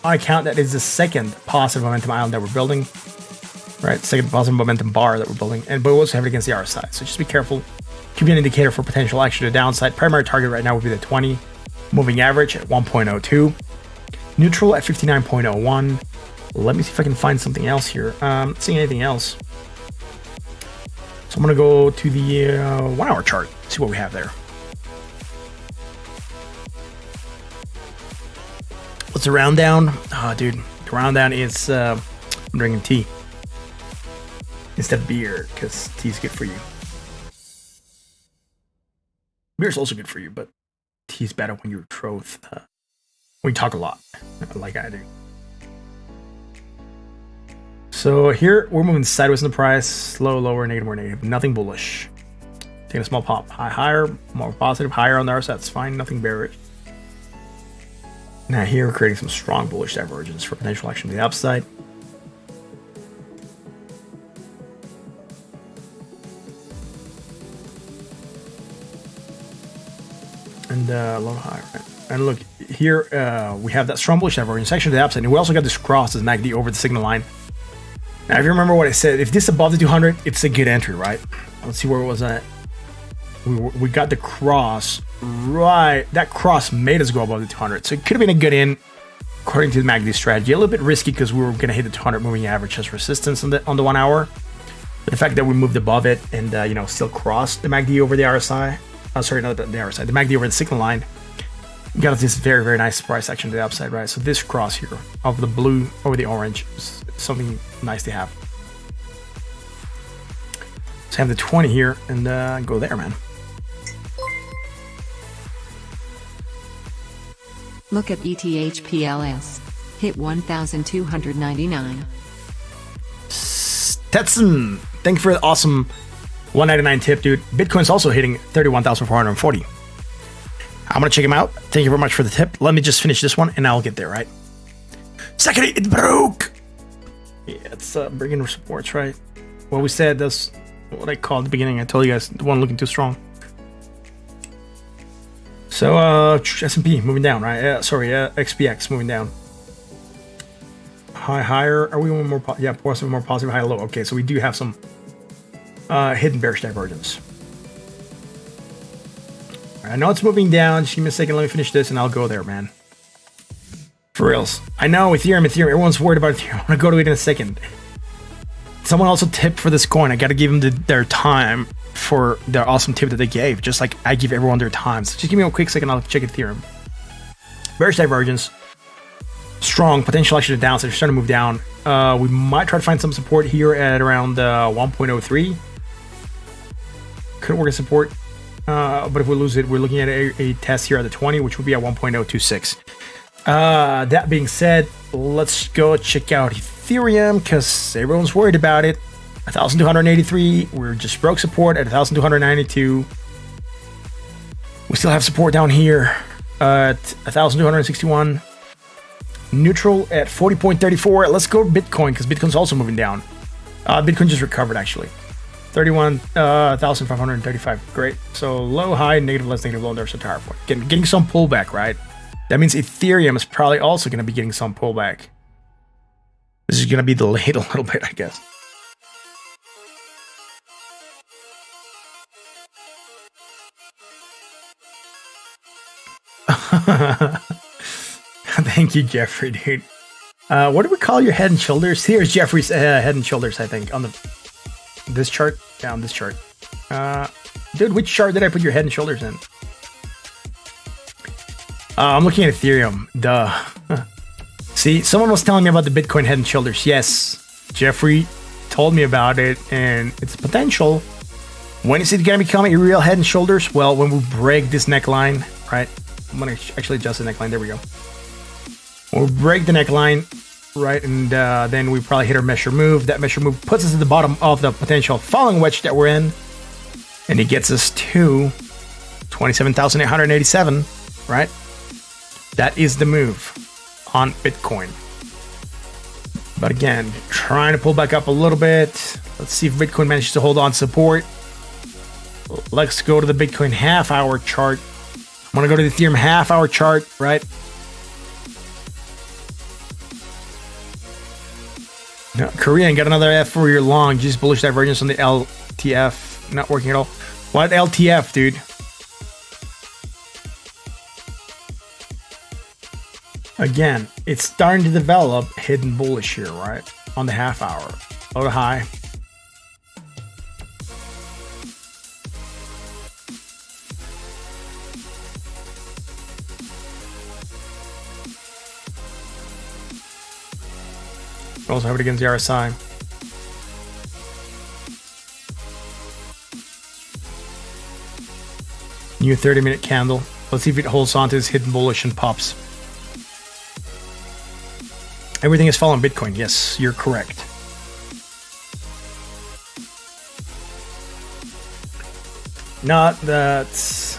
On account that is the second positive momentum island that we're building, right? Second positive momentum bar that we're building, but we also have it against the RSI. So just be careful. Could be an indicator for potential action to the downside. Primary target right now would be the 20. Moving average at 1.02. Neutral at 59.01. Let me see if I can find something else here. Not seeing anything else. So I'm gonna go to the 1-hour chart. See what we have there. What's a round down? Oh, dude, the round down is I'm drinking tea instead of beer because tea's good for you. Beer's also good for you, but tea's better when you're betrothed. When you talk a lot, like I do. So here we're moving sideways in the price, low, lower, negative, more negative, nothing bullish. Taking a small pop, high, higher, more positive, higher on the RSI, that's fine, nothing bearish. Now here we're creating some strong bullish divergence for potential action to the upside. And low high, right? And look here, we have that strong bullish divergence section to the upside, and we also got this cross as MACD over the signal line. Now, if you remember what I said, if this is above the 200, it's a good entry, right? Let's see where it was at. We got the cross, right? That cross made us go above the 200. So it could have been a good in, according to the MACD strategy. A little bit risky because we were going to hit the 200 moving average as resistance on the 1 hour. But the fact that we moved above it and, still crossed the MACD over the RSI. Sorry, not the RSI, the MACD over the signal line. Got us this very, very nice price action to the upside, right? So this cross here of the blue over the orange is something nice to have. So have the 20 here and go there, man. Look at ETHPLS. Hit 1,299. Stetson, thank you for the awesome 199 tip, dude. Bitcoin's also hitting 31,440. I'm gonna check him out. Thank you very much for the tip. Let me just finish this one and I'll get there, right? Second, it broke. Yeah, it's bringing supports, right? What we said, that's what I called at the beginning. I told you guys, the one looking too strong. So S&P moving down, right? XPX moving down. Higher. Are we more? Yeah, positive, more positive, high, low. Okay, so we do have some hidden bearish divergence. I know it's moving down. Just give me a second. Let me finish this and I'll go there, man. For reals. I know Ethereum. Everyone's worried about Ethereum. I'm gonna go to it in a second. Someone also tipped for this coin. I gotta give them their time for their awesome tip that they gave, just like I give everyone their time. So just give me a quick second, I'll check Ethereum. Bearish divergence, strong potential actually to the downside, starting to move down. We might try to find some support here at around 1.03. Could work as support, but if we lose it, we're looking at a test here at the 20, which would be at 1.026. That being said, let's go check out Ethereum because everyone's worried about it. 1,283. We're just broke support at 1,292. We still have support down here at 1,261. Neutral at 40.34. Let's go Bitcoin because Bitcoin's also moving down. Bitcoin just recovered actually. 31,535. Great. So low, high, negative, less, negative, low. There's a tire point. Getting some pullback, right? That means Ethereum is probably also going to be getting some pullback. This is going to be delayed a little bit, I guess. Thank you, Jeffrey, dude. What do we call your head and shoulders? Here's Jeffrey's head and shoulders, I think, on this chart. Yeah, on this chart. Dude, which chart did I put your head and shoulders in? I'm looking at Ethereum. Duh. See, someone was telling me about the Bitcoin head and shoulders. Yes, Jeffrey told me about it, and it's potential. When is it going to become a real head and shoulders? Well, when we break this neckline, right? I'm going to actually adjust the neckline. There we go. When we break the neckline, right, and then we probably hit our measure move. That measure move puts us at the bottom of the potential falling wedge that we're in, and it gets us to 27,887, right? That is the move on Bitcoin. But again, trying to pull back up a little bit. Let's see if Bitcoin manages to hold on support. Let's go to the Bitcoin half-hour chart. I'm going to go to the Ethereum half-hour chart, right? No, Korean got another F for your long. Just bullish divergence on the LTF. Not working at all. What LTF, dude? Again, it's starting to develop hidden bullish here, right? On the half hour. Low to high. We also have it against the RSI. New 30-minute candle. Let's see if it holds on to this hidden bullish and pops. Everything is following Bitcoin. Yes, you're correct. Not that's...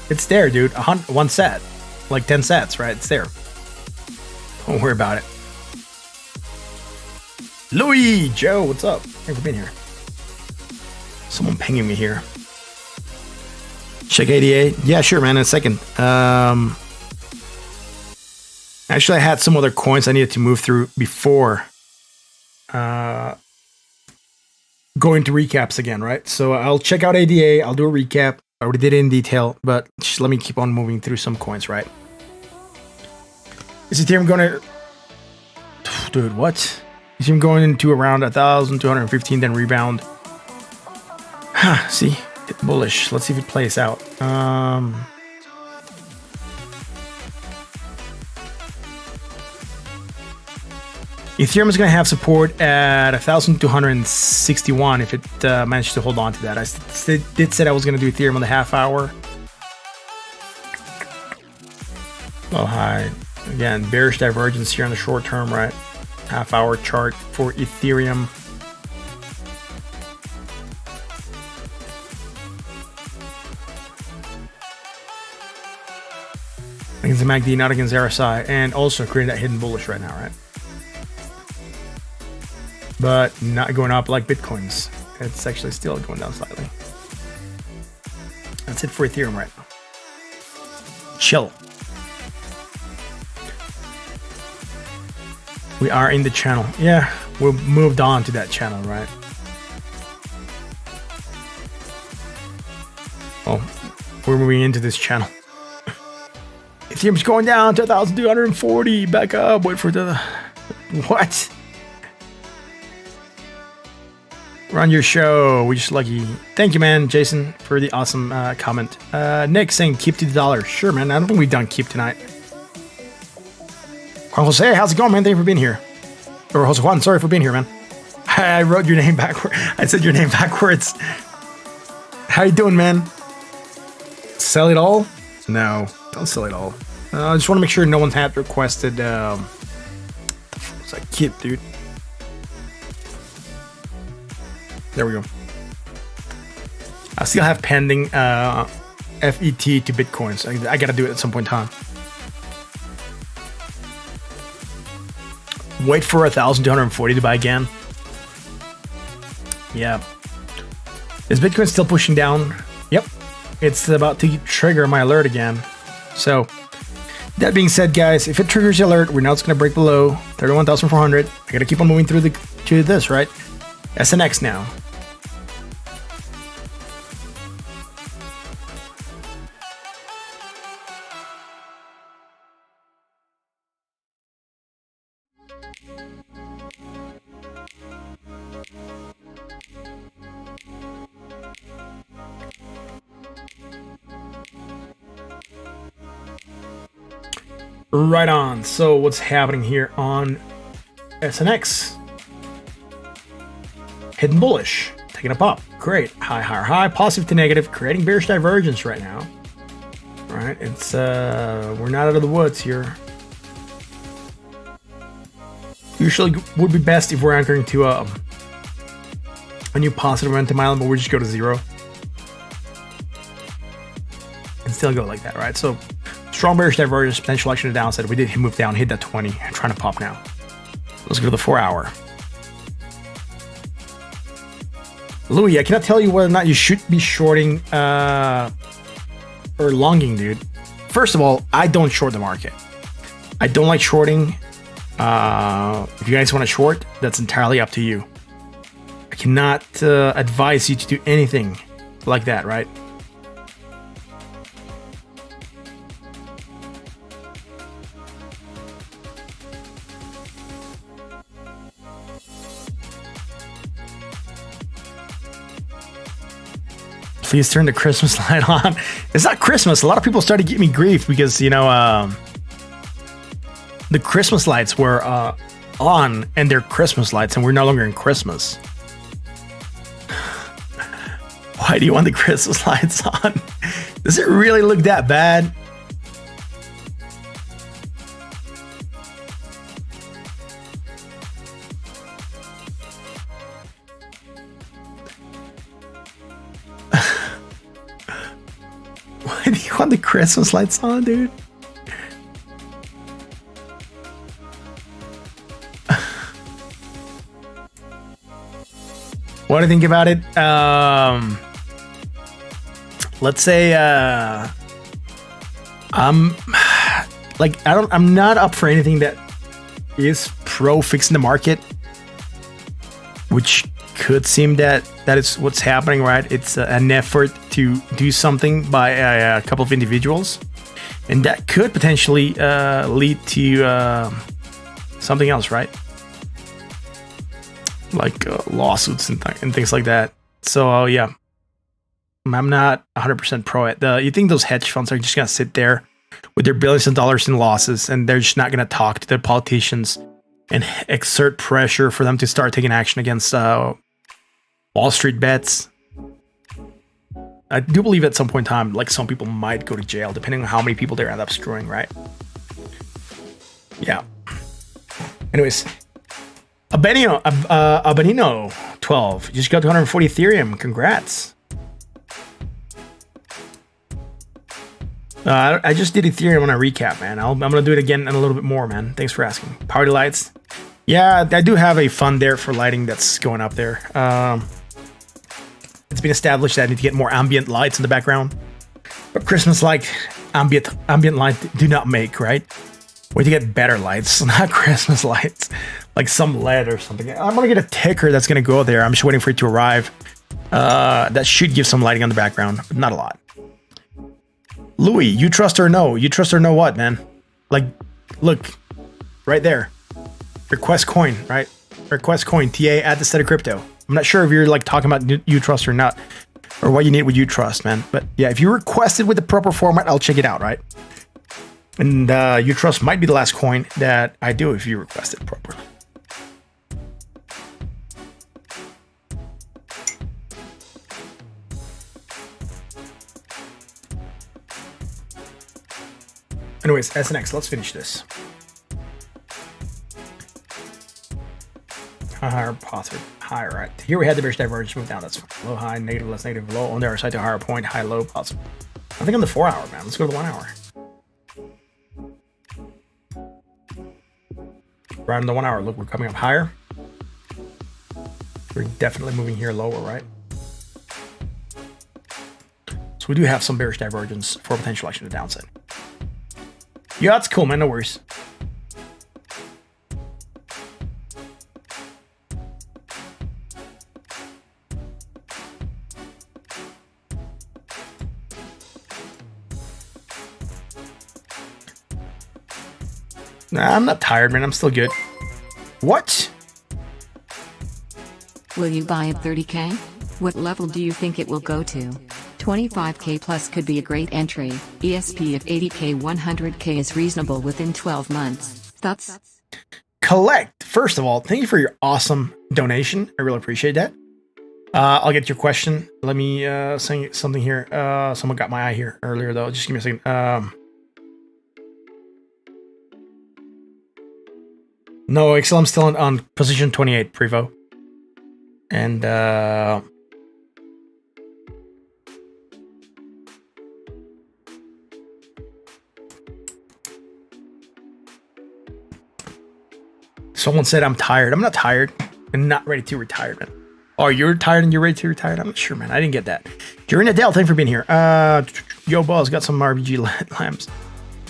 It's there, dude. One set. Like 10 sets, right? It's there. Don't worry about it. Louis! Joe, what's up? Never been here. Someone pinging me here. Check 88. Yeah, sure, man. In a second. Actually, I had some other coins I needed to move through before go into recaps again, right? So I'll check out ADA. I'll do a recap. I already did it in detail, but just let me keep on moving through some coins, right? Is Ethereum going to... Dude, what? Is Ethereum going into around 1,215, then rebound? See? Bullish. Let's see if it plays out. Ethereum is going to have support at 1,261 if it manages to hold on to that. I did say I was going to do Ethereum on the half hour. Oh, hi. Again, bearish divergence here on the short term, right? Half hour chart for Ethereum. Against the MACD, not against RSI, and also creating that hidden bullish right now, right? But not going up like Bitcoin's. It's actually still going down slightly. That's it for Ethereum right now. Chill. We are in the channel. Yeah, we moved on to that channel, right? Oh, we're moving into this channel. Ethereum's going down to 1,240. Back up. Wait for the... What? Run your show. We just lucky. Thank you, man, Jason, for the awesome comment. Nick saying keep to the dollar. Sure, man. I don't think we've done keep tonight. Juan Jose, how's it going, man? Thank you for being here. Or Jose Juan, sorry for being here, man. I wrote your name backwards. I said your name backwards. How you doing, man? Sell it all? No, don't sell it all. I just want to make sure no one had requested. What's that keep, dude? There we go. I still have pending FET to Bitcoin, so I gotta do it at some point in time. Wait for 1,240 to buy again. Yeah. Is Bitcoin still pushing down? Yep. It's about to trigger my alert again. So, that being said, guys, if it triggers the alert, we're now just gonna break below 31,400. I gotta keep on moving through this, right? SNX now. Right on. So what's happening here on SNX? Hidden bullish, taking a pop. Great. High, higher, high, positive to negative, creating bearish divergence right now. All right, it's we're not out of the woods here. Usually would be best if we're anchoring to a new positive momentum island, but we just go to zero and still go like that, right? So strong bearish divergence, potential action to downside. We did move down, hit that 20, trying to pop now. Let's go to the 4 hour. Louis, I cannot tell you whether or not you should be shorting or longing, dude. First of all, I don't short the market. I don't like shorting. If you guys want to short, that's entirely up to you. I cannot advise you to do anything like that, right? Please turn the Christmas light on. It's not Christmas. A lot of people started giving me grief because, you know, the Christmas lights were on and they're Christmas lights and we're no longer in Christmas. Why do you want the Christmas lights on? Does it really look that bad? Why do you want the Christmas lights on, dude? What do you think about it? Let's say I'm not up for anything that is pro fixing the market. which could seem that is what's happening, right? It's an effort to do something by a couple of individuals, and that could potentially lead to something else, right? Like lawsuits and things like that. So yeah, I'm not 100% pro it. You think those hedge funds are just gonna sit there with their billions of dollars in losses, and they're just not gonna talk to their politicians and exert pressure for them to start taking action against Wall Street bets? I do believe at some point in time, like, some people might go to jail depending on how many people they end up screwing, right? Yeah. Anyways, Abanino 12 just got 240 Ethereum. Congrats. I just did Ethereum on a recap, man. I'm gonna do it again and a little bit more, man. Thanks for asking. Party lights. Yeah, I do have a fund there for lighting that's going up there. It's been established that I need to get more ambient lights in the background. But Christmas light, ambient light do not make, right? We need to get better lights, not Christmas lights. Like some LED or something. I'm gonna get a ticker that's gonna go there. I'm just waiting for it to arrive. That should give some lighting on the background, but not a lot. Louis, you trust or no? You trust or no what, man? Like, look, right there. Request coin, right? Request coin, TA at the state of crypto. I'm not sure if you're like talking about you trust or not, or what you need with you trust, man. But yeah, if you request it with the proper format, I'll check it out, right? And you trust might be the last coin that I do if you request it properly. Anyways, SNX, let's finish this. Higher, positive, higher, right? Here we had the bearish divergence move down. That's fine. Low, high, negative, less negative, low. On the other side to higher point, high, low, positive. I think on the 4 hour, man. Let's go to the 1 hour. Right on the 1 hour, look, we're coming up higher. We're definitely moving here lower, right? So we do have some bearish divergence for potential action to the downside. Yeah, that's cool, man. No worries. Nah, I'm not tired, man. I'm still good. What? Will you buy at 30K? What level do you think it will go to? 25K plus could be a great entry. ESP of 80K, 100K is reasonable within 12 months. Thoughts? Collect. First of all, thank you for your awesome donation. I really appreciate that. I'll get your question. Let me say something here. Someone got my eye here earlier, though. Just give me a second. No, Excel, I'm still on position 28, Prevo. And someone said I'm tired. I'm not tired. I'm not ready to retire, man. Oh, you're tired and you're ready to retire? I'm not sure, man. I didn't get that. During Adele, thank you for being here. Yo, Ball's got some RBG lamps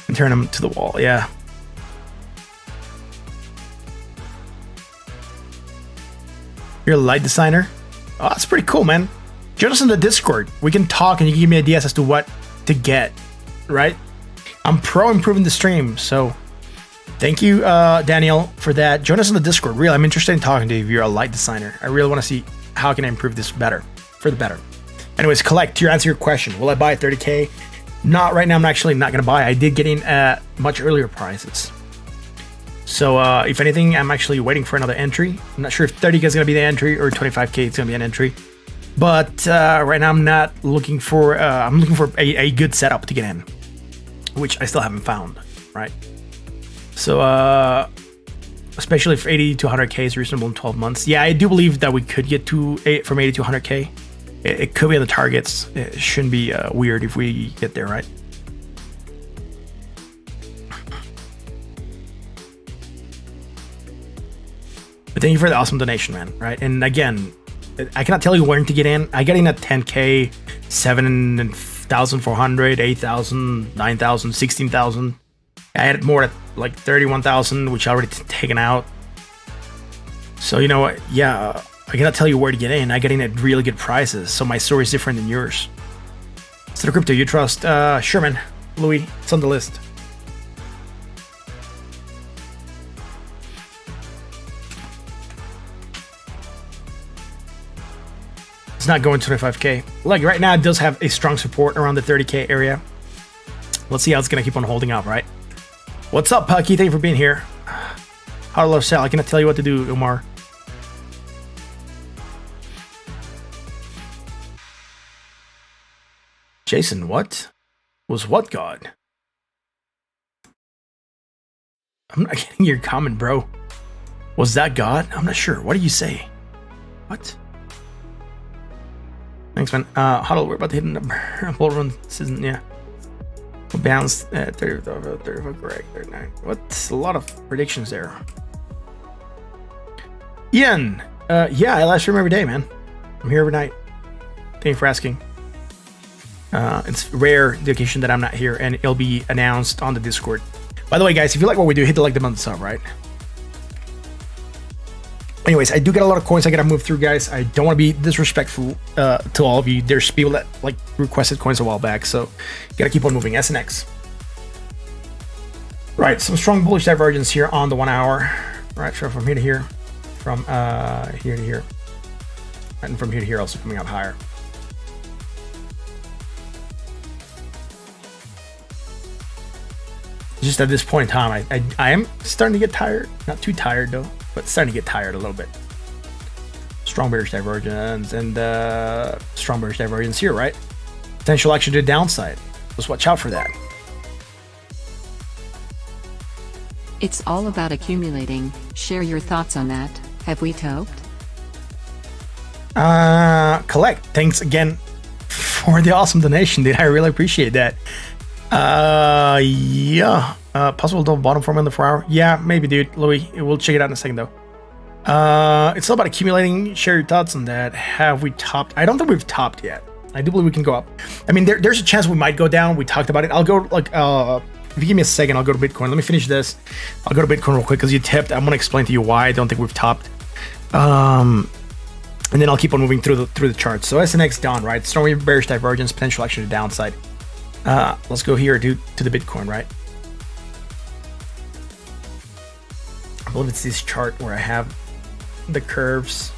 and turn them to the wall. Yeah. You're a light designer? Oh, that's pretty cool, man. Join us in the Discord. We can talk and you can give me ideas as to what to get, right? I'm pro improving the stream, so thank you, Daniel, for that. Join us in the Discord. Really, I'm interested in talking to you if you're a light designer. I really want to see how can I improve this better, for the better. Anyways, Collect, to answer your question, will I buy at 30K? Not right now. I'm actually not going to buy. I did get in at much earlier prices. So if anything, I'm actually waiting for another entry. I'm not sure if 30K is going to be the entry or 25K is going to be an entry. But right now I'm not looking for, I'm looking for a good setup to get in, which I still haven't found, right? So especially if 80 to 100K is reasonable in 12 months. Yeah, I do believe that we could get to from 80 to 100K. It could be on the targets. It shouldn't be weird if we get there, right? But thank you for the awesome donation, man, right? And again, I cannot tell you when to get in. I got in at 10K, 7,400, 8,000, 9,000, 16,000. I had more at like 31,000, which I already taken out. So, you know what? Yeah, I cannot tell you where to get in. I get in at really good prices, so my story is different than yours. So the crypto you trust, sure, man. Louis, it's on the list. It's not going 25k. Like right now, it does have a strong support around the 30k area. Let's see how it's gonna keep on holding up, right? What's up, Pucky? Thank you for being here. How to sell? I cannot tell you what to do, Umar. Jason, what? Was what God? I'm not getting your comment, bro. Was that God? I'm not sure. What do you say? What? Thanks, man. Huddle, we're about to hit a number. Bull run season, yeah. We'll bounce 35, correct, 39. What's a lot of predictions there? Ian, yeah, I live stream every day, man. I'm here every night. Thank you for asking. It's rare the occasion that I'm not here, and it'll be announced on the Discord. By the way, guys, if you like what we do, hit the like button sub, right? Anyways, I do get a lot of coins I gotta move through, guys. I don't want to be disrespectful to all of you. There's people that like requested coins a while back, so gotta keep on moving. SNX. Right, some strong bullish divergence here on the 1 hour. Right, so from here to here, from here to here, and from here to here, also coming up higher. Just at this point in time, I am starting to get tired. Not too tired though, but starting to get tired a little bit. Strong bearish divergence and strong bearish divergence here, right? Potential action to the downside. Let's watch out for that. It's all about accumulating. Share your thoughts on that. Have we toped? Collect. Thanks again for the awesome donation, dude. I really appreciate that. Yeah. Possible double bottom form in the 4 hour. Yeah, maybe, dude. Louis, we'll check it out in a second though. It's all about accumulating. Share your thoughts on that. Have we topped? I don't think we've topped yet. I do believe we can go up. I mean, there's a chance we might go down. We talked about it. I'll go like if you give me a second, I'll go to Bitcoin. Let me finish this. I'll go to Bitcoin real quick because you tipped. I'm gonna explain to you why I don't think we've topped. And then I'll keep on moving through the charts. So SNX down, right? Strong bearish divergence, potential action to downside. Let's go here to the Bitcoin, right? I believe it's this chart where I have the curves.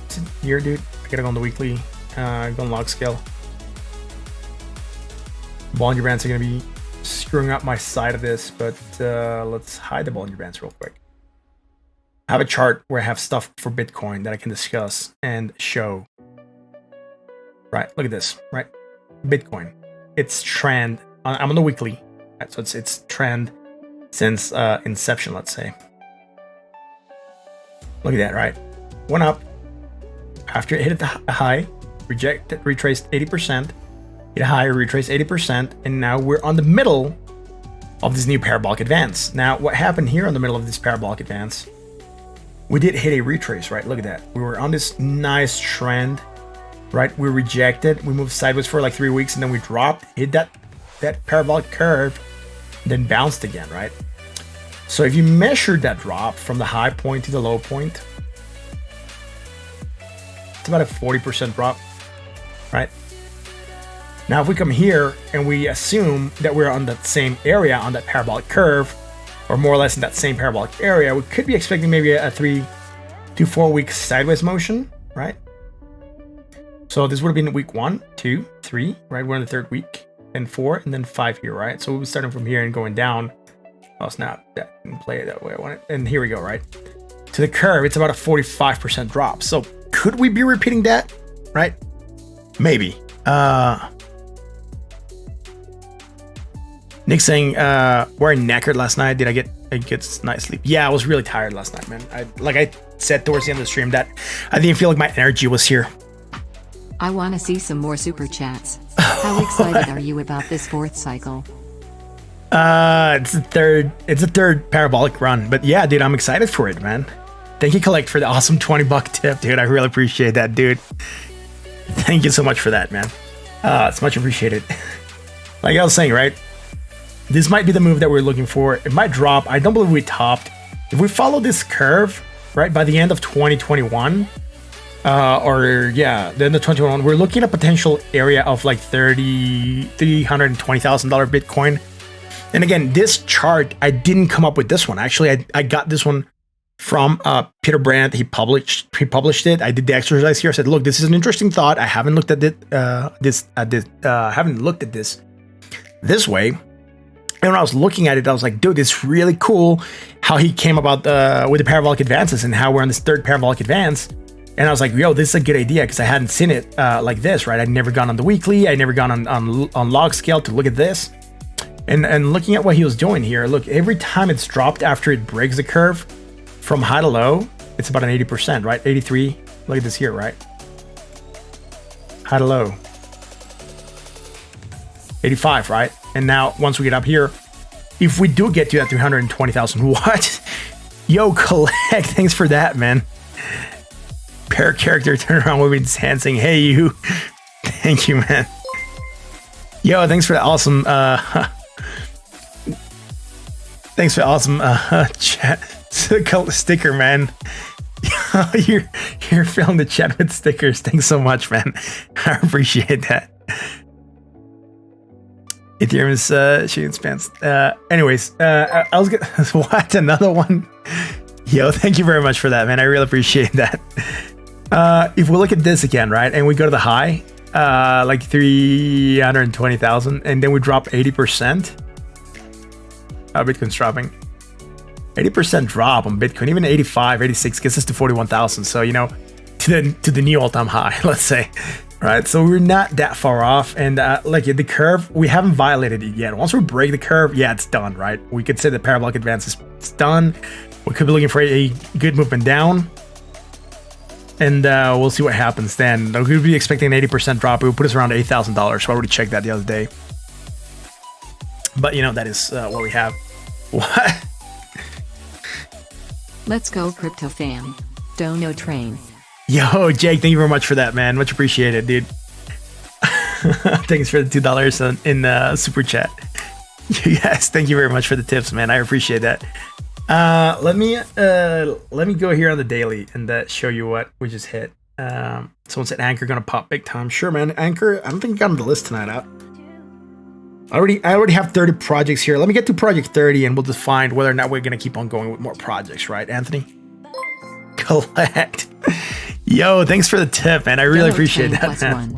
It's here, dude. I gotta go on the weekly. Go on log scale. Bollinger Bands are gonna be screwing up my side of this, but let's hide the Bollinger Bands real quick. I have a chart where I have stuff for Bitcoin that I can discuss and show. Right, look at this, right? Bitcoin, it's trend. I'm on the weekly, right? So it's trend since inception, let's say. Look at that, right? Went up after it hit the high, rejected, retraced 80%, hit a high, retraced 80%, and now we're on the middle of this new parabolic advance. Now, what happened here in the middle of this parabolic advance? We did hit a retrace, right? Look at that. We were on this nice trend. Right, we rejected, we moved sideways for like 3 weeks, and then we dropped, hit that parabolic curve, then bounced again, right? So if you measured that drop from the high point to the low point, it's about a 40% drop, right? Now if we come here and we assume that we're on that same area on that parabolic curve, or more or less in that same parabolic area, we could be expecting maybe a 3 to 4 week sideways motion, right? So this would have been week 1, 2, 3, right? We're in the 3rd week, and 4, and then 5 here, right? So we'll be starting from here and going down. Oh snap, that didn't play it that way I want it. And here we go, right? To the curve, it's about a 45% drop. So could we be repeating that, right? Maybe. Nick saying, were I knackered last night? Did I get a good night's sleep? Yeah, I was really tired last night, man. I said towards the end of the stream that I didn't feel like my energy was here. I want to see some more super chats. How excited are you about this 4th cycle? It's a third parabolic run, but yeah, dude, I'm excited for it, man. Thank you, Collect, for the awesome $20 tip, dude. I really appreciate that, dude. Thank you so much for that, man. It's much appreciated. Like I was saying, right? This might be the move that we're looking for. It might drop. I don't believe we topped. If we follow this curve, right? By the end of 2021, or yeah, the end of 2021, we're looking at a potential area of like $320,000 Bitcoin. And again, this chart, I didn't come up with this one. Actually, I got this one from Peter Brandt. He published it. I did the exercise here. I said, look, this is an interesting thought. I haven't looked at it haven't looked at this way. And when I was looking at it, I was like, dude, it's really cool how he came about with the parabolic advances and how we're on this third parabolic advance. And I was like, yo, this is a good idea because I hadn't seen it like this, right? I'd never gone on the weekly. I'd never gone on log scale to look at this. And looking at what he was doing here, look, every time it's dropped after it breaks the curve from high to low, it's about an 80%, right? 83. Look at this here, right? High to low. 85, right? And now once we get up here, if we do get to that 320,000, what? Yo, Collect, thanks for that, man. Pair character turn around with his hand saying, hey, you. Thank you, man. Yo, thanks for the awesome thanks for the awesome chat sticker, man. You're filling the chat with stickers. Thanks so much, man. I appreciate that. Ethereum is shooting spans. Anyways, I was gonna what, another one? Yo, thank you very much for that, man. I really appreciate that. If we look at this again, right, and we go to the high, like 320,000, and then we drop 80%. Bitcoin's dropping. 80% drop on Bitcoin, even 85, 86 gets us to 41,000. So, you know, to the new all-time high, let's say, right? So we're not that far off. And like the curve, we haven't violated it yet. Once we break the curve, yeah, it's done, right? We could say the parabolic advance is done. We could be looking for a good movement down. And we'll see what happens then. We could be expecting an 80% drop. It would put us around $8,000. So I already checked that the other day. But, you know, that is what we have. What? Let's go, crypto fam. Dono train. Yo, Jake, thank you very much for that, man. Much appreciated, dude. Thanks for the $2 in super chat. Yes, thank you very much for the tips, man. I appreciate that. Let me go here on the daily and show you what we just hit. Someone said Anchor gonna pop big time. Sure, man. Anchor, I don't think you got on the list tonight. I already have 30 projects here. Let me get to project 30 and we'll just find whether or not we're gonna keep on going with more projects, right, Anthony? Collect. Yo, thanks for the tip, man. I really appreciate that, man.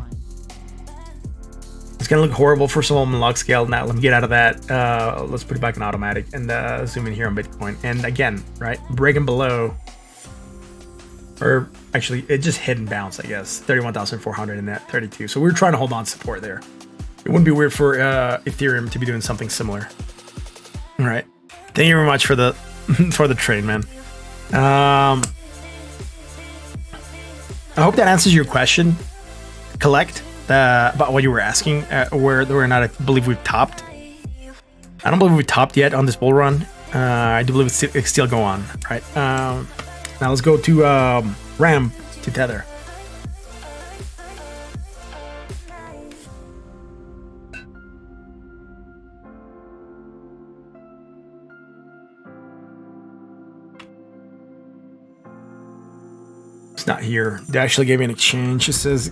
It's gonna look horrible for some on log scale. Now let me get out of that. Let's put it back in automatic and zoom in here on Bitcoin. And again, right, breaking below, or actually it just hit and bounced, I guess. 31,400 in that 32. So we're trying to hold on support there. It wouldn't be weird for Ethereum to be doing something similar. All right. Thank you very much for the for the trade, man. I hope that answers your question. Collect about what you were asking, whether or not I believe we've topped. I don't believe we've topped yet on this bull run. I do believe it's still go on, right? Now let's go to RAM to Tether. It's not here. They actually gave me an exchange. It says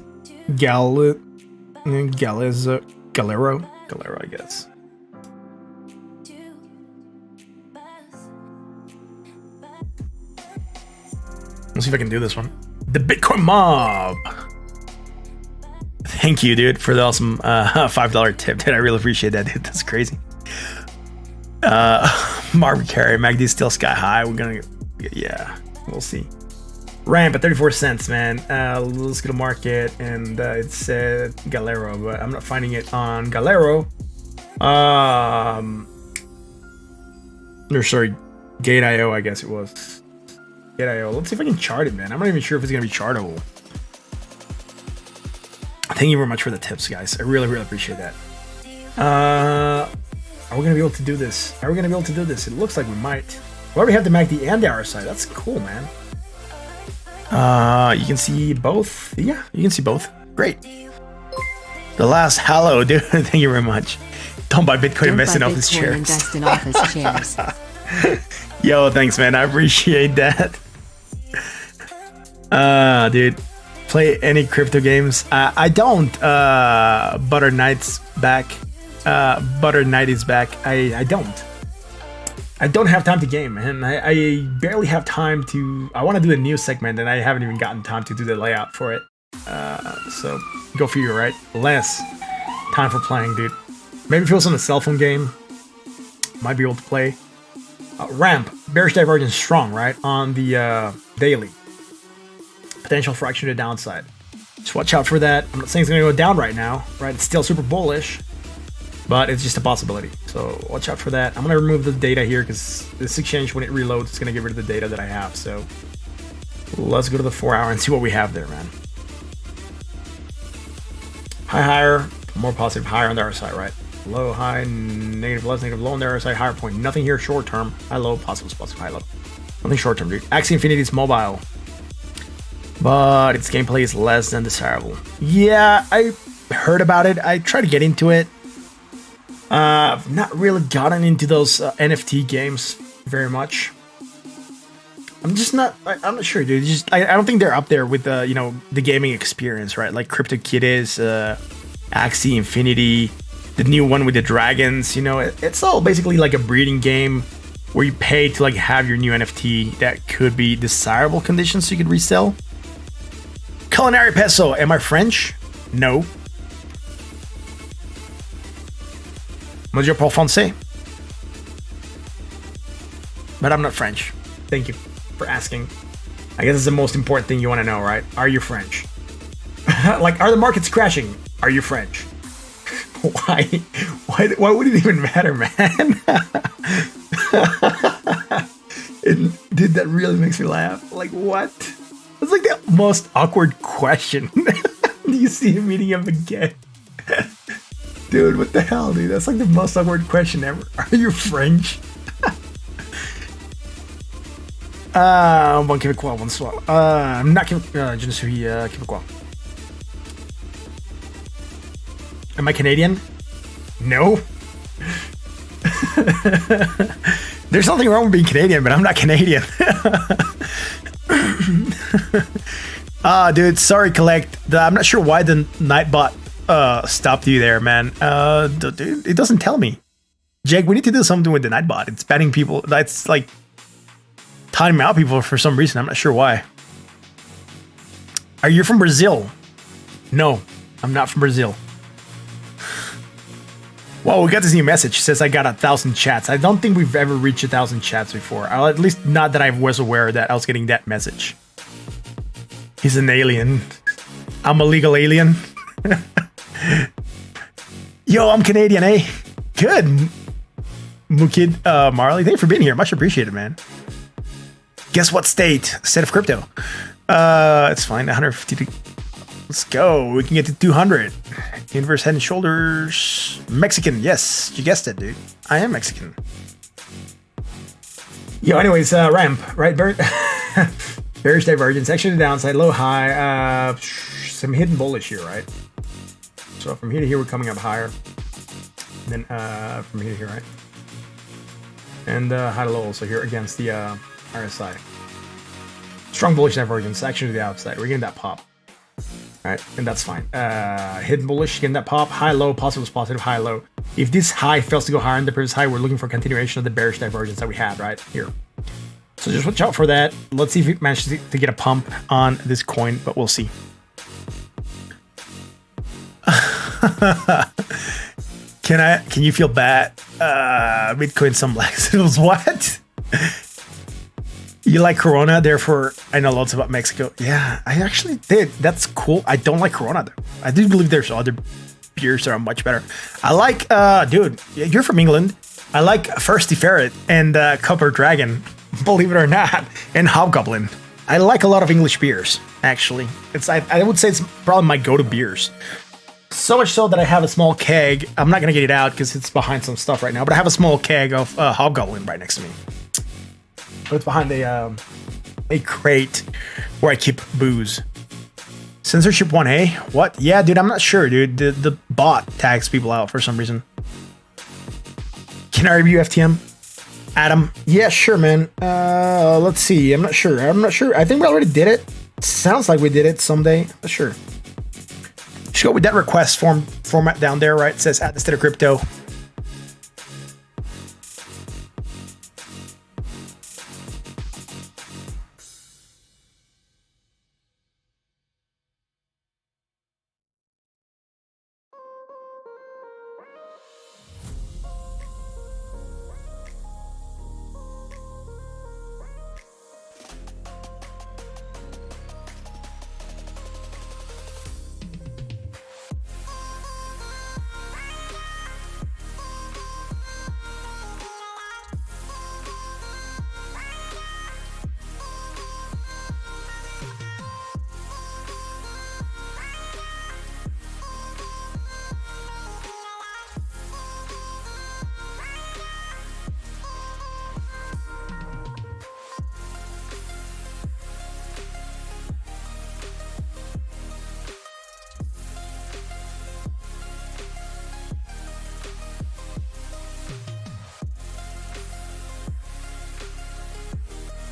Galero, I guess. Let's see if I can do this one. The Bitcoin Mob. Thank you, dude, for the awesome $5 tip. Dude, I really appreciate that, dude. That's crazy. Marvin Carey, MACD's still sky high. We're gonna, yeah, we'll see. Ramp at 34 cents, man. Let's go to market, and it said Galero, but I'm not finding it on Galero. Or sorry, Gate.io, I guess it was. Gate.io. Let's see if I can chart it, man. I'm not even sure if it's gonna be chartable. Thank you very much for the tips, guys. I really, really appreciate that. Are we gonna be able to do this? Are we gonna be able to do this? It looks like we might. We already have the MACD and the RSI. That's cool, man. You can see both. Yeah, you can see both. Great. The last hello, dude. Thank you very much. Don't buy Bitcoin, invest in office chairs. Invest in office chairs. Yo, thanks, man. I appreciate that. Dude, play any crypto games? I don't. Butter Knight's back. Butter Knight is back. I don't. I don't have time to game, man. I barely have time to. I want to do a new segment, and I haven't even gotten time to do the layout for it. So go for you, right? Less time for playing, dude. Maybe if it was on a cell phone game, might be able to play. Ramp, bearish divergence strong, right? On the daily. Potential for action to the downside. Just watch out for that. I'm not saying it's going to go down right now, right? It's still super bullish, but it's just a possibility. So watch out for that. I'm going to remove the data here because this exchange, when it reloads, it's going to get rid of the data that I have. So let's go to the 4 hour and see what we have there, man. High, higher, more positive, higher on the other side, right? Low, high, negative, less, negative, low on the other side, higher point. Nothing here short term. High, low, positive, positive, high, low. Nothing short term, dude. Axie Infinity is mobile, but its gameplay is less than desirable. Yeah, I heard about it. I tried to get into it. I've not really gotten into those NFT games very much. I'm just not. I'm not sure, dude. Just I don't think they're up there with the the gaming experience, right? Like CryptoKitties, Axie Infinity, the new one with the dragons. It's all basically like a breeding game where you pay to like have your new NFT that could be desirable conditions so you could resell. Culinary Peso. Am I French? No. Monsieur Paul Français. But I'm not French. Thank you for asking. I guess it's the most important thing you want to know, right? Are you French? Like, are the markets crashing? Are you French? Why would it even matter, man? Dude, that really makes me laugh. Like, what? That's like the most awkward question. Do you see him meeting him again? Dude, what the hell, dude? That's like the most awkward question ever. Are you French? Bon Québécois, bonsoir. I'm not Québécois. Je ne suis Québécois. Am I Canadian? No. There's nothing wrong with being Canadian, but I'm not Canadian. Dude, sorry, Collect. I'm not sure why the Nightbot stopped you there, man. Dude, it doesn't tell me. Jake, we need to do something with the Nightbot. It's banning people. That's like timing out people for some reason. I'm not sure why. Are you from Brazil? No, I'm not from Brazil. Well, we got this new message. It says I got 1,000 chats. I don't think we've ever reached 1,000 chats before. Or at least not that I was aware that I was getting that message. He's an alien. I'm a legal alien. Yo, I'm Canadian, eh? Good. Mukid Marley, thanks for being here. Much appreciated, man. Guess what state? State of crypto. It's fine. 150. Let's go. We can get to 200. Universe head and shoulders. Mexican. Yes, you guessed it, dude. I am Mexican. Yo, anyways, ramp, right? Bearish divergence. Action to the downside. Low, high. Some hidden bullish here, right? So from here to here, we're coming up higher. And then from here to here, right? And high to low also here against the RSI. Strong bullish divergence. Action to the outside. We're getting that pop. Alright, and that's fine. Hidden bullish, getting that pop. High, low, positive, positive, high, low. If this high fails to go higher than the previous high, we're looking for continuation of the bearish divergence that we had right here. So just watch out for that. Let's see if it manages to get a pump on this coin, but we'll see. Can you feel bad? Bitcoin, some laxatives. What? You like Corona, therefore I know lots about Mexico. Yeah, I actually did. That's cool. I don't like Corona though. I do believe there's other beers that are much better. I like, dude, you're from England. I like Thirsty Ferret and Copper Dragon, believe it or not, and Hobgoblin. I like a lot of English beers, actually. I would say it's probably my go-to beers. So much so that I have a small keg. I'm not gonna get it out because it's behind some stuff right now, but I have a small keg of Hobgoblin right next to me. It's behind a crate where I keep booze. Censorship 1A? What? Yeah, dude, I'm not sure, dude. The bot tags people out for some reason. Can I review FTM? Adam? Yeah, sure, man. Let's see. I'm not sure. I think we already did it. Sounds like we did it someday. Sure. Should go with that request format down there, right? It says add this to the crypto.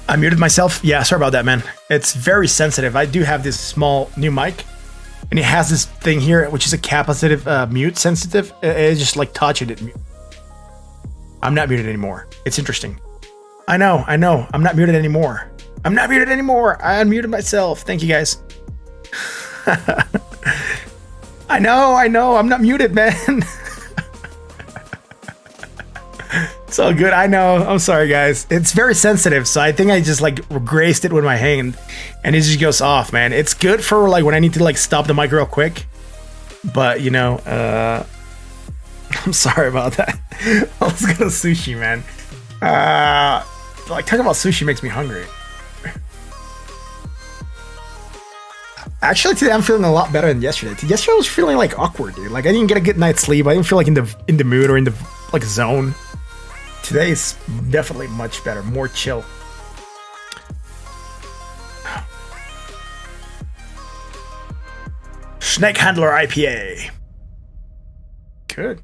I muted myself. Yeah, sorry about that, man. It's very sensitive. I do have this small new mic, and it has this thing here, which is a capacitive mute sensitive. It's just like touching it. I'm not muted anymore. It's interesting. I know. I'm not muted anymore. I unmuted myself. Thank you, guys. I know. I'm not muted, man. It's all good. I know. I'm sorry, guys. It's very sensitive, so I think I just like grazed it with my hand, and it just goes off, man. It's good for like when I need to like stop the mic real quick, but you know, I'm sorry about that. Let's go to sushi, man. Like talking about sushi makes me hungry. Actually, today I'm feeling a lot better than yesterday. Yesterday I was feeling like awkward, dude. Like I didn't get a good night's sleep. I didn't feel like in the mood or in the like zone. Today is definitely much better, more chill. Snake Handler IPA. Good.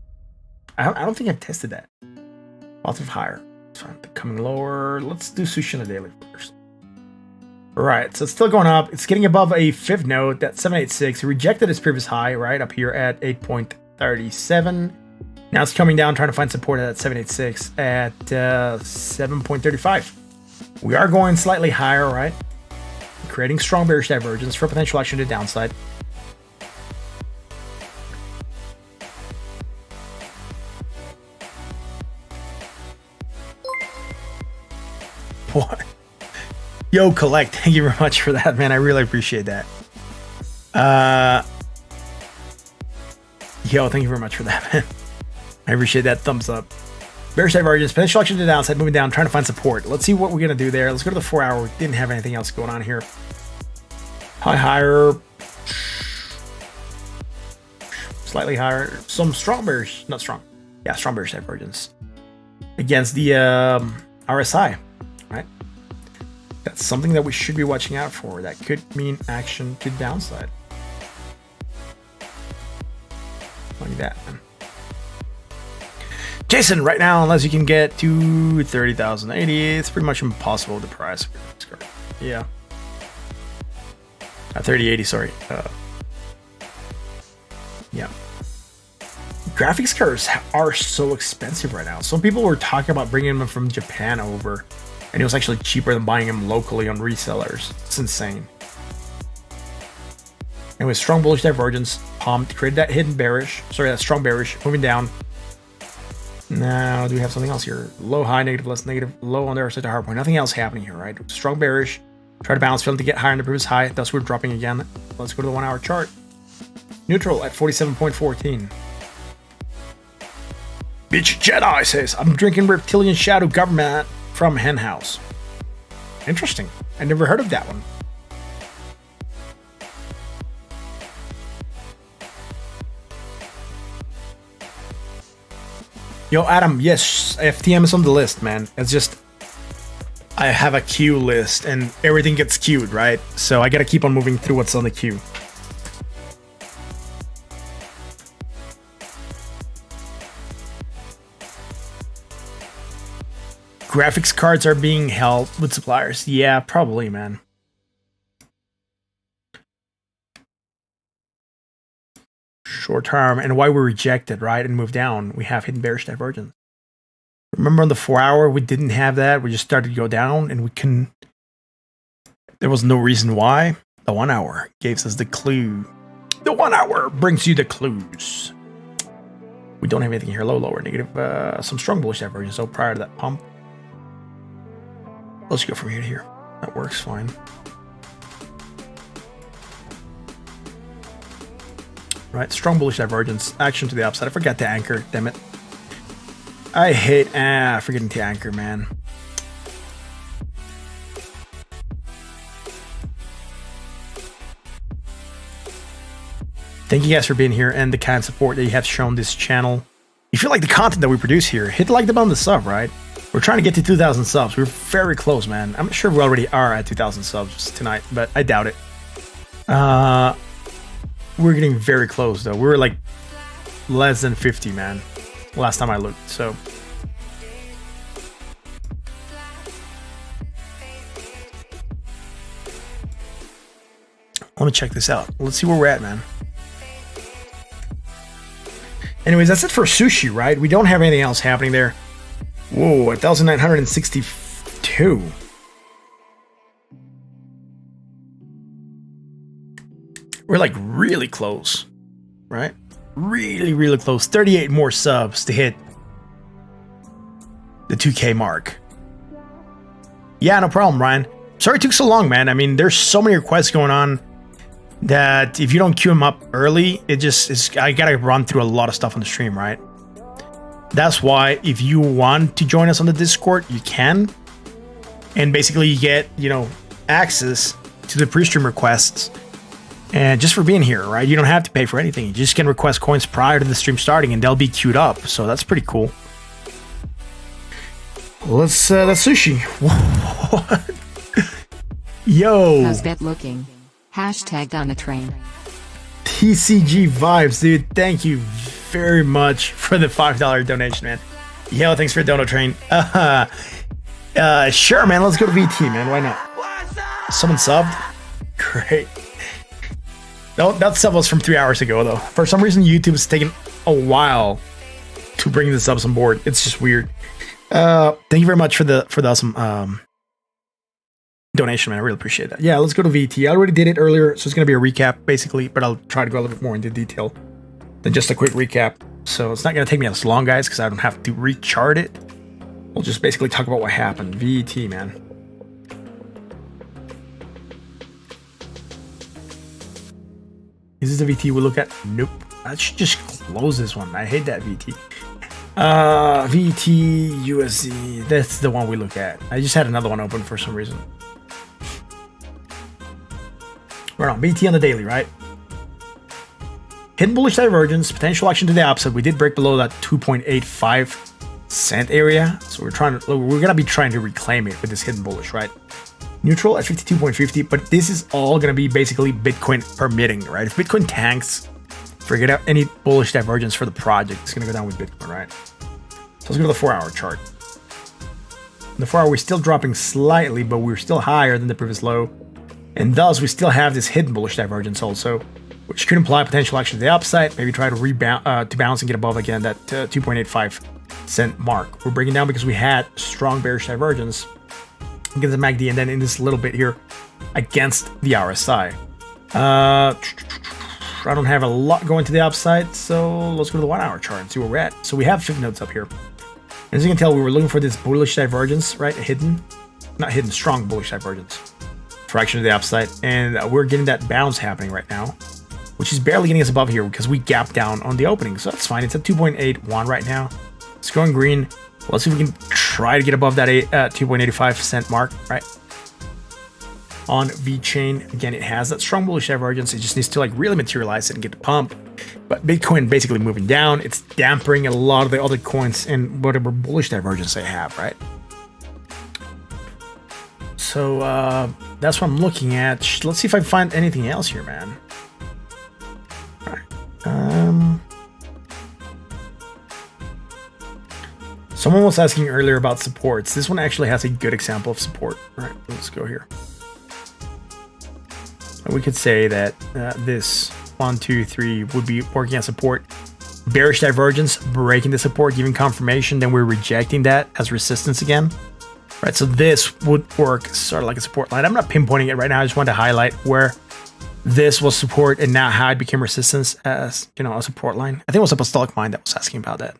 I don't think I've tested that. Lots of higher. So I'm coming lower. Let's do sushi on the daily first. All right, so it's still going up. It's getting above a fifth node, that's 786. It rejected its previous high, right up here at 8.37. Now it's coming down, trying to find support at 786 at 7.35. We are going slightly higher, right? Creating strong bearish divergence for potential action to the downside. What? Yo, Collect, thank you very much for that, man. I really appreciate that. Yo, thank you very much for that, man. I appreciate that thumbs up. Bearish divergence, potential action to the downside, moving down, trying to find support. Let's see what we're going to do there. Let's go to the 4 hour. We didn't have anything else going on here. Higher. Slightly higher. Some strong bearish, not strong. Yeah, strong bearish divergence against the RSI, right? That's something that we should be watching out for. That could mean action to the downside. Like that, man. Jason, right now, unless you can get to 30,080, it's pretty much impossible to price. Yeah. 3080, sorry. Yeah. Graphics cards are so expensive right now. Some people were talking about bringing them from Japan over, and it was actually cheaper than buying them locally on resellers. It's insane. Anyway, strong bullish divergence, pumped, created that hidden bearish. Sorry, that strong bearish, moving down. Now, do we have something else here? Low, high, negative, less negative, low on the other side to hard point. Nothing else happening here, right? Strong bearish. Try to balance, failing to get higher in the previous high. Thus, we're dropping again. Let's go to the 1 hour chart. Neutral at 47.14. Beach Jedi says, I'm drinking Reptilian Shadow Government from Hen House. Interesting. I never heard of that one. Yo, Adam, yes, FTM is on the list, man. It's just, I have a queue list and everything gets queued, right? So I gotta keep on moving through what's on the queue. Graphics cards are being held with suppliers. Yeah, probably, man. short term and why we rejected, right, and moved down. We have hidden bearish divergence. Remember on the 4-hour, we didn't have that. We just started to go down and we couldn't. There was no reason why. The 1-hour gives us the clue. The 1-hour brings you the clues. We don't have anything here. Lower, negative. Some strong bullish divergence. So prior to that pump. Let's go from here to here. That works fine. Right, strong bullish divergence. Action to the upside. I forgot to anchor. Damn it. I hate forgetting to anchor, man. Thank you guys for being here and the kind support that you have shown this channel. If you like the content that we produce here, hit the like button on the sub, right? We're trying to get to 2,000 subs. We're very close, man. I'm sure we already are at 2,000 subs tonight, but I doubt it. We're getting very close, though. We were like less than 50, man, last time I looked, so. Let me check this out. Let's see where we're at, man. Anyways, that's it for sushi, right? We don't have anything else happening there. Whoa, 1,962. We're like really close, right? Really, really close. 38 more subs to hit the 2K mark. Yeah, no problem, Ryan. Sorry it took so long, man. I mean, there's so many requests going on that if you don't queue them up early, I gotta run through a lot of stuff on the stream, right? That's why if you want to join us on the Discord, you can. And basically you get, access to the pre-stream requests. And just for being here, right? You don't have to pay for anything. You just can request coins prior to the stream starting and they'll be queued up. So that's pretty cool. That's sushi. What? Yo. How's that looking? Hashtag on the train. TCG vibes, dude. Thank you very much for the $5 donation, man. Yo, thanks for the dono train. Sure, man. Let's go to VT, man. Why not? Someone subbed? Great. No, that sub was from 3 hours ago, though. For some reason, YouTube is taking a while to bring the subs on board. It's just weird. Thank you very much for the awesome donation, man. I really appreciate that. Yeah, let's go to VT. I already did it earlier, so it's going to be a recap, basically, but I'll try to go a little bit more into detail than just a quick recap. So it's not going to take me as long, guys, because I don't have to rechart it. We'll just basically talk about what happened. VT, man. Is this the VT we look at? Nope. I should just close this one. I hate that VT. VT USD. That's the one we look at. I just had another one open for some reason. We're on BT on the daily, right? Hidden bullish divergence, potential action to the upside. We did break below that 2.85 cent area, so we're gonna be trying to reclaim it with this hidden bullish, right? Neutral at 52.50, but this is all gonna be basically Bitcoin permitting, right? If Bitcoin tanks, forget out any bullish divergence for the project. It's gonna go down with Bitcoin, right? So let's go to the 4-hour chart. In the 4-hour, we're still dropping slightly, but we're still higher than the previous low. And thus, we still have this hidden bullish divergence also, which could imply potential action to the upside. Maybe try to rebound, to bounce and get above again that 2.85 cent mark. We're breaking down because we had strong bearish divergence against the MACD, and then in this little bit here against the RSI. I don't have a lot going to the upside, so let's go to the 1-hour chart and see where we're at. So we have 50 notes up here. As you can tell, we were looking for this bullish divergence, right? Strong bullish divergence. Fraction to the upside, and we're getting that bounce happening right now, which is barely getting us above here because we gapped down on the opening, so that's fine. It's at 2.81 right now. It's going green. Let's see if we can try to get above that 2.85 cent mark, right? On VeChain, again, it has that strong bullish divergence. It just needs to really materialize it and get the pump. But Bitcoin basically moving down. It's dampening a lot of the other coins and whatever bullish divergence they have, right? So that's what I'm looking at. Let's see if I can find anything else here, man. All right. Someone was asking earlier about supports. This one actually has a good example of support. All right, let's go here. We could say that this 1, 2, 3 would be working as support. Bearish divergence, breaking the support, giving confirmation, then we're rejecting that as resistance again. Right, so this would work sort of like a support line. I'm not pinpointing it right now. I just wanted to highlight where this was support and now how it became resistance as, you know, a support line. I think it was Apostolic Mind that was asking about that.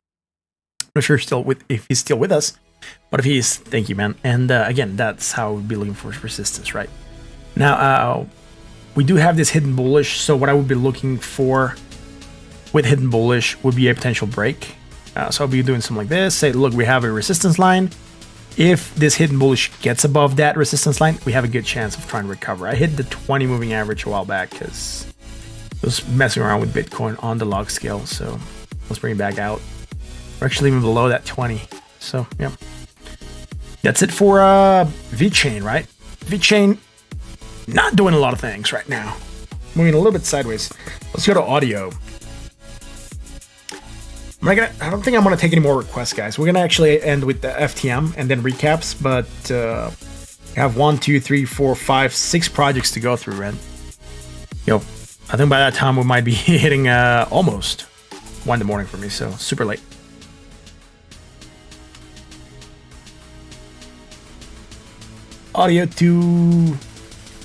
I'm not sure if he's still with us, but if he is, thank you, man. And again, that's how we'd be looking for resistance, right? Now, we do have this hidden bullish. So what I would be looking for with hidden bullish would be a potential break. So I'll be doing something like this. Say, look, we have a resistance line. If this hidden bullish gets above that resistance line, we have a good chance of trying to recover. I hit the 20 moving average a while back because I was messing around with Bitcoin on the log scale. So let's bring it back out. We're actually even below that 20. So yeah, that's it for VeChain, right? VeChain not doing a lot of things right now. Moving a little bit sideways. Let's go to audio. I don't think I'm gonna take any more requests, guys. We're gonna actually end with the FTM and then recaps, but we have 1, 2, 3, 4, 5, 6 projects to go through, right? Yo, I think by that time we might be hitting almost 1 in the morning for me, so super late. Audio to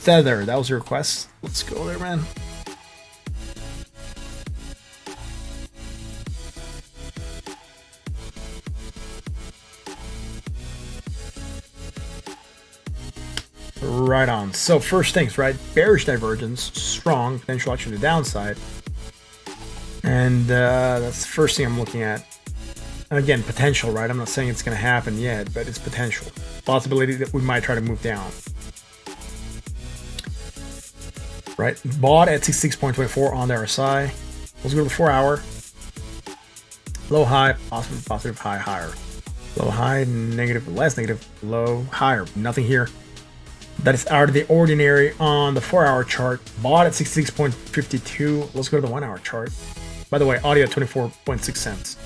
Tether, that was a request. Let's go there, man. Right on. So first things, right? Bearish divergence, strong potential action to the downside, and that's the first thing I'm looking at. And again, potential, right? I'm not saying it's going to happen yet, but it's potential. Possibility that we might try to move down. Right? Bought at 66.24 on the RSI. Let's go to the 4-hour. Low, high, positive, high, higher. Low, high, negative, less negative, low, higher. Nothing here. That is out of the ordinary on the 4-hour chart. Bought at 66.52. Let's go to the 1-hour chart. By the way, audio 24.6 cents.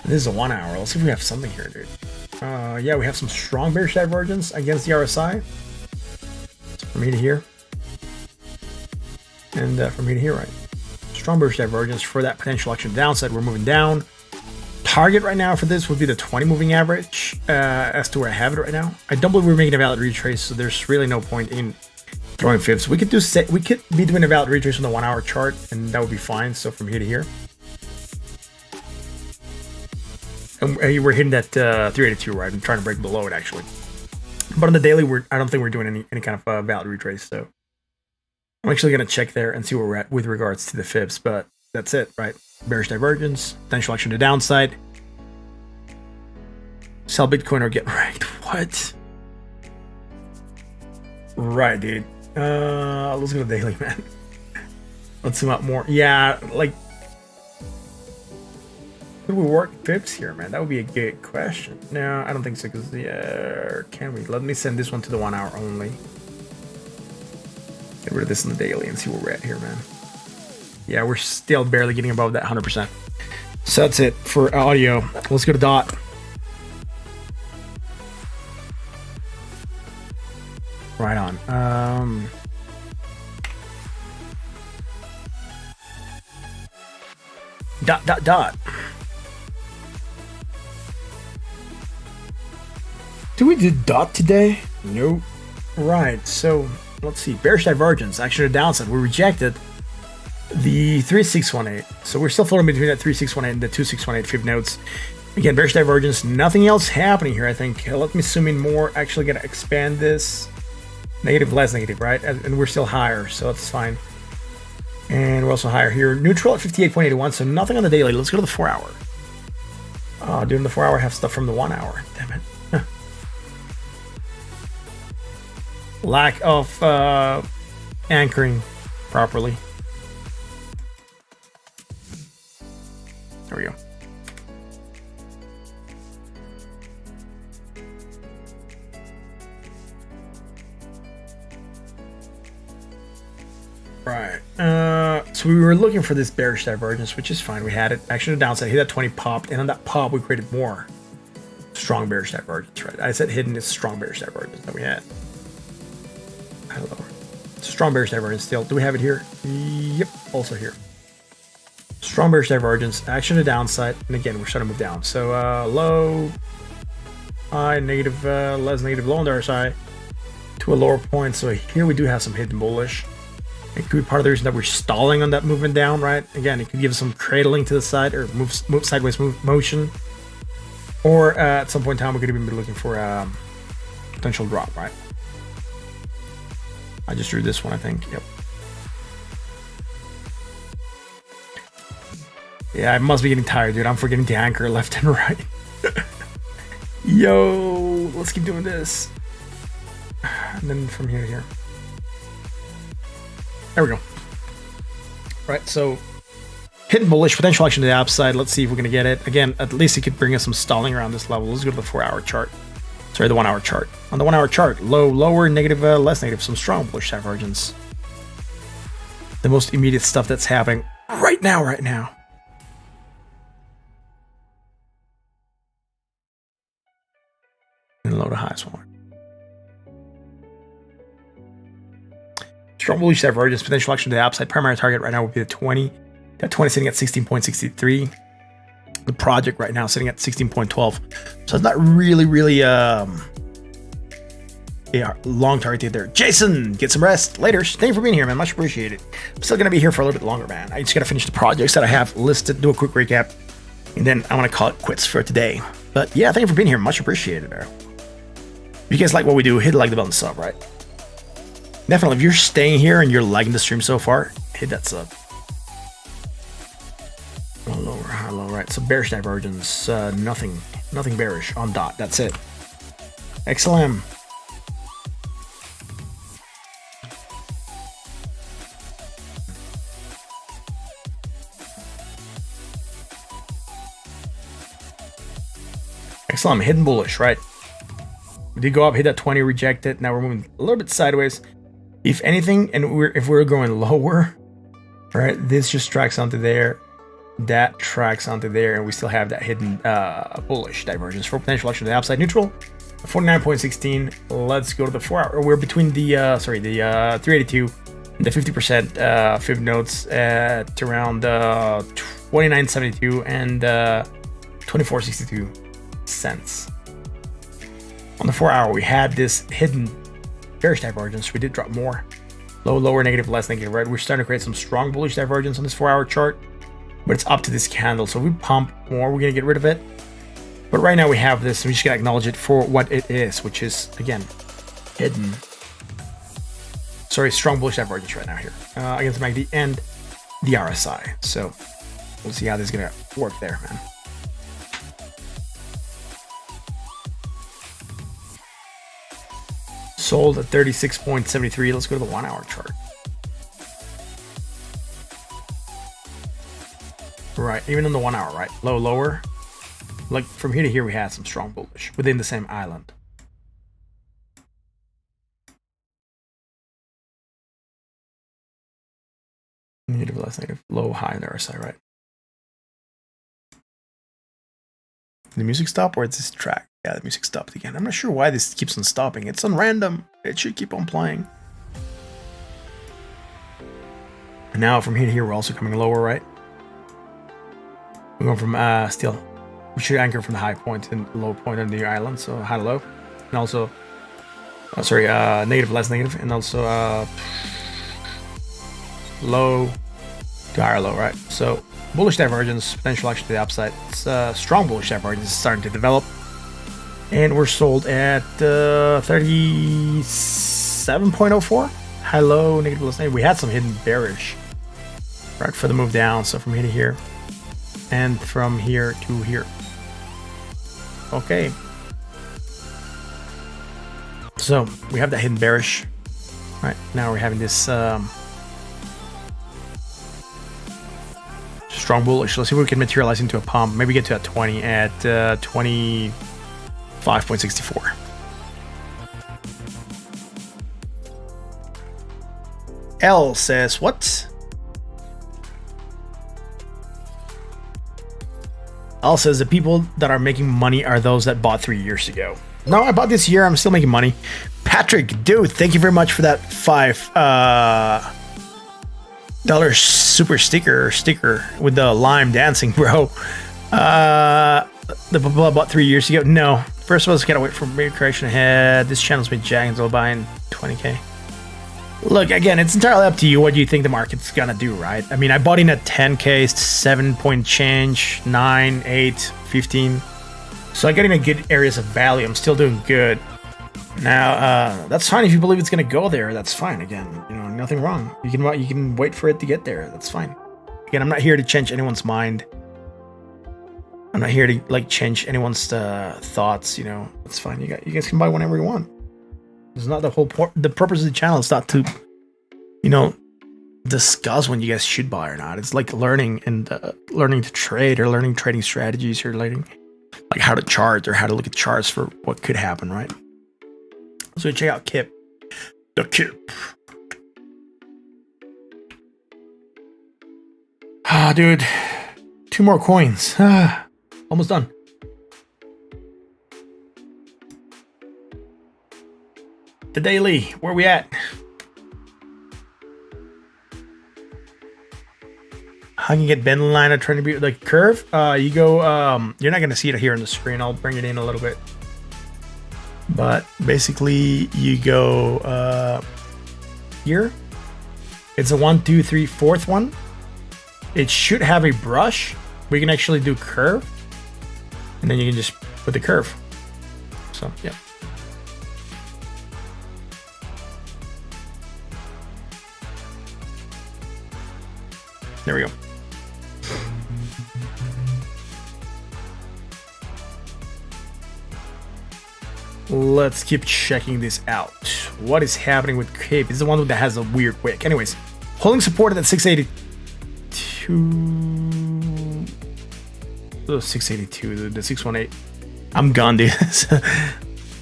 This is a 1-hour. Let's see if we have something here, dude. Yeah, we have some strong bearish divergence against the RSI. So from here to here. And from here to here, right? Strong bearish divergence for that potential action downside. We're moving down. Target right now for this would be the 20 moving average as to where I have it right now. I don't believe we're making a valid retrace, so there's really no point in throwing fibs. We could be doing a valid retrace on the 1-hour chart, and that would be fine. So from here to here. And we're hitting that 382, right? I'm trying to break below it, actually. But on the daily, I don't think we're doing any kind of valid retrace. So I'm actually going to check there and see where we're at with regards to the fibs. But that's it, right? Bearish divergence, potential action to downside. Sell Bitcoin or get wrecked. What? Right, dude. Let's go to daily, man. Let's zoom out more. Yeah, like, could we work fibs here, man? That would be a good question. No, I don't think so, because can we? Let me send this one to the 1-hour only. Get rid of this in the daily and see where we're at here, man. Yeah, we're still barely getting above that 100%. So that's it for audio. Let's go to DOT. Right on. Dot. Do we do DOT today? Nope. Right, so let's see. Bearish divergence, action to downside. We rejected the 3618. So we're still floating between that 3618 and the 2618 fib nodes. Again, bearish divergence, nothing else happening here, I think. Let me zoom in more. Actually gonna expand this. Negative, less negative, right? And we're still higher, so that's fine. And we're also higher here. Neutral at 58.81, so nothing on the daily. Let's go to the 4-hour. Oh, dude, the 4-hour have stuff from the 1-hour. Damn it. Huh. Lack of anchoring properly. There we go. Right. So we were looking for this bearish divergence, which is fine. We had it. Action to downside. Hit that 20, popped, and on that pop, we created more strong bearish divergence. Right. I said hidden is strong bearish divergence that we had. Hello. Strong bearish divergence still. Do we have it here? Yep, also here. Strong bearish divergence, action to downside, and again, we're starting to move down. So low, high, negative, less negative, low on the other side to a lower point. So here we do have some hidden bullish. It could be part of the reason that we're stalling on that movement down, right? Again, it could give us some cradling to the side or move sideways motion. Or at some point in time, we could even be looking for a potential drop, right? I just drew this one, I think. Yep. Yeah, I must be getting tired, dude. I'm forgetting to anchor left and right. Yo, let's keep doing this. And then from here to here. There we go. Right, so hidden bullish, potential action to the upside. Let's see if we're going to get it. Again, at least it could bring us some stalling around this level. Let's go to the 4-hour chart. Sorry, the 1-hour chart. On the 1-hour chart, low, lower, negative, less negative, some strong bullish divergence. The most immediate stuff that's happening right now. And low to high smaller. Strong bullish divergence, potential action to the upside. Primary target right now would be the 20. That 20 sitting at 16.63. The project right now sitting at 16.12. So it's not really long target there. Jason, get some rest later. Thank you for being here, man. Much appreciated. I'm still gonna be here for a little bit longer, man. I just gotta finish the projects that I have listed, do a quick recap, and then I want to call it quits for today. But yeah, thank you for being here. Much appreciated, bro. If you guys like what we do, hit like the button, sub, right? Definitely, if you're staying here and you're liking the stream so far, hit that sub. Lower, high, low, right. So bearish divergence, nothing bearish on dot. That's it. XLM. XLM, hidden bullish, right? We did go up, hit that 20, reject it. Now we're moving a little bit sideways. If anything, and if we're going lower, right, this just tracks onto there. That tracks onto there, and we still have that hidden bullish divergence for potential action to the upside. Neutral, 49.16. Let's go to the 4-hour. We're between the 382 and the 50% fib notes at around 29.72 and 24.62 cents. On the 4-hour, we had this hidden bearish divergence. We did drop more. Low, lower, negative, less negative, right? We're starting to create some strong bullish divergence on this 4-hour chart, but it's up to this candle. So if we pump more, we're going to get rid of it. But right now we have this, and we just got to acknowledge it for what it is, which is, again, hidden. Sorry, strong bullish divergence right now here against the MACD and the RSI. So we'll see how this is going to work there, man. Sold at 36.73. Let's go to the 1-hour chart. Right, even on the 1-hour, right? Low, lower. Like from here to here, we had some strong bullish within the same island. Negative, less negative, low, high on the RSI, right? Did the music stop or is this track? Yeah, the music stopped again. I'm not sure why this keeps on stopping. It's on random. It should keep on playing. And now from here to here, we're also coming lower, right? We're going from still. We should anchor from the high point and low point on the island. So high to low, and also negative, less negative, and also low to higher low, right? So bullish divergence, potential action to the upside. It's strong bullish divergence is starting to develop. And we're sold at 37.04. High, low, negative, less negative. We had some hidden bearish, right, for the move down. So from here to here, and from here to here. Okay. So we have that hidden bearish. Right now we're having this strong bullish. Let's see if we can materialize into a pump. Maybe get to that 20 at 25.64. L says what? L says the people that are making money are those that bought 3 years ago. No, I bought this year. I'm still making money. Patrick, dude, thank you very much for that $5 super sticker with the lime dancing, bro. The blah bought 3 years ago. No, first of all, just gotta wait for big correction ahead. This channel's been jagging, so I'll buy in 20k. Look, again, it's entirely up to you. What do you think the market's gonna do, right? I mean, I bought in at 10k, 7 point change, 9, 8, 15. So I got in a good areas of value. I'm still doing good. Now, that's fine if you believe it's gonna go there. That's fine. Again, you know, nothing wrong. You can wait for it to get there. That's fine. Again, I'm not here to change anyone's mind. I'm not here to like change anyone's thoughts. You know, it's fine. You guys can buy whenever you want. It's not the whole the purpose of the channel is not to, you know, discuss when you guys should buy or not. It's like learning and learning to trade or learning trading strategies or learning like how to chart or how to look at charts for what could happen, right? So check out Kip. The Kip. Ah, dude. 2 more coins. Almost done. The daily. Where we at? How can you get bend line of trying to be like curve? You go. You're not gonna see it here on the screen. I'll bring it in a little bit. But basically, you go here. It's a 1, 2, 3, 4th one. It should have a brush. We can actually do curve, and then you can just put the curve. So yeah. There we go. Let's keep checking this out. What is happening with Cape? It's the one that has a weird wick. Anyways, holding support at 682. Oh, 682, the 618. I'm gone, dude. It's a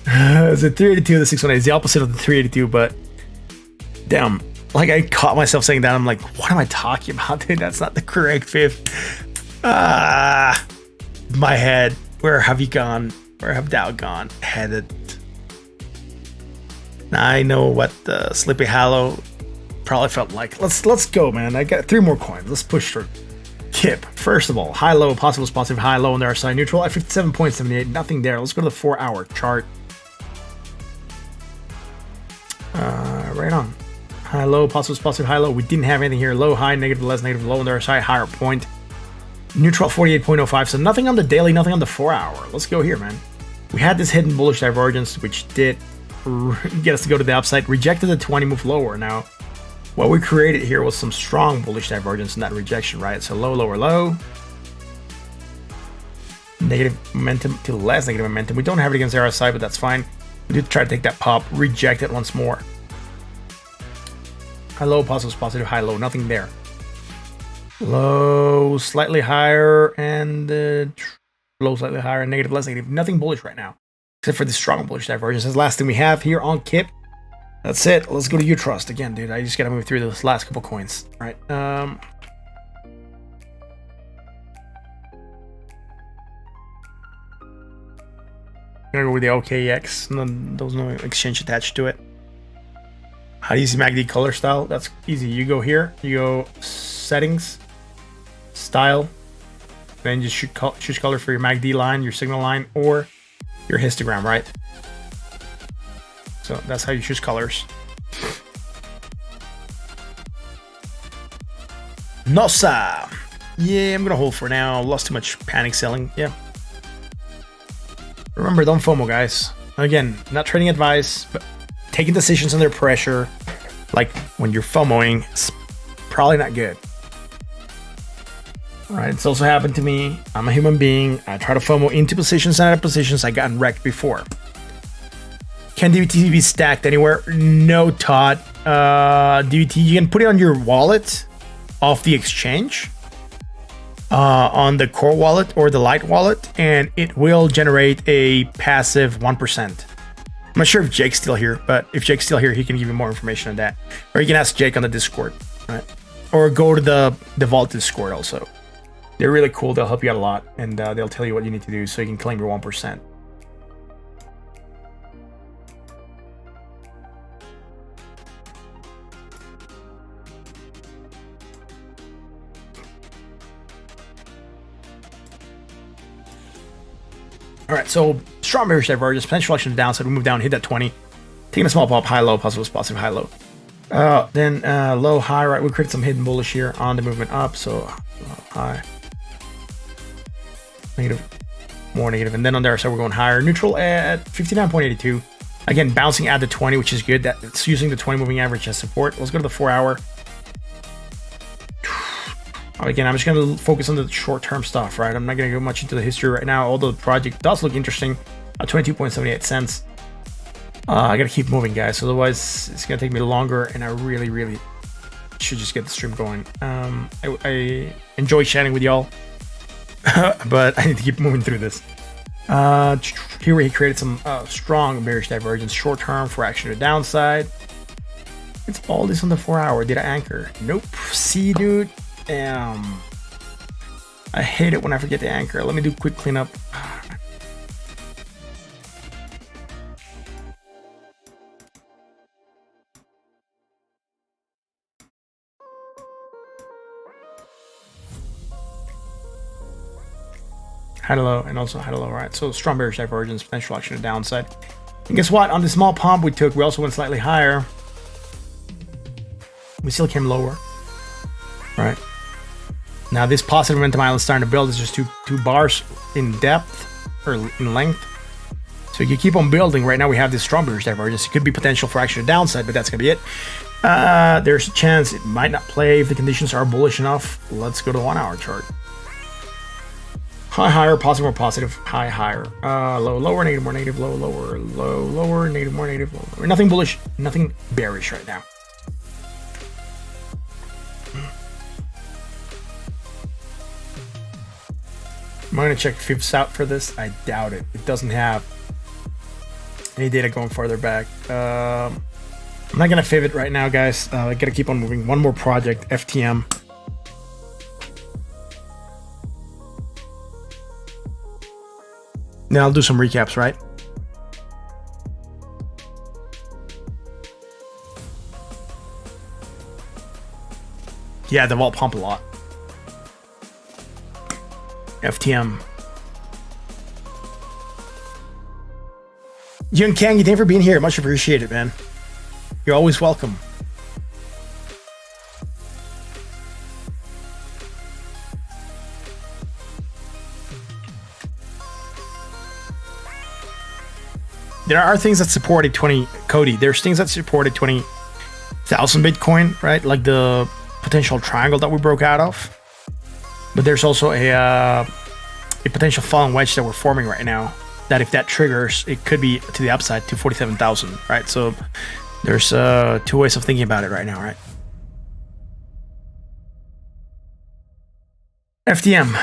382, the 618. It's the opposite of the 382, but damn. Like, I caught myself saying that. I'm like, what am I talking about, dude? That's not the correct fifth. My head. Where have you gone? Where have thou gone? Headed. Now I know what the Sleepy Hollow probably felt like. Let's go, man. I got 3 more coins. Let's push through. Kip. First of all, high, low, possible, positive, high, low on the other side. Neutral at 57.78. Nothing there. Let's go to the 4-hour chart. Right on. High, low, positive, positive, high, low. We didn't have anything here. Low, high, negative, less, negative, low on the other side. Higher point. Neutral 48.05. So nothing on the daily, nothing on the 4-hour. Let's go here, man. We had this hidden bullish divergence, which did get us to go to the upside. Rejected the 20, move lower. Now, what we created here was some strong bullish divergence in that rejection, right? So low, lower, low. Negative momentum to less negative momentum. We don't have it against the RSI, but that's fine. We did try to take that pop. Reject it once more. High, low, positive, positive, high, low. Nothing there. Low, slightly higher, and low, slightly higher, and negative, less negative. Nothing bullish right now, except for the strong bullish divergence. That's the last thing we have here on Kip. That's it. Let's go to Utrust again, dude. I just gotta move through those last couple coins. All right. Gonna go with the OKX. There's no exchange attached to it. How do you see MACD color style? That's easy. You go here. You go settings, style. Then just choose color for your MACD line, your signal line, or your histogram, right? So that's how you choose colors. Nosa. Yeah, I'm gonna hold for now. Lost too much panic selling. Yeah. Remember, don't FOMO, guys. Again, not trading advice, but taking decisions under pressure, like when you're FOMOing, it's probably not good. All right, it's also happened to me. I'm a human being. I try to FOMO into positions and out of positions. I gotten wrecked before. Can DVT be stacked anywhere? No, Todd. DVT, you can put it on your wallet off the exchange, on the core wallet or the light wallet, and it will generate a passive 1%. I'm not sure if Jake's still here, but if Jake's still here, he can give you more information on that. Or you can ask Jake on the Discord, right? Or go to the DeVault Discord also. They're really cool. They'll help you out a lot, and they'll tell you what you need to do so you can claim your 1%. All right, so strong bearish divergence, potential action to the downside. We move down, hit that 20, taking a small pop, high, low, positive, positive, high, low. Then low, high, right? We created some hidden bullish here on the movement up. So high, negative, more negative, and then on the other side we're going higher. Neutral at 59.82. Again, bouncing at the 20, which is good. That's using the 20 moving average as support. Let's go to the 4 hour. Again, I'm just going to focus on the short-term stuff, right? I'm not going to go much into the history right now, although the project does look interesting at 22.78 cents. I got to keep moving, guys. Otherwise, it's going to take me longer, and I really, really should just get the stream going. I enjoy chatting with y'all, but I need to keep moving through this. Here we created some strong bearish divergence, short-term for action to the downside. It's all this on the 4 hour. Did I anchor? Nope. See, dude. Damn. I hate it when I forget to anchor. Let me do a quick cleanup. High to low and also high to low, right? So strong bearish divergence, potential action to downside. And guess what? On the small pump we took, we also went slightly higher. We still came lower, right? Now this positive momentum island is starting to build. It's just two bars in depth or in length. So you keep on building. Right now we have this strong bearish divergence. It could be potential for action to downside, but that's gonna be it. There's a chance it might not play if the conditions are bullish enough. Let's go to the 1 hour chart. High, higher, positive, more positive, high, higher, low, lower, negative, more negative, low, lower, low, lower, negative, more negative, low, lower. Nothing bullish, nothing bearish right now. Am I going to check fibs out for this? I doubt it. It doesn't have any data going farther back. I'm not going to fib it right now, guys. I got to keep on moving. One more project, FTM. Then I'll do some recaps, right? Yeah, DeVault pump a lot. FTM. Yun Kang, thank you for being here. Much appreciated, man. You're always welcome. There are things that support a 20 Cody. There's things that support a 20,000 Bitcoin, right? Like the potential triangle that we broke out of. But there's also a potential falling wedge that we're forming right now. That if that triggers, it could be to the upside to 47,000, right? So there's two ways of thinking about it right now, right? FTM.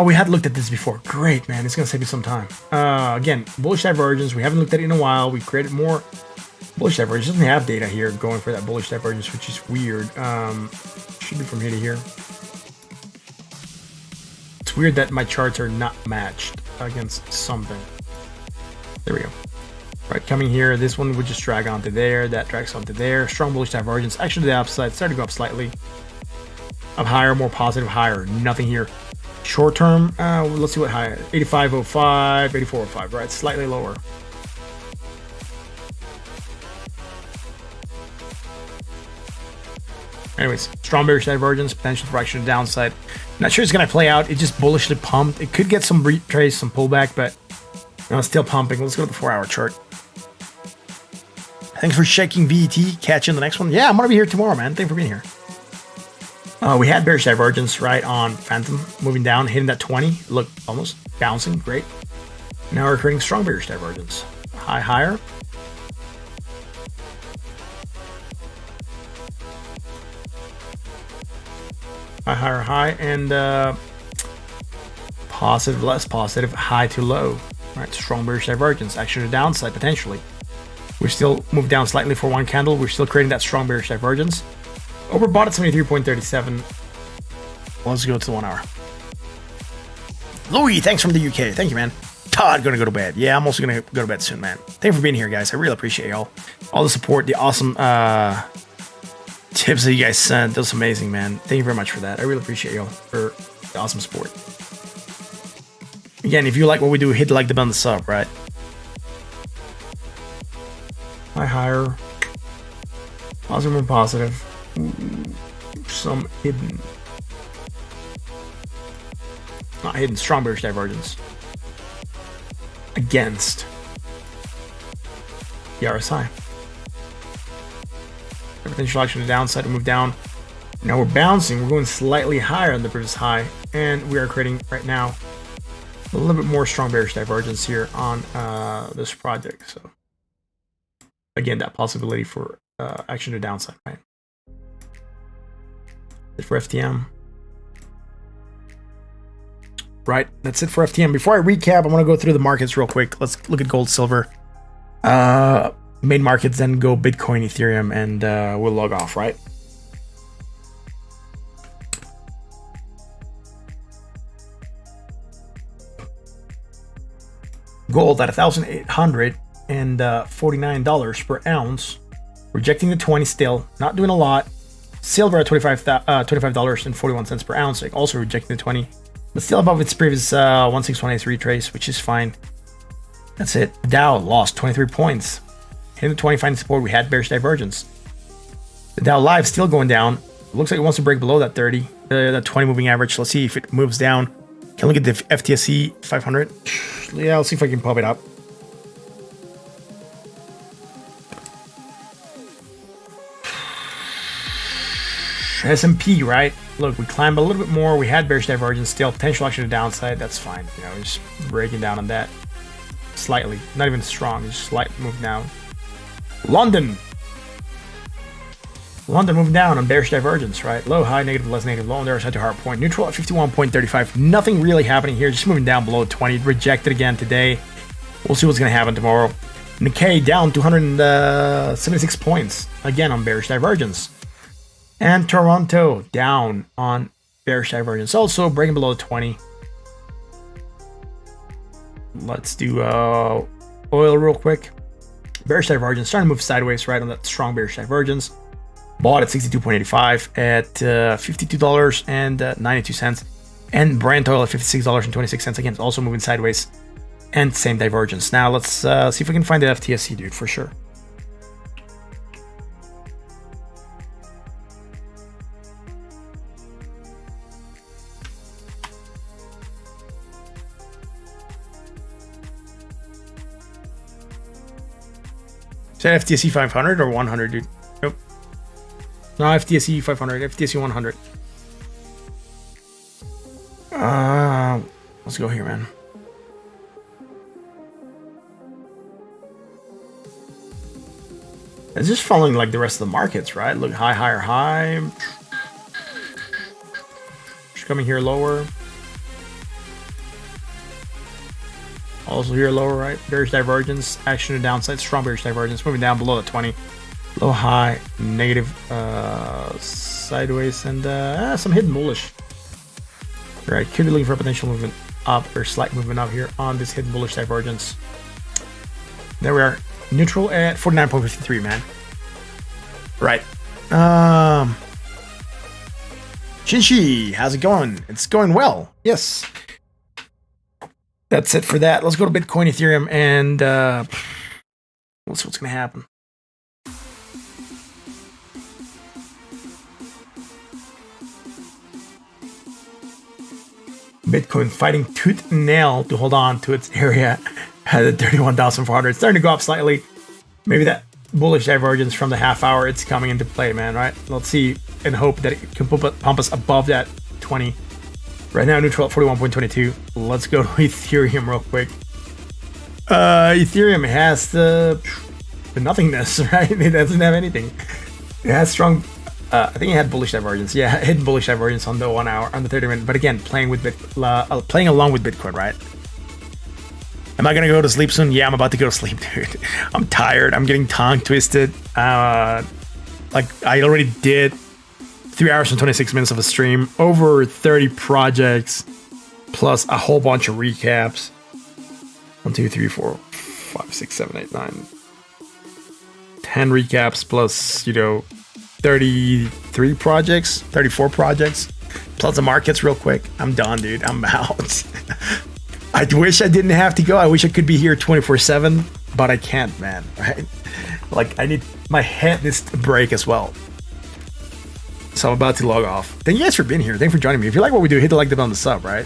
We had looked at this before. Great, man. It's going to save you some time. Again, bullish divergence. We haven't looked at it in a while. We created more bullish divergence. It doesn't have data here going for that bullish divergence, which is weird. Should be from here to here. It's weird that my charts are not matched against something. There we go. Right, coming here. This one would just drag onto there. That drags onto there. Strong bullish divergence. Actually, the upside started to go up slightly. Up higher, more positive, higher. Nothing here. Short term, let's see what high. 85.05, 84.05, right? Slightly lower. Anyways, strong bearish divergence, potential for action to downside. Not sure it's going to play out. It just bullishly pumped. It could get some retrace, some pullback, but no, it's still pumping. Let's go to the 4 hour chart. Thanks for checking VET. Catch you in the next one. Yeah, I'm going to be here tomorrow, man. Thanks for being here. We had bearish divergence right on Phantom, moving down, hitting that 20. Look, almost bouncing. Great. Now we're creating strong bearish divergence. High, higher. High, higher, high, and positive, less positive, high to low. Right, strong bearish divergence. Action to downside potentially. We still moved down slightly for one candle. We're still creating that strong bearish divergence. Overbought at 73.37. Let's go to the 1 hour. Louis, thanks from the UK. Thank you, man. Todd, gonna go to bed. Yeah, I'm also gonna go to bed soon, man. Thanks for being here, guys. I really appreciate y'all. All the support, the awesome tips that you guys sent. That was amazing, man. Thank you very much for that. I really appreciate y'all for the awesome support. Again, if you like what we do, hit like the button, the sub, right? High, higher. Positive and positive. Some hidden. Not hidden, strong bearish divergence. Against the RSI. Potential action to the downside to move down. Now we're bouncing. We're going slightly higher than the previous high. And we are creating right now a little bit more strong bearish divergence here on this project. So again, that possibility for action to downside, right? That's it for FTM. Right, that's it for FTM. Before I recap, I want to go through the markets real quick. Let's look at gold, silver. Main markets, then go Bitcoin, Ethereum, and we'll log off, right? Gold at $1,849 per ounce, rejecting the 20 still, not doing a lot. Silver at $25.41 per ounce, also rejecting the 20, but still above its previous 16183 retrace, which is fine. That's it. Dow lost 23 points. Hitting the 20 finding support, we had bearish divergence. The Dow Live still going down. It looks like it wants to break below that 30, that 20 moving average. Let's see if it moves down. Can look at the FTSE 500. Yeah, let's see if I can pop it up. S&P, right? Look, we climbed a little bit more. We had bearish divergence still. Potential action to downside. That's fine. You know, just breaking down on that slightly. Not even strong. Just slight move down. London moving down on bearish divergence, right? Low, high, negative, less negative, low on their side to hard point. Neutral at 51.35. Nothing really happening here. Just moving down below 20. Rejected again today. We'll see what's going to happen tomorrow. Nikkei down 276 points. Again on bearish divergence. And Toronto down on bearish divergence. Also breaking below 20. Let's do oil real quick. Bearish divergence. Starting to move sideways, right, on that strong bearish divergence. Bought at 62.85 at $52.92. And Brent oil at $56.26. Again, it's also moving sideways. And same divergence. Now let's see if we can find the FTSE, dude, for sure. Is that FTSE 500 or 100, dude? Nope. No, FTSE 500, FTSE 100. Let's go here, man. It's just following like the rest of the markets, right? Look, high, higher, high. Just coming here lower. Also here lower, right? Bearish divergence, action to downside, strong bearish divergence, moving down below the 20. Low, high, negative, sideways, and some hidden bullish. Right, could be looking for a potential movement up or slight movement up here on this hidden bullish divergence. There we are, neutral at 49.53, man. Right. Shinshi, how's it going? It's going well. Yes. That's it for that. Let's go to Bitcoin, Ethereum, and let's see what's going to happen. Bitcoin fighting tooth and nail to hold on to its area at 31,400. It's starting to go up slightly. Maybe that bullish divergence from the half hour, it's coming into play, man, right? Let's see and hope that it can pump us above that 20. Right now, neutral at 41.22. Let's go to Ethereum real quick. Ethereum has the nothingness, right? It doesn't have anything. It has strong, I think it had bullish divergence. Yeah, hidden bullish divergence on the 1 hour, on the 30 minute. But again, playing along with Bitcoin, right? Am I gonna go to sleep soon? Yeah, I'm about to go to sleep, dude. I'm tired. I'm getting tongue twisted. Like I already did 3 hours and 26 minutes of a stream, over 30 projects, plus a whole bunch of recaps. 1, 2, 3, 4, 5, 6, 7, 8, 9, 10 recaps, plus 33 projects, 34 projects, plus the markets real quick. I'm done, dude. I'm out. I wish I didn't have to go. I wish I could be here 24/7, but I can't, man. Right? Like I need my head needs to break as well. So I'm about to log off. Thank you guys for being here. Thanks for joining me. If you like what we do, hit the like button on the sub, right?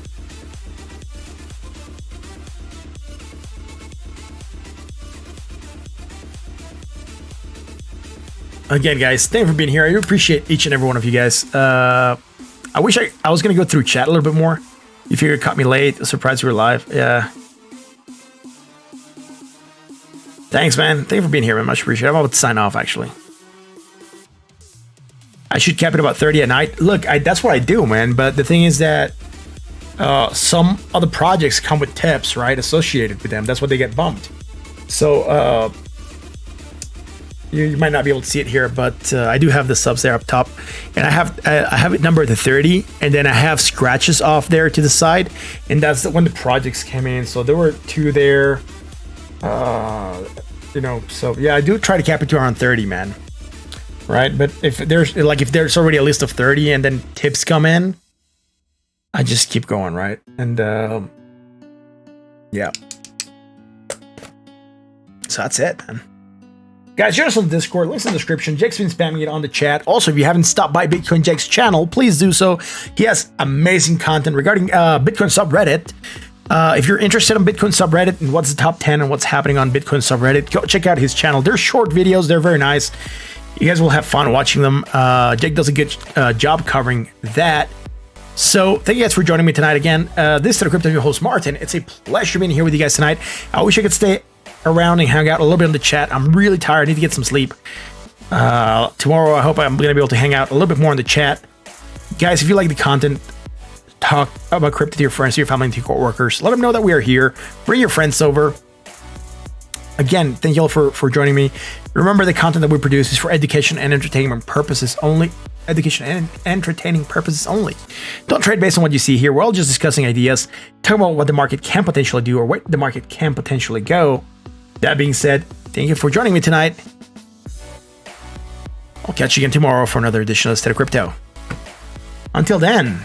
Again, guys, thank you for being here. I do appreciate each and every one of you guys. I wish I was going to go through chat a little bit more. You figured it caught me late. Surprised you were live. Yeah. Thanks, man. Thank you for being here, man. Much appreciated. I'm about to sign off, actually. I should cap it about 30 at night. Look, that's what I do, man. But the thing is that some other projects come with tips, right? Associated with them. That's what they get bumped. So you might not be able to see it here, but I do have the subs there up top, and I have it numbered to 30, and then I have scratches off there to the side, and that's when the projects came in. So there were 2 there, you know. So yeah, I do try to cap it to around 30, man. Right, but if there's already a list of 30 and then tips come in, I just keep going, right? And yeah, so that's it, man. Guys, join us on the Discord. Links in the description. Jake's been spamming it on the chat. Also, if you haven't stopped by Bitcoin Jake's channel, please do so. He has amazing content regarding Bitcoin subreddit. If you're interested in Bitcoin subreddit and what's the top 10 and what's happening on Bitcoin subreddit, go check out his channel. They're short videos. They're very nice. You guys will have fun watching them. Jake does a good job covering that. So thank you guys for joining me tonight again. This is the Crypto, your host Martin. It's a pleasure being here with you guys tonight. I wish I could stay around and hang out a little bit in the chat. I'm really tired. I need to get some sleep. Tomorrow, I hope I'm going to be able to hang out a little bit more in the chat. Guys, if you like the content, talk about crypto to your friends, to your family, and to your coworkers. Let them know that we are here. Bring your friends over. Again, thank you all for joining me. Remember, the content that we produce is for education and entertainment purposes only. Education and entertaining purposes only. Don't trade based on what you see here. We're all just discussing ideas, talking about what the market can potentially do or where the market can potentially go. That being said, thank you for joining me tonight. I'll catch you again tomorrow for another edition of State of Crypto. Until then.